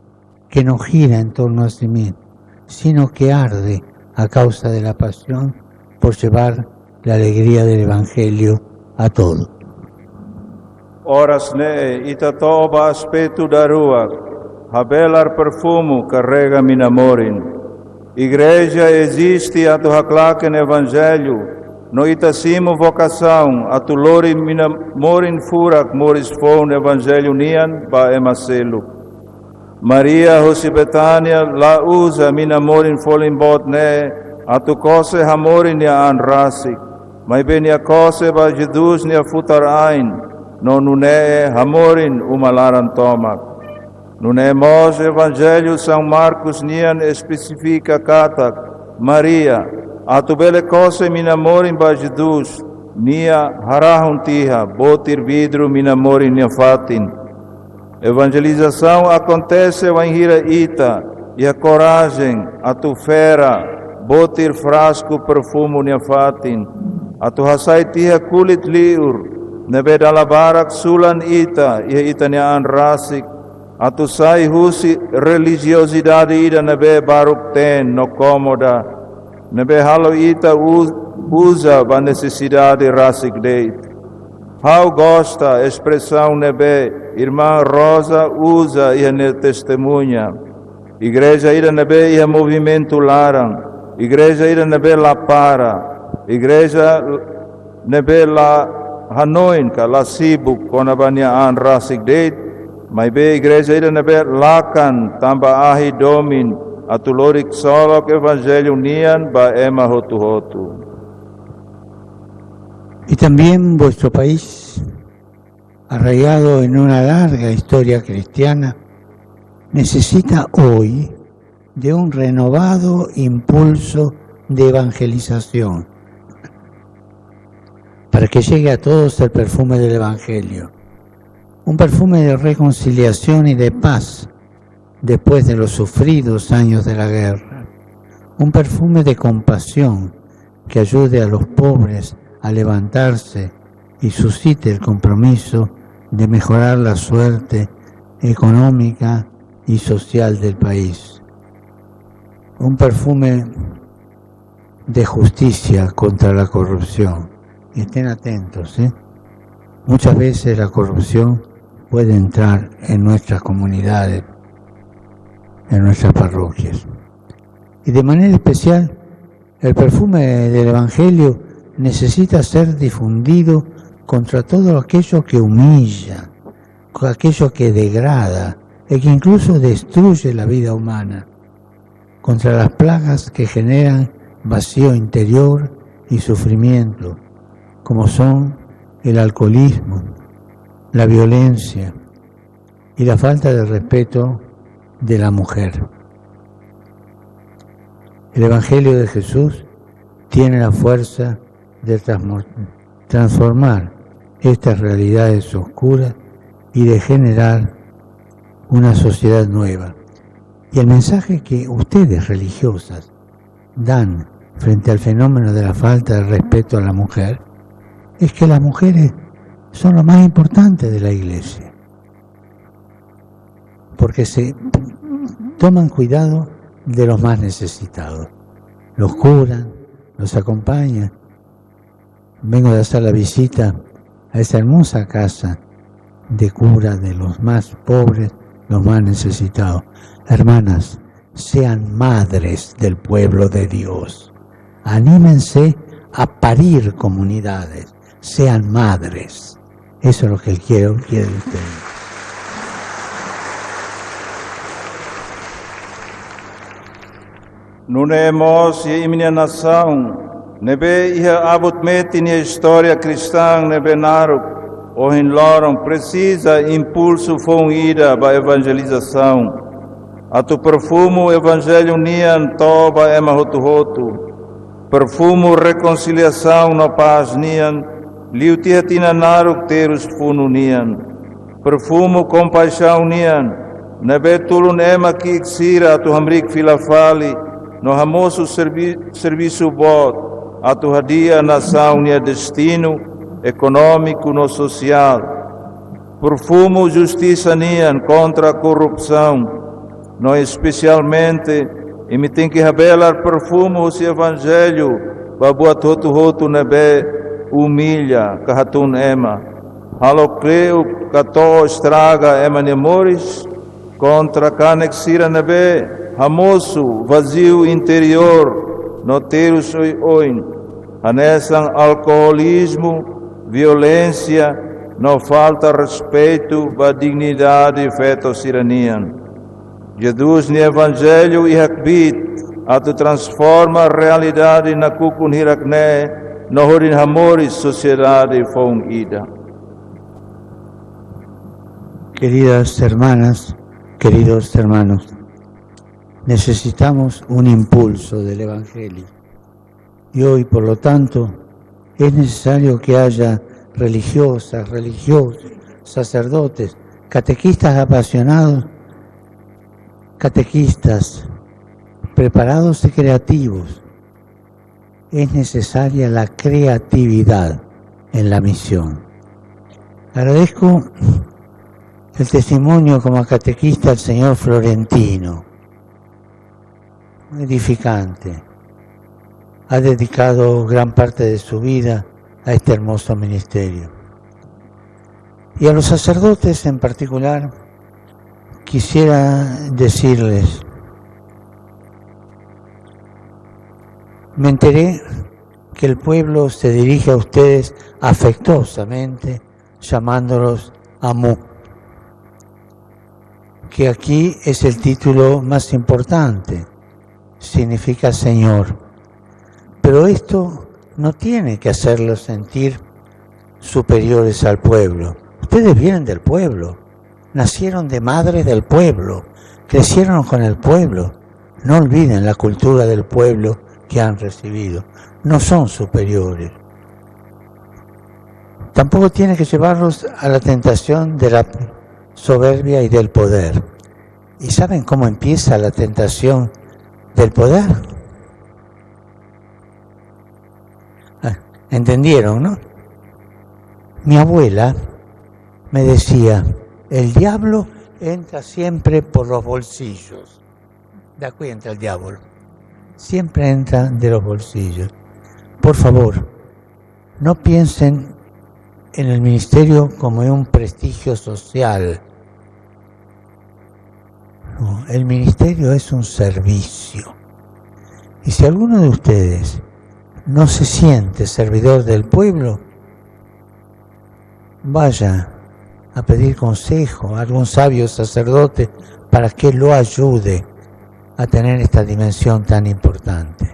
que no gira en torno a sí mismo, sino que arde a causa de la pasión por llevar la alegría del Evangelio a todos. Horas ne itatoba aspetto da rua, habelar perfumo carrega minamorin. Igreja existe a tu haklaken evangelho, no itasimo vocação, a tu lori minamorin furak moris fon evangelho nian ba emaselo. Maria José Betânia la usa minamorin folimbot ne, a tu kose hamorin nia anrasik, mai benia kose ba Jesus nia futarain, no nune hamorin umalaran tomak. Nune mos evangelho São Marcos nian especifica katak, Maria, a tu bele kose minamorin ba Jesus, nia harahun tiha, botir vidro minamorin nia fatin, Evangelização acontece em hira ita, e a coragem, a tu fera, botir frasco perfumo nia fatin, a tu hasai tiha kulit liur, nebe dalabarak sulan ita, ia ita nia anrasik, a tu sai husi religiosidade ida nebe baruk ten no komoda, nebe halo ita usa a necessidade rasik deit. How gosta a expressão nebe, irmã Rosa usa e a testemunha. Igreja ida nebe e a movimento larang. Igreja ida nebe la para. Igreja nebe la hanoin ka la sibuk kona banya an rasik deit. Mai be igreja ida nebe lakan tamba ahi domin atulorik solok evangelho nian ba ema hotu hotu. Y también vuestro país, arraigado en una larga historia cristiana, necesita hoy de un renovado impulso de evangelización para que llegue a todos el perfume del Evangelio, un perfume de reconciliación y de paz después de los sufridos años de la guerra, un perfume de compasión que ayude a los pobres a levantarse y suscite el compromiso de mejorar la suerte económica y social del país. Un perfume de justicia contra la corrupción. Y estén atentos, Muchas veces la corrupción puede entrar en nuestras comunidades, en nuestras parroquias. Y de manera especial, el perfume del Evangelio necesita ser difundido contra todo aquello que humilla, aquello que degrada y que incluso destruye la vida humana, contra las plagas que generan vacío interior y sufrimiento, como son el alcoholismo, la violencia y la falta de respeto de la mujer. El Evangelio de Jesús tiene la fuerza de transformar estas realidades oscuras y de generar una sociedad nueva. Y el mensaje que ustedes religiosas dan frente al fenómeno de la falta de respeto a la mujer es que las mujeres son lo más importante de la Iglesia, porque se toman cuidado de los más necesitados, los curan, los acompañan. Vengo de hacer la visita a esa hermosa casa de cura de los más pobres, los más necesitados. Hermanas, sean madres del pueblo de Dios. Anímense a parir comunidades. Sean madres. Eso es lo que Él quiere de ustedes. Nunemos e minha nação, nebe ia abot metin a história cristã nebe naruk, o em loron precisa impulso ida ba evangelização. A tu perfumo evangelho nian toba ema hotu, perfumo reconciliação no paz nian, liutia tina naruk terus funu nian, perfumo compaixão nian, nebe tulun ema ki iksira tu hamrik filafali, no hamoso serviço bot, a tu hadia nação nia destino econômico no social. Perfumo justiça nian contra a corrupção, no especialmente, e me tem que revelar perfumo o evangelho, babuat hotu nebe humilha, kahatun ema. Halo creu, kato estraga ema nemores, contra canexira nebe, hamoso, vazio interior, no terus oin, anesan alcoolismo, violência, no falta respeito à dignidade e feto siranian. Jesus no Evangelho e hakbit, a tu transforma a realidade na kukun hirakne, no horin hamores sociedade fong ida. Queridas hermanas, queridos hermanos, necesitamos un impulso del Evangelio. Y hoy, por lo tanto, es necesario que haya religiosas, religiosos, sacerdotes, catequistas apasionados, catequistas preparados y creativos. Es necesaria la creatividad en la misión. Agradezco el testimonio como catequista del señor Florentino, edificante. Ha dedicado gran parte de su vida a este hermoso ministerio. Y a los sacerdotes en particular, quisiera decirles, me enteré que el pueblo se dirige a ustedes afectuosamente, llamándolos Amú, que aquí es el título más importante, significa Señor. Pero esto no tiene que hacerlos sentir superiores al pueblo. Ustedes vienen del pueblo, nacieron de madres del pueblo, crecieron con el pueblo. No olviden la cultura del pueblo que han recibido. No son superiores. Tampoco tiene que llevarlos a la tentación de la soberbia y del poder. ¿Y saben cómo empieza la tentación del poder? ¿Entendieron, no? Mi abuela me decía, el diablo entra siempre por los bolsillos. ¿De aquí entra el diablo? Siempre entra de los bolsillos. Por favor, no piensen en el ministerio como en un prestigio social. No, el ministerio es un servicio. Y si alguno de ustedes no se siente servidor del pueblo, vaya a pedir consejo a algún sabio sacerdote para que lo ayude a tener esta dimensión tan importante.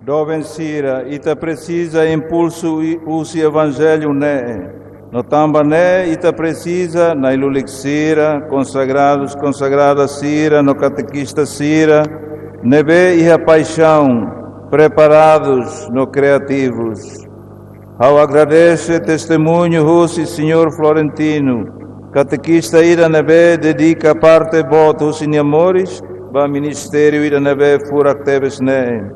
Dove sira ita precisa impulso usi evangelho ne. No tamba ne ita precisa na ilulixira, consagrados, consagradas sira, no catequista sira, nebe e a paixão, preparados no criativos. Ao agradece testemunho Russi senhor Florentino, catequista ira nebe dedica parte bota Russi amores, ba ministério ira nebe furacteves ne.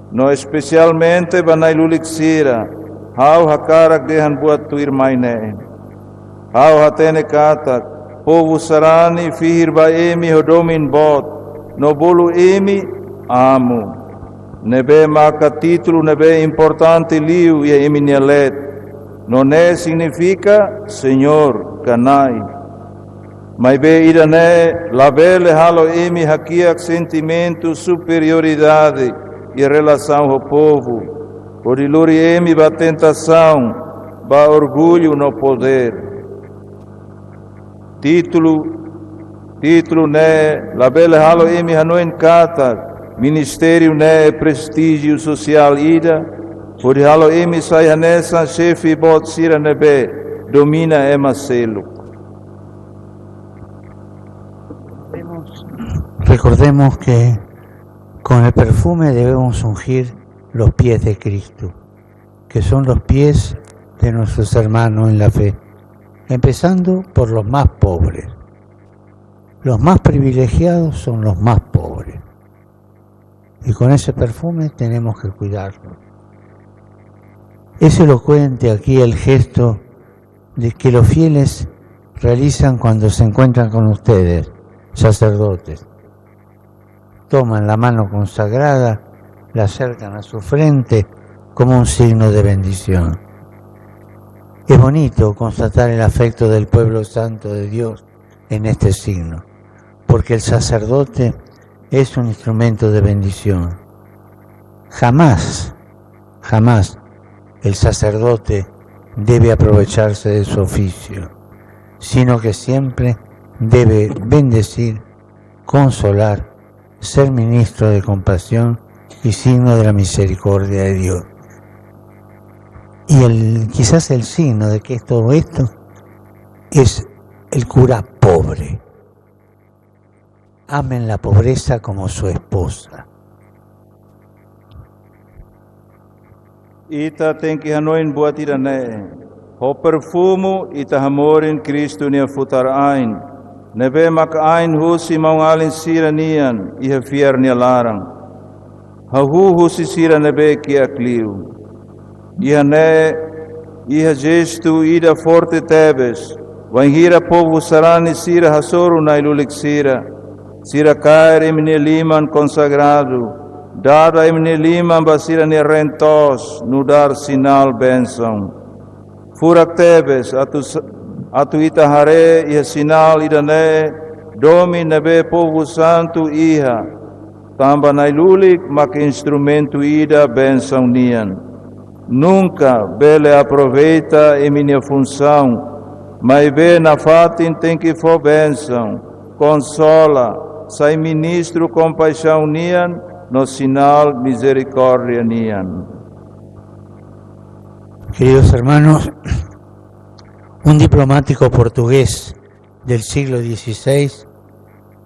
No especialmente ba na ilulixira, Hau hakarak dehan buat tu irmaine. Hau hatene katak, povo sarani fihir ba emi hodomin bot, no bolu emi amo. Nebe maka título nebe importante liu e emi nielet. No ne significa Senhor, kanai. Mas be ira ne, labele halo emi hakiak sentimento superioridade e relação ao povo. Por iluri emi ba tentação, ba orgulho no poder. Título ne, labele halo emi hanoen kata, ministério ne, prestígio social ida, por halo emi sai hanesa, chefe bot sira nebe, domina ema selo. Recordemos que con el perfume debemos ungir los pies de Cristo, que son los pies de nuestros hermanos en la fe, empezando por los más pobres. Los más privilegiados son los más pobres. Y con ese perfume tenemos que cuidarlos. Es elocuente aquí el gesto de que los fieles realizan cuando se encuentran con ustedes, sacerdotes. Toman la mano consagrada, la acercan a su frente como un signo de bendición. Es bonito constatar el afecto del pueblo santo de Dios en este signo, porque el sacerdote es un instrumento de bendición. Jamás el sacerdote debe aprovecharse de su oficio, sino que siempre debe bendecir, consolar, ser ministro de compasión y signo de la misericordia de Dios. Y quizás el signo de que es todo esto es el cura pobre. Amen la pobreza como su esposa. ita tem que hanoin buat ida ne. Ho perfumo ita hamorin Kristo nia futar ain. Nebe mak ain husi maungalin sira nian iha fiar nia larang. Hahu husi sira nebe ki akliu. Iha ne, iha gestu ida forte tebes. Wanghira povo sarani sira hasoru na ilulik sira. Sira cair imne liman consagrado. Dada imne liman basira ni rentos, nudar sinal benção. Furak tebes, atu ita hare, iha sinal idane, domi nebe povo santo iha. Tamba nailulik, mak instrumento ida benção nian. Nunca bele aproveita em minha função, mas bem na fatin tem que for benção. Consola, sai ministro compaixão nian, no sinal misericordia nian. Queridos hermanos, un diplomático portugués del siglo XVI,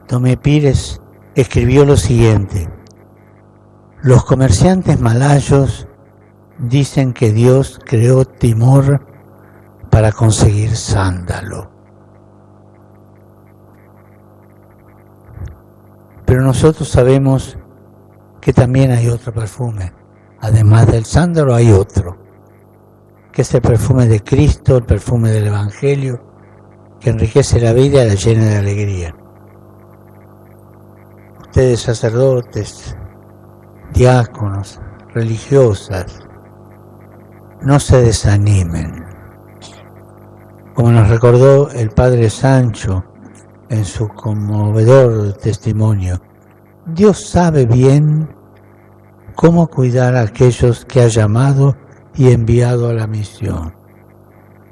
Tomé Pires, escribió lo siguiente: los comerciantes malayos dicen que Dios creó Timor para conseguir sándalo. Pero nosotros sabemos que también hay otro perfume. Además del sándalo hay otro, que es el perfume de Cristo, el perfume del Evangelio, que enriquece la vida y la llena de alegría. Ustedes sacerdotes, diáconos, religiosas, no se desanimen. Como nos recordó el Padre Sancho en su conmovedor testimonio, Dios sabe bien cómo cuidar a aquellos que ha llamado y enviado a la misión.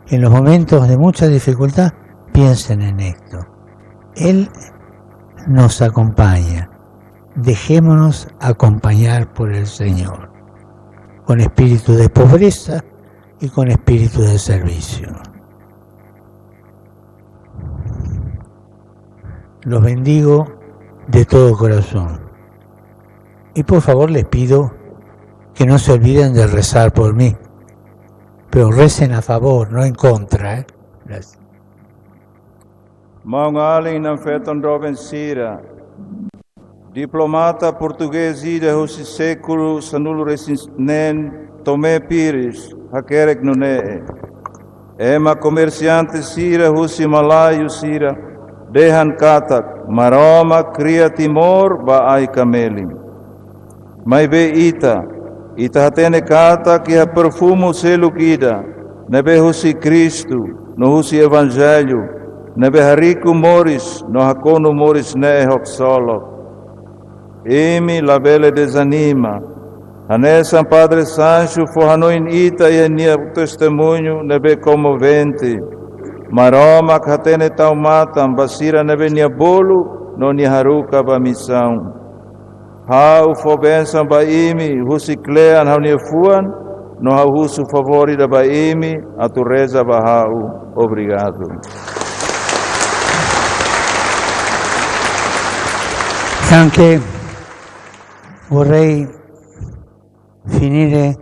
En los momentos de mucha dificultad, piensen en esto. Él nos acompaña. Dejémonos acompañar por el Señor, con espíritu de pobreza y con espíritu de servicio. Los bendigo de todo corazón. Y por favor les pido que no se olviden de rezar por mí. Pero recen a favor, no en contra. Gracias. Maungaling ng Feton Robin Sira, diplomata português ida husi século sanulu resinen Tomé Pires, hakerek nune. Ema comerciante Sira husi Malayo Sira, dehan katak, maroma cria Timor ba ay kamelim. May be ita hatene katak iha perfumo selukida, nebe husi Cristo, no husi Evangelho, nebe hariku moris, no hakono moris nehok solo. Emi la bele desanima, hanesan Padre Sancho forranoin ita e nia testemunho nebe comovente. Maroma hatene taumatam basira nebe nia bolo no nia haruka ba missão. Hau fo benção ba imi husi klean hau nia fuan no hau husu favori da ba imi atu reza ba hau. Obrigado. Anche vorrei finire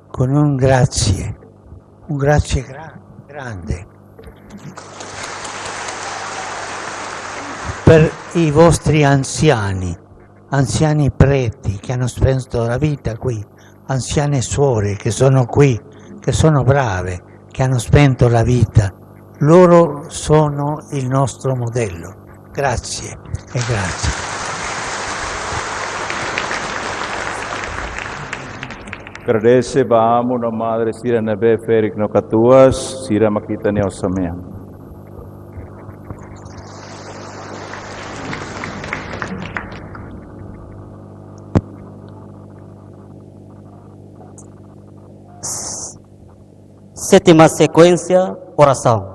con un grazie grande per i vostri anziani preti che hanno spento la vita qui, anziane suore che sono qui, che sono brave, che hanno spento la vita. Loro sono il nostro modello. Grazie e grazie. Agradece baamo na Madre Sira nebe ferik no katuas, Sira makita ni osamea. Sétima secuencia, oración.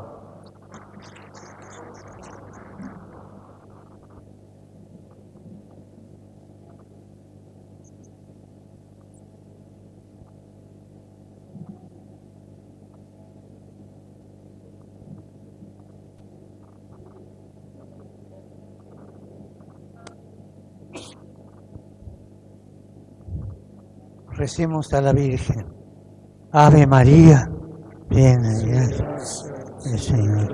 Recemos a la Virgen. Ave María, llena de gracia, el Señor.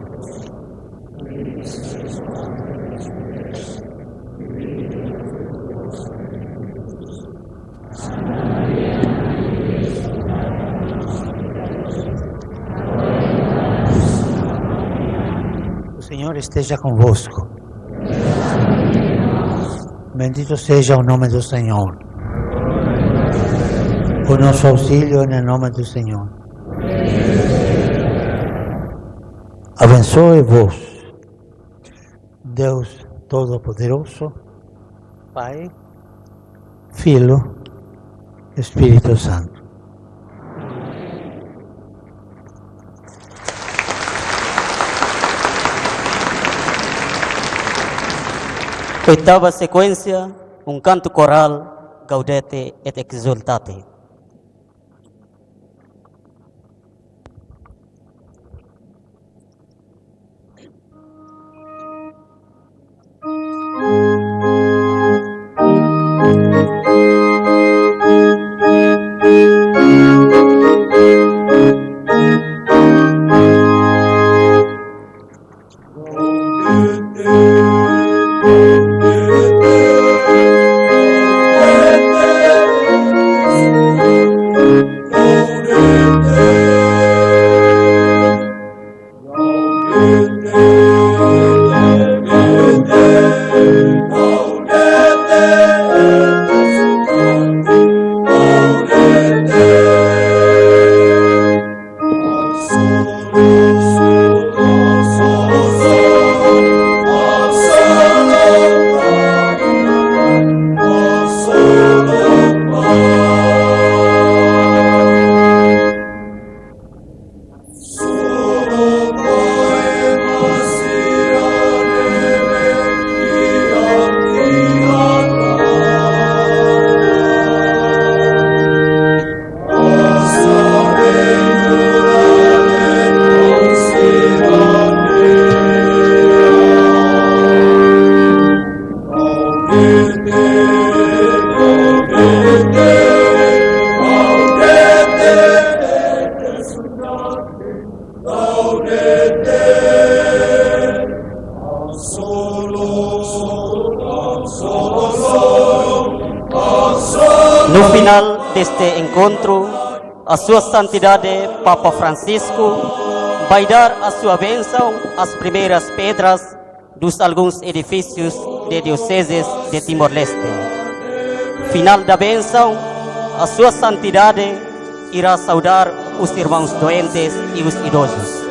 O Senhor esteja convosco. Bendito seja o nome do Senhor. O nosso auxílio no nome do Senhor. Abençoe-vos, Deus Todo-Poderoso, Pai, Filho, Espírito Santo. Oitava sequência, um canto coral, Gaudete et Exultate. No final deste encontro, a sua santidade Papa Francisco vai dar a sua bênção às primeiras pedras dos alguns edifícios de dioceses de Timor-Leste. Final da bênção, a sua santidade irá saudar os irmãos doentes e os idosos.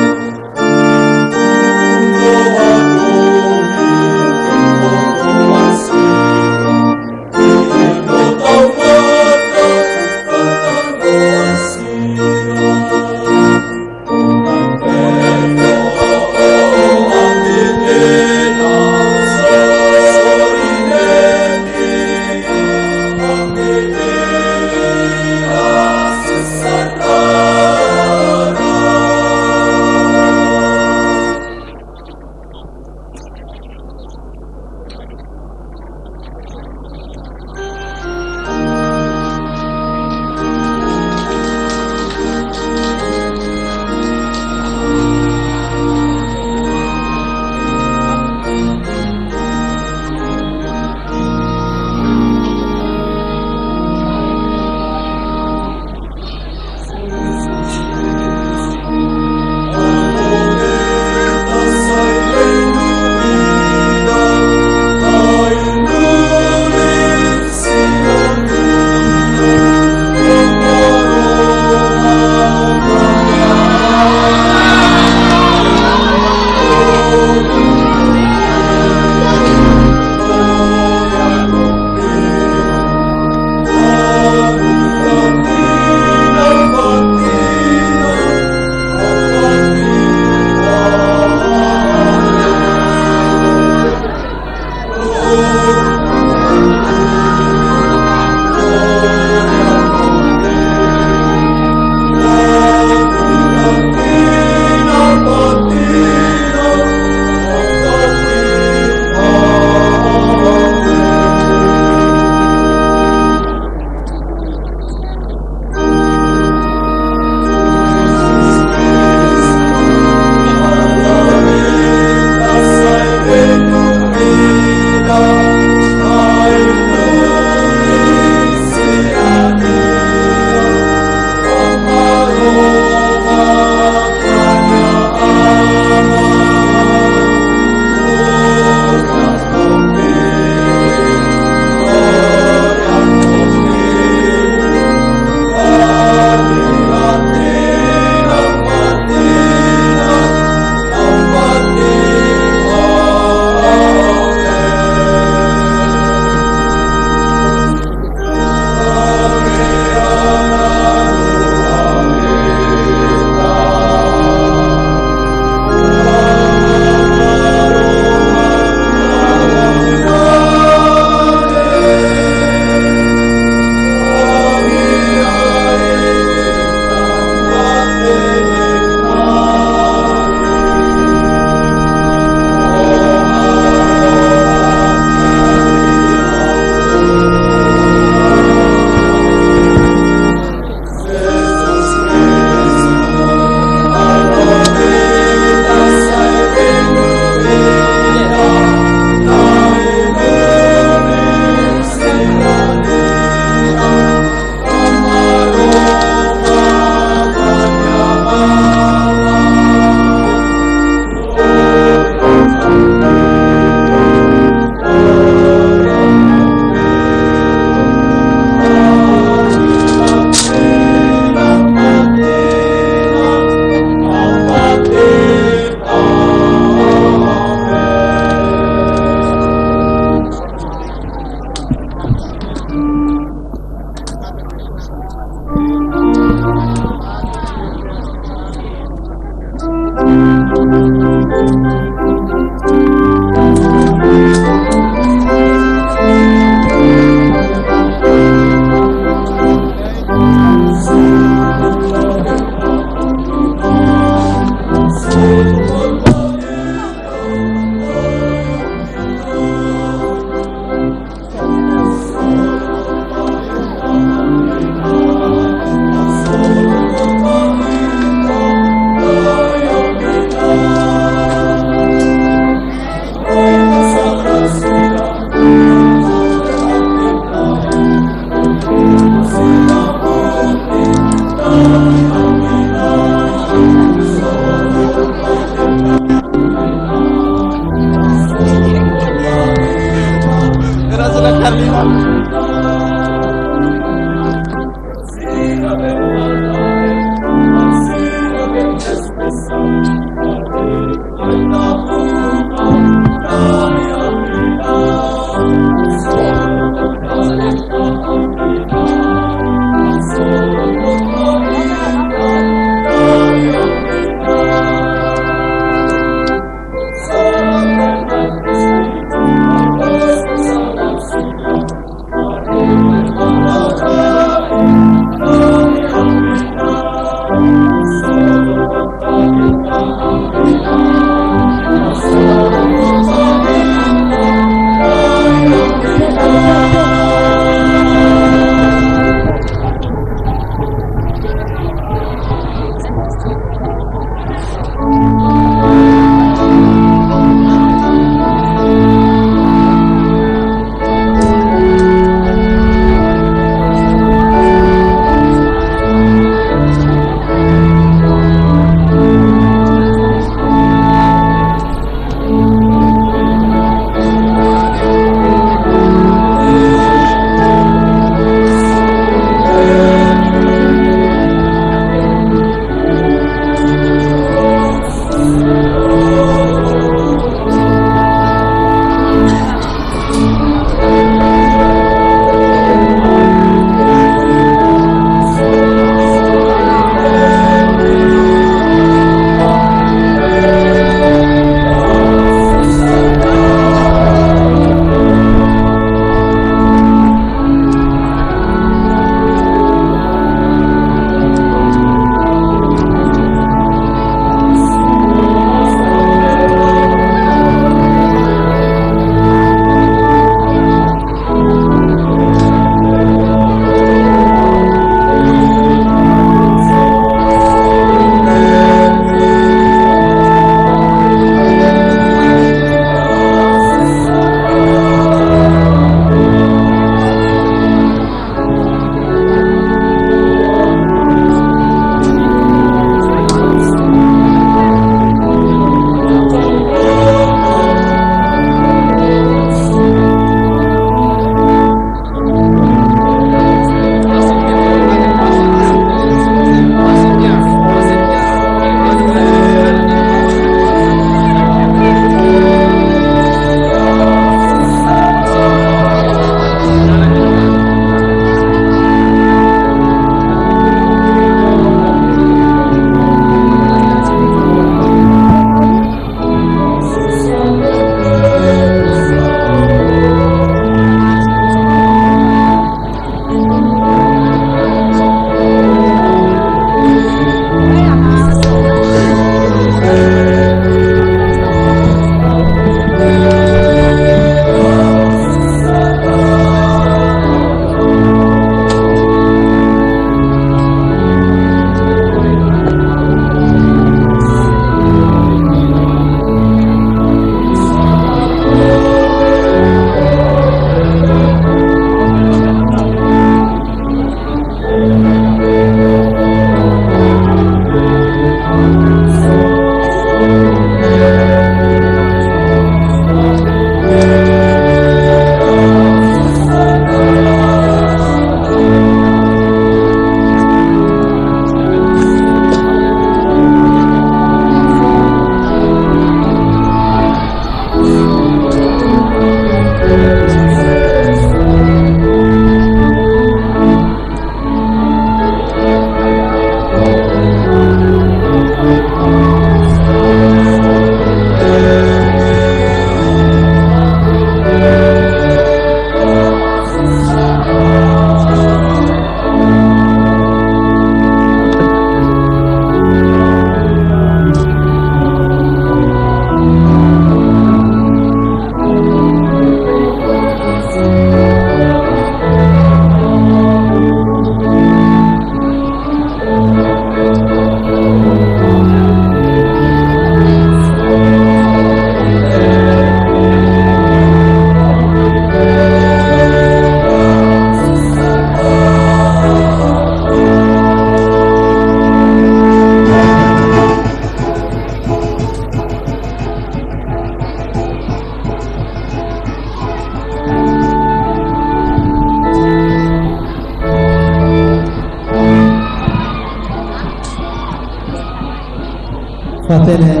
Papene,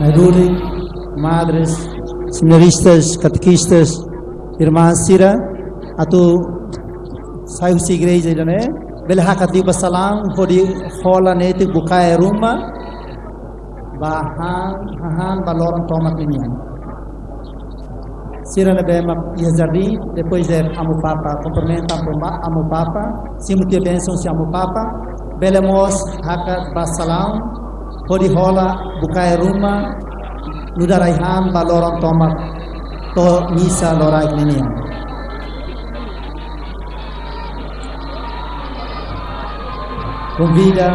Nairuri, madres, seminaristas, catequistas, irmãs Sira, atu saiu se igreja né? Bela hakati basalam, podi hola nete bukai rumah, bahan baloran tomat minyan. Sira na bema ia jardim, depois de amo papa, cumprimenta amo papa, simu tia benção se amo papa, belemos hakat basalam, podi hola bukai rumah, nudaraihan baloran tomat to misa lorai minyan. Convida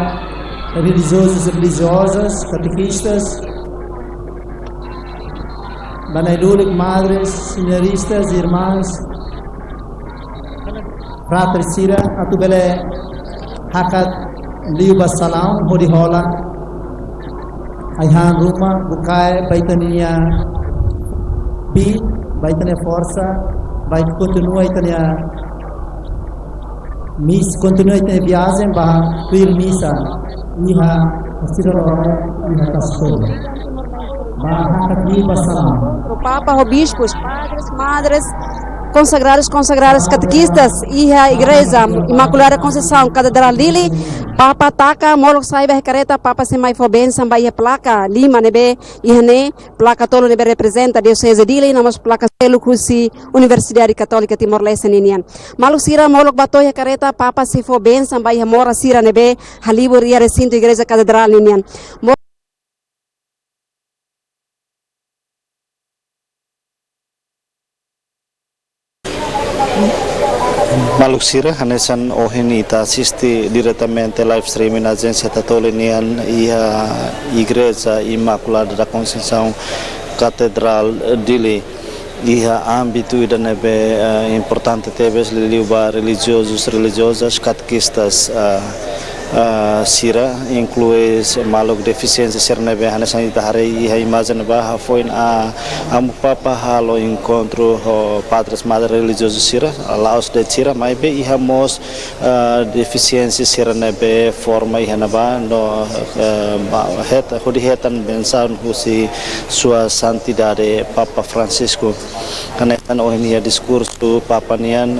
religiosos e religiosas, catequistas, banailulik, madres, seminaristas, irmãs, frater Sira, atu bele hakat liu basalam, hodi hola, aihan rumah, bukai, baitania pi, baitania força, bait continua itania Miss continua a viagem para ir missa iha asirora iha castor. Bahá aqui passalam. O Papa, o bispos, padres, madres, consagrados, catequistas e a Igreja Imaculada Conceição, Catedral Lili, Papa Taka, Molok Saiba Careta, Papa Semai Fobensan, Bahia Placa, Lima Nebe, Ihane, Placa Tolo Nebe representa Diocese Dili, namos Placa Selu Kusi, Universidade Católica Timor-Leste Ninian. Malu Sira, Molok Batoya Careta, Papa Se Fobensan, Bahia Mora Sira Nebe, Halibo Ria Recinto Igreja Catedral Ninian. Maluxira, Hanesan Ohenita, assiste diretamente live streaming na agência Tatolinian e a Igreja Imaculada da Conceição Catedral Dili. E a âmbito da nebe importante teve religiosos, religiosas, catequistas, Sira, inclui maluk deficiência ser nebe Hanesan Itahare e a imagem bah foi a papa halo encontro padres madres religiosos Sira, laos de Sira, mas be ihamos deficiência ser nebe forma ihanaba no heta hudihetan bensan husi sua santidade Papa Francisco. Kanetan ohenia diskursu Papa nian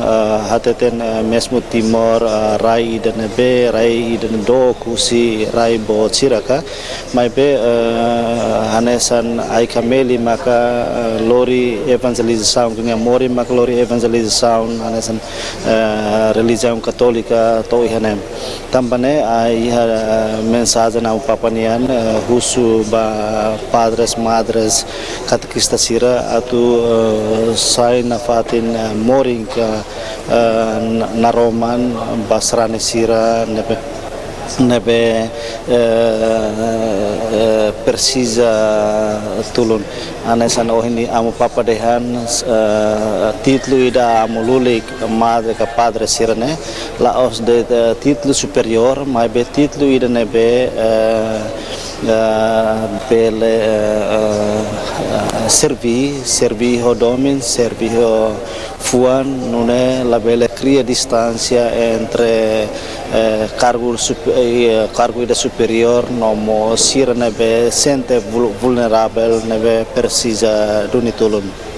hateten mesmo Timor rai dan nebe rai dan do kusi rai bo ciraka mai be hanesan ai kameli maka lori evangelização dengan mori maka lori evangelização hanesan religião católica to ihanem tambane ai mensagem na Papa nian husu ba padres madres catequistas Sira atu sai na fatin moring na roman basrani Sira nebe precisa tulun anesan ohini amo Papa dehan título ida amo lulik madre ka padre Sirane laos de título superior mas be título ida nebe pele servi ho domin servi ho fuan nune la belle cria distancia entre cargo ida superior nomo Sira nebe sente vulnerable nebe precisa dunitulun.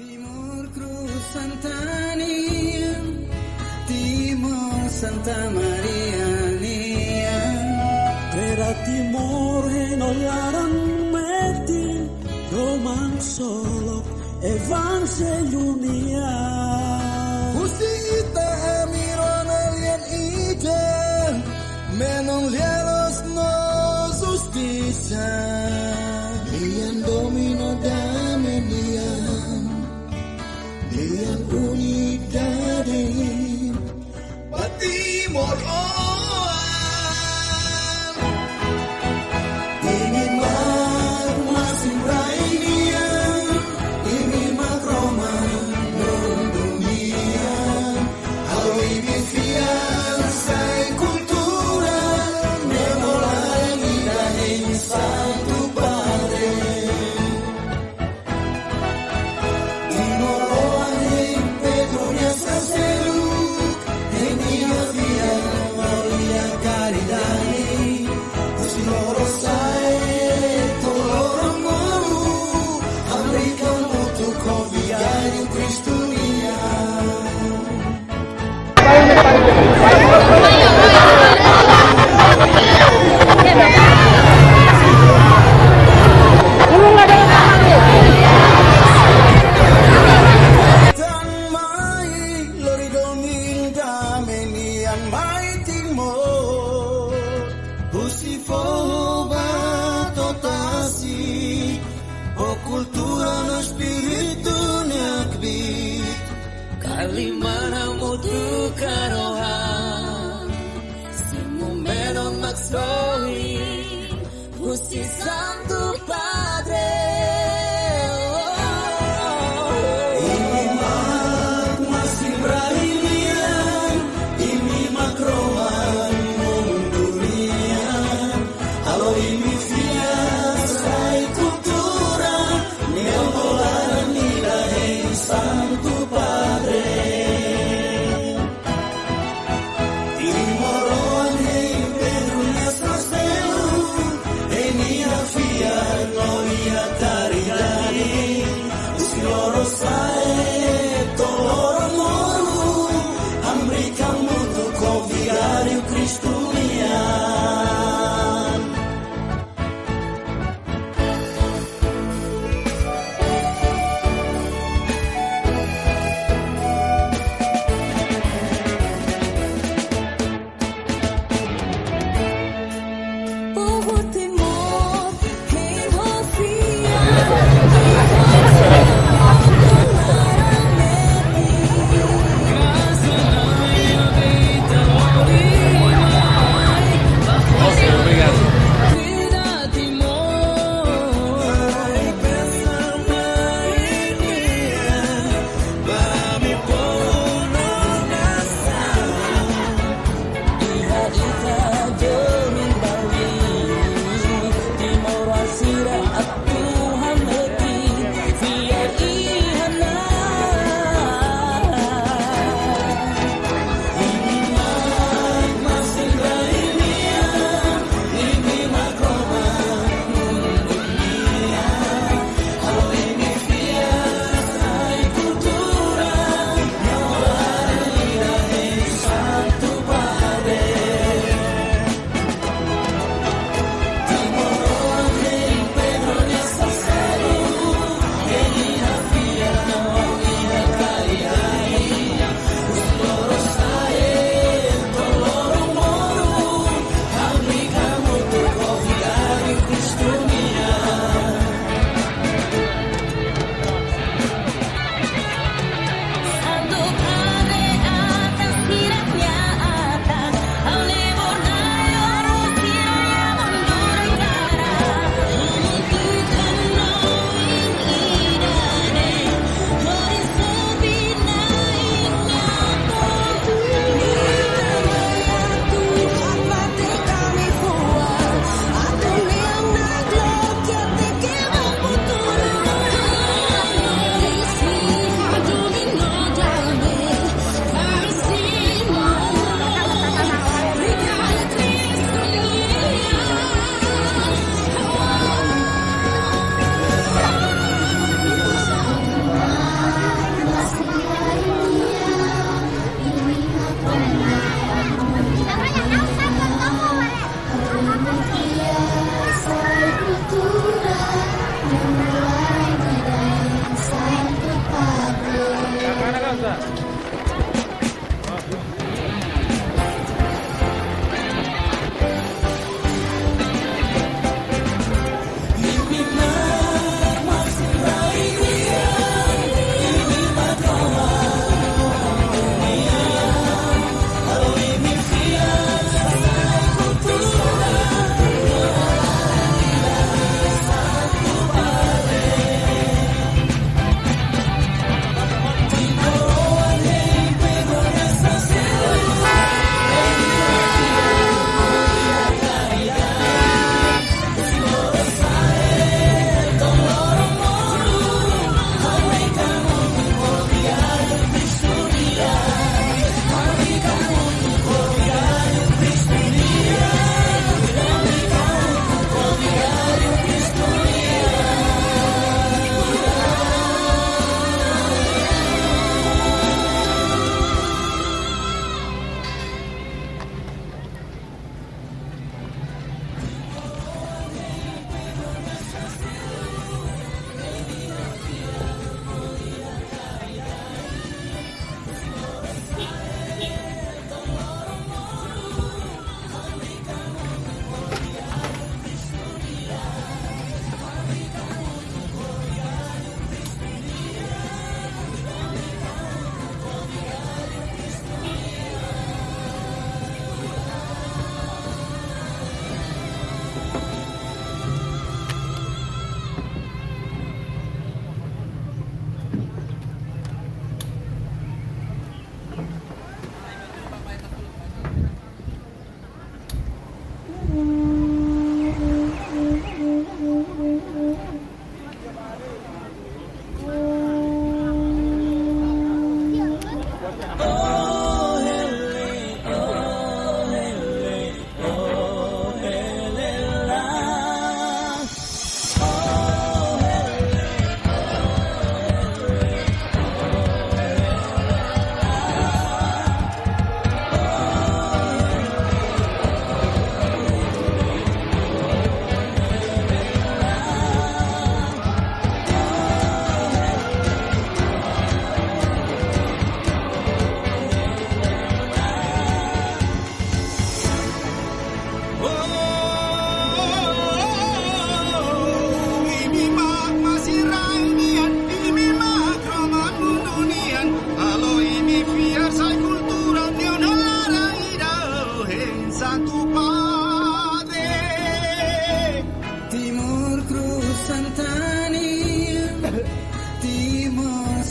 Timur Cruz Santania, Timor Santa Maria Nia, Era timor henolaran meti Roman solo evangelunia. Usita emiron alien ide, menon lielos no justicia. Lian domino damenian, lian unidade, batimor ini masih rainia, ini makroma dunia, hawi fianza cultura, memorali dan Santo Padre. Timoroane Pedronia Saseluk, Enia via Maria Caridade, Usiloro sai toloro moru, America mutu conviario Cristunia. Cultura no espiritu nyakbit kalimana mutu karoha simumeno maxoi Gusti Santo Padre. Ini masih brahilian, ini makroman dunia, halo ini fianza cultura, neomolan ilahi Santo Padre. Timoron hei Pedronia Sastelu, enia fia gloria caridade, usiloro sae toloro moru, America mutu conviario Cristulian. Povo Timor, quem confia,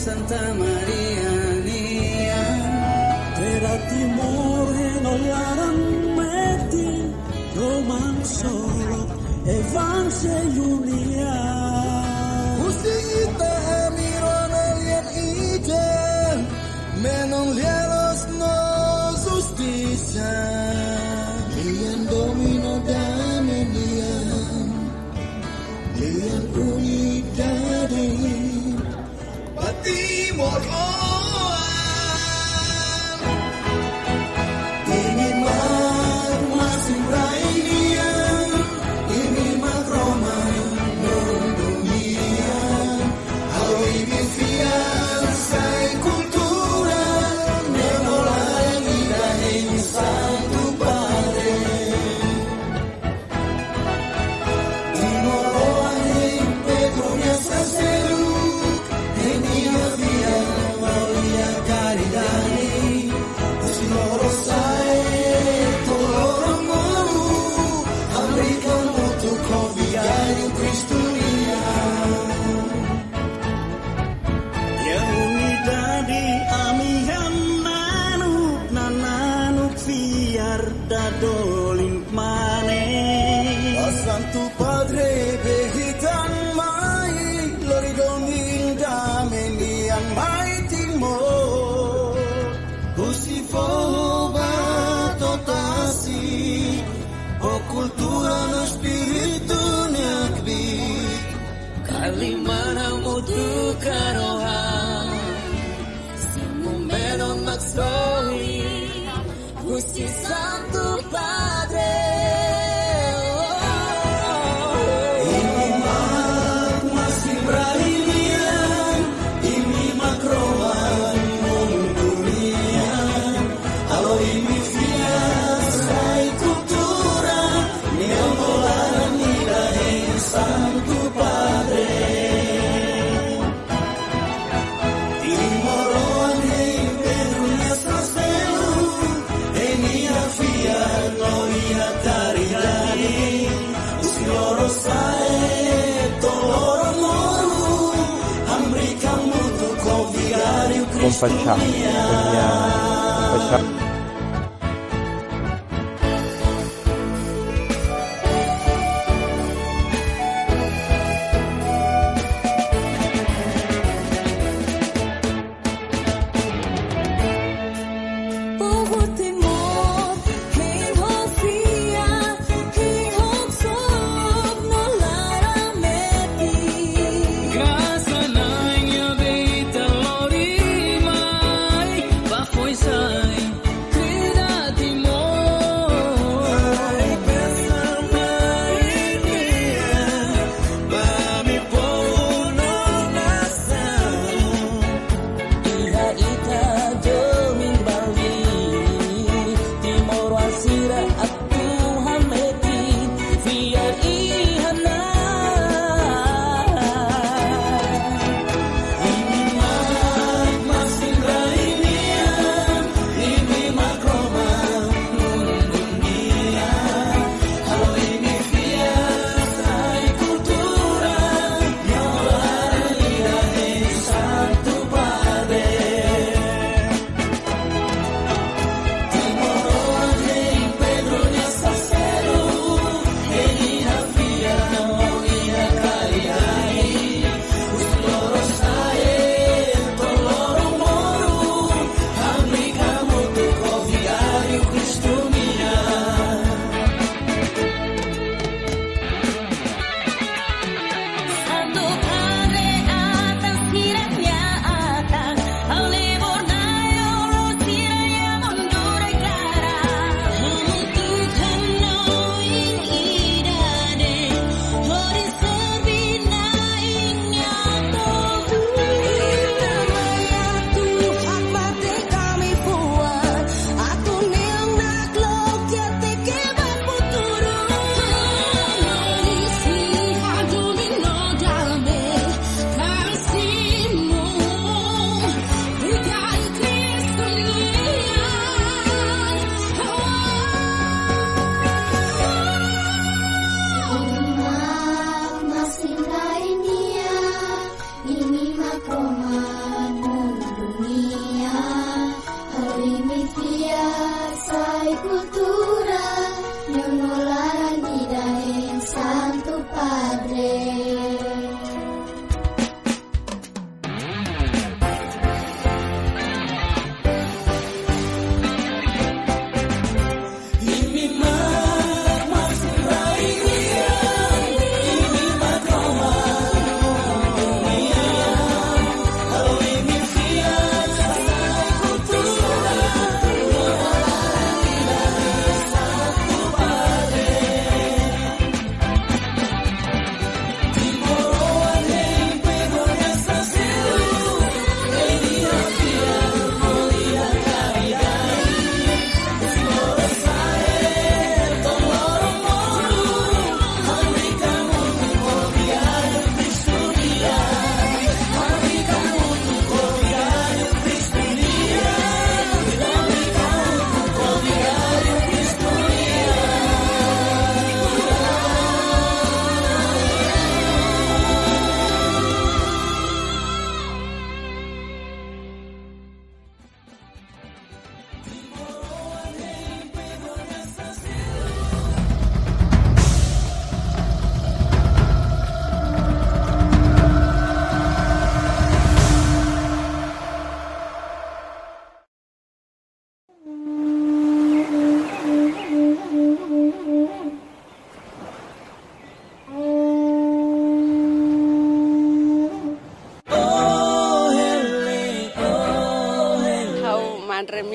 Santa Maria Nia Terra timore nolaran meti Roman solo Evangelunia Usita mirona lien ijen Menon lieros no justicia Lian domino dame lian unidade Timor ini masih Rainia ini Roma dunia halo ini fianza cultura memorial vida en Santo Padre Timor en Pedro y Sacero Dolin mane Santo Padre behitan mai Lori doming damenian mai timor Usifo batotasi O cultura no espiritu nyakbi Kalimana mutu karoha Simumero maksoi Gusti Santo Padre Ini masih Brahimian Ini makroan dunia Halo ini fianza cultura Neomolan ida en Santo Padre Timoroan hei Pedro nuestros gloria caridade Senhor sai toloro moru Amrica mutu convigário Cristonia Graça na minha vida, Lorima,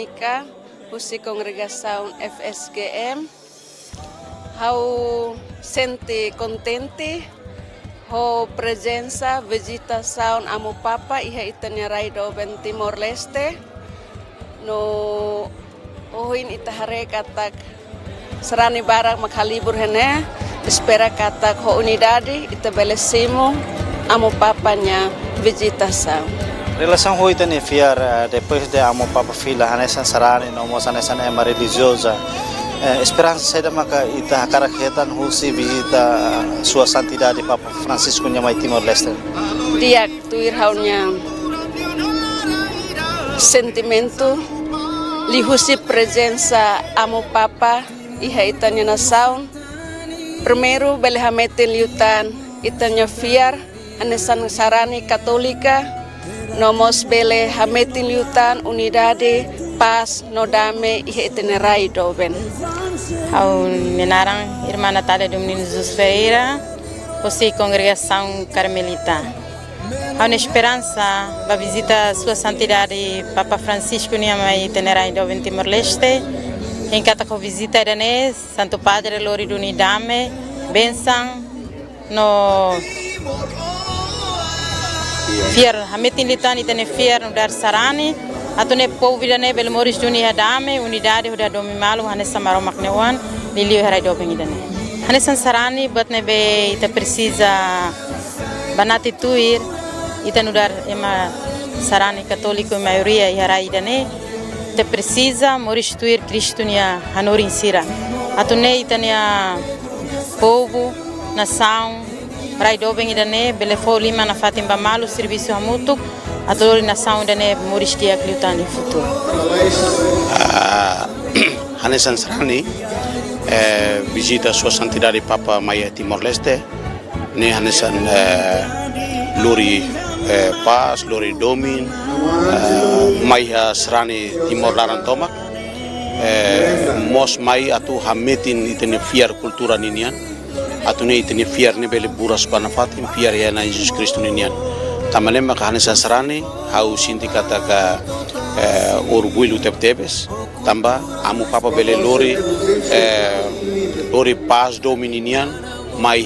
Veronica, husi congregação FSGM. Hau senti contente ho presença, visitação amo papa iha itanya raido ben Timor Leste. No ohin itahare katak serani barak makhalibur hene, espera katak ho unidade ita belesimo amo papanya visitação. Relação ho itanya fiar depois de amo papa fila hanesan sarani no mo sanesan ema religiosa. Esperança saída maka ita karaketan husi visita sua santidade Papa Francisco nyamai Timor Leste. Dia tuir haunya sentimento li husi presença amo Papa iha itanya nasaun. Primeiro bele hamete liutan itanya fiar anesan sarani Katolika nomos bele hamete liutan unidade paz no dame e itinerai doben. Ao menarang irmã Natália do Menino Jesus Ferreira, você congregação carmelita. Ao na esperança vai visitar sua santidade Papa Francisco Niamai itinerai doben Timor Leste. Em cada visita dane Santo Padre Lori do Nidame, benção no fiar hametin litan itene fiar no dar sarani. Atune povo vidane bel moris juni hadame unidade huda domi malu hane samaro maknewan lilio harai dobeng idane. Hane sansarani batne be ita precisa banati tuir ita nudar ema sarani católico maioria harai idane. Ita precisa moris tuir Cristo nia hanorin sira. Atune itania povo nação harai dobeng idane bele fo lima na fatimba malu serviço hamutuk. A toda a nação da Moris dia que lutar no futuro. Hanesan Sarani visita sua santidade Papa Maia Timor Leste. Ne Hanesan Lori Paz, Lori Domin, Maia Sarani Timor Larantomak. Mos Mai atu hametin itene fiar kultura ninian. Atu ne itene fiar ne bele buras panafatin fiar ya na Jesus Kristo ninian. Tamalema ka Hanesan Sarani hau sinti kata ka orgulho tepes tamba amu papa bele lori lori paz domininian mai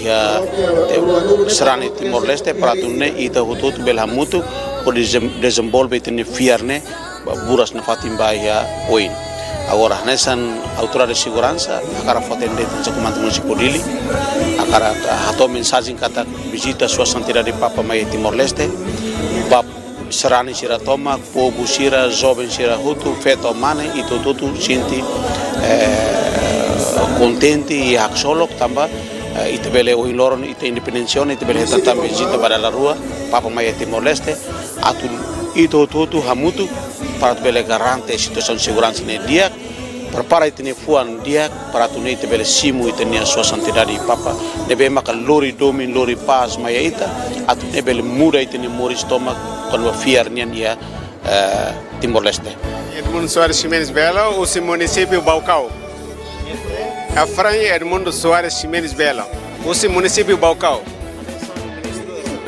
Sarani Timor Leste para tunne ita hututu bel hamutu por desenvolver tene fiarne buras na fatimba ya oin. Agora Hanesan autoridade de segurança akara fotende sa comando municipal dili akara hato mensagem kata visita sua santidade Papa Maia Timor Leste bab Sarani sira toma povo sira jovem sira hutu feto mane e tudo sinti contente e axolok tamba ite bele o iloron ite independencione ite bele tanta visita para la rua Papa Maia Timor Leste atu ito tudo hamutu para bele garante situação de segurança ne dia prepara itene fuan dia para tunei te bele simu itene sua santidade Papa nebe maka lori domin lori paz Maia ita atu ne bele mura itene moris toma quando fiar nian dia Timor Leste. Edmundo Soares Ximenes Bela, o município Baucau. A Franha Edmundo Soares Ximenes Bela, o município Baucau.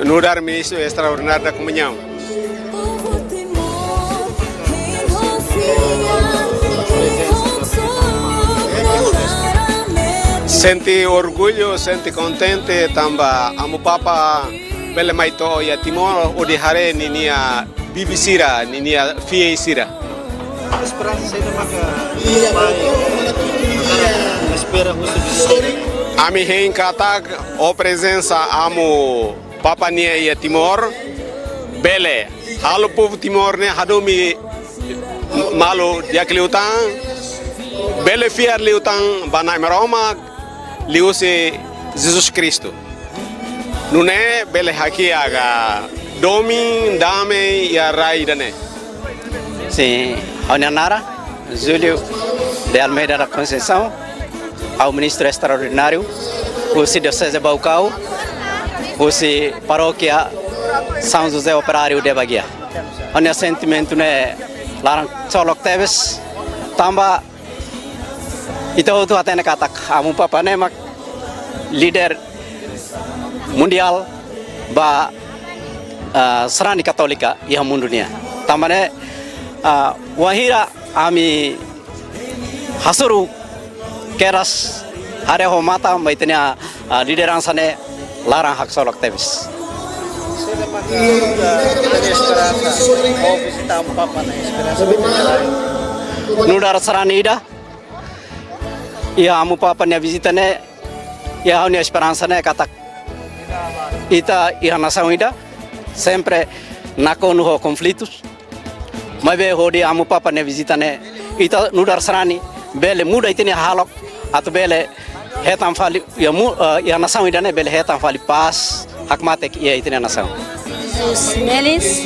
No dar ministro extraordinário da comunhão. Senti orgulho, senti contente, tamba amo papa bele maito ya Timor o de hare ninia bibisira ninia fie sira. Esperança saída maka espera Ami hein katak o presença amo papa nia ya Timor bele halo povo Timor ne hadomi malo dia kliutan bele fiar liutan banai maroma liuse Jesus Cristo. Não é bele aqui aga domin dame ya raidane. Sim, Nara, Júlio de Almeida da Conceição, ao ministro extraordinário, o diocese de Baucau, o paróquia São José Operário de Baguia. O sentimento né larang colok teves tamba itu atene katak amu papa ne mak líder mundial ba Sarani Katolika ia mundunia tamane wahira ami hasuru keras hare ho mata maitnya lideransa ne larang hak solok tebis. Nudar sarani ida ia amu papa ne visita ne ia hanya esperança ne katak ita ia nação ida sempre nakonu ho conflitos mas be hodi amu papa ne visita ne ita nudar sarani bele muda itini halok atau bele hetam fali ia nação ida ne bele hetam fali paz hakmatek ia itini nação. Os neles,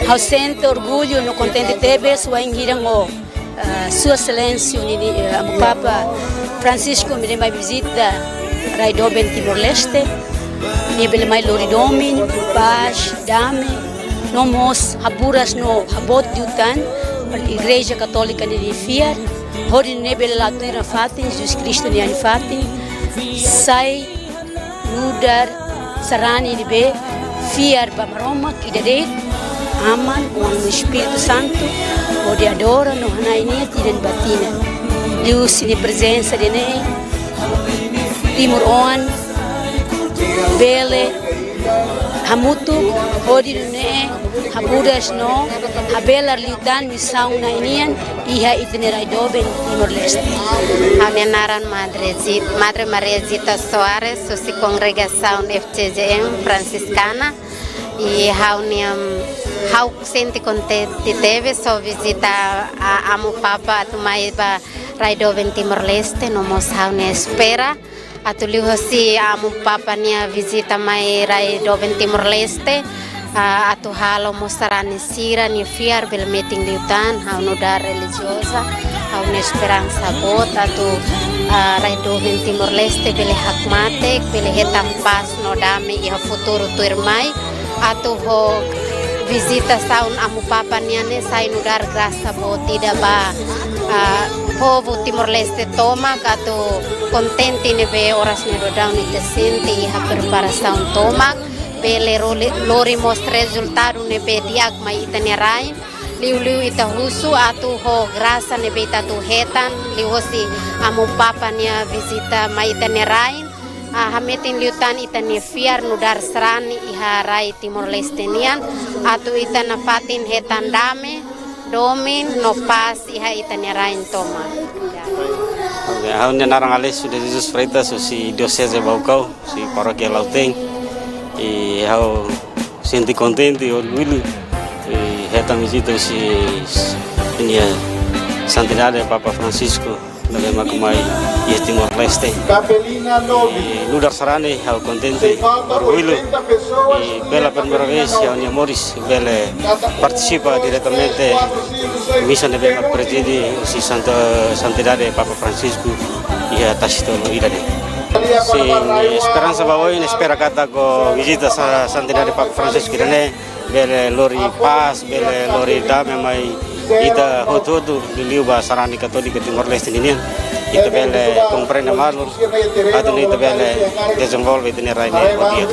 ao sente orgulho no contente tebes, o engiram o sua excelência, o Papa Francisco me deu visita Raidoben Timor-Leste, me deu mais loridomin, paz, dame, nomos haburas no habot diutan, Igreja Católica de Fiar, hori nebel latura fatin, Jesus Cristo ni fatin, sai nudar sarani de be Fiar Bamaroma, Kidade, Aman, o Espírito Santo, o de adora, no Hanaini, Tiran Batina. Deus in presença de Ney, Timor On, Bele, Hamutu, Odi Ney, Habudas no, Habelar Liutan, Missão Nainian, Iha Itinerai Doben, Timor-Leste. Haunenaran Madre Maria Zita Soares, Susi Congregação FCGM Franciscana, e hau senti contente teve só visita a Amu Papa Atumaiba Raidoben Timor-Leste, nomos haune espera. Atuliu si Amu Papa nia visita mai Raidoben Timor-Leste. Atu halo mostrarani sira ni fiar bel meeting liutan hau nudar religiosa hau ne esperança bot atu Raidoben Timor-Leste bele hakmatek bele hetam pas no dame iha futuro tuirmai atu ho visita saun Amu Papa niane sai nudar grasa bot tidak ba povo Timor-Leste toma atu contente ne be oras ne rodau ni tesente iha preparação toma bele lori mostra resultado ne be diag mai itanerai liu ita husu atu ho grasa ne be tatu hetan liu si Amu Papa nia visita mai itanerai hametin liutan itane fiar nudar serani iharai Timor-Leste nian atu itana fatin hetan dame domin no pas iha itanerai toma. Haunya narang alis sudah Jesus Freitas si diocese Baucau si parokia Lauteng e hau senti contente orgulho e reta visita si nia santidade Papa Francisco dalam makumai e Timor-Leste nudar sarane hau contente orgulho e bela primeira vez hau nia Moris bela participa diretamente misa de bela preside si santidade Papa Francisco e atas itu idade. Sin esperança bahwa ini espera kata ko visita sa santidade Papa Francisco dene bele lori paz bele lori dame mai ita hotodo diliu ba sarani Católica Timor-Leste ini ita bele comprende malo atau ita bele desenvolve dene raine odia.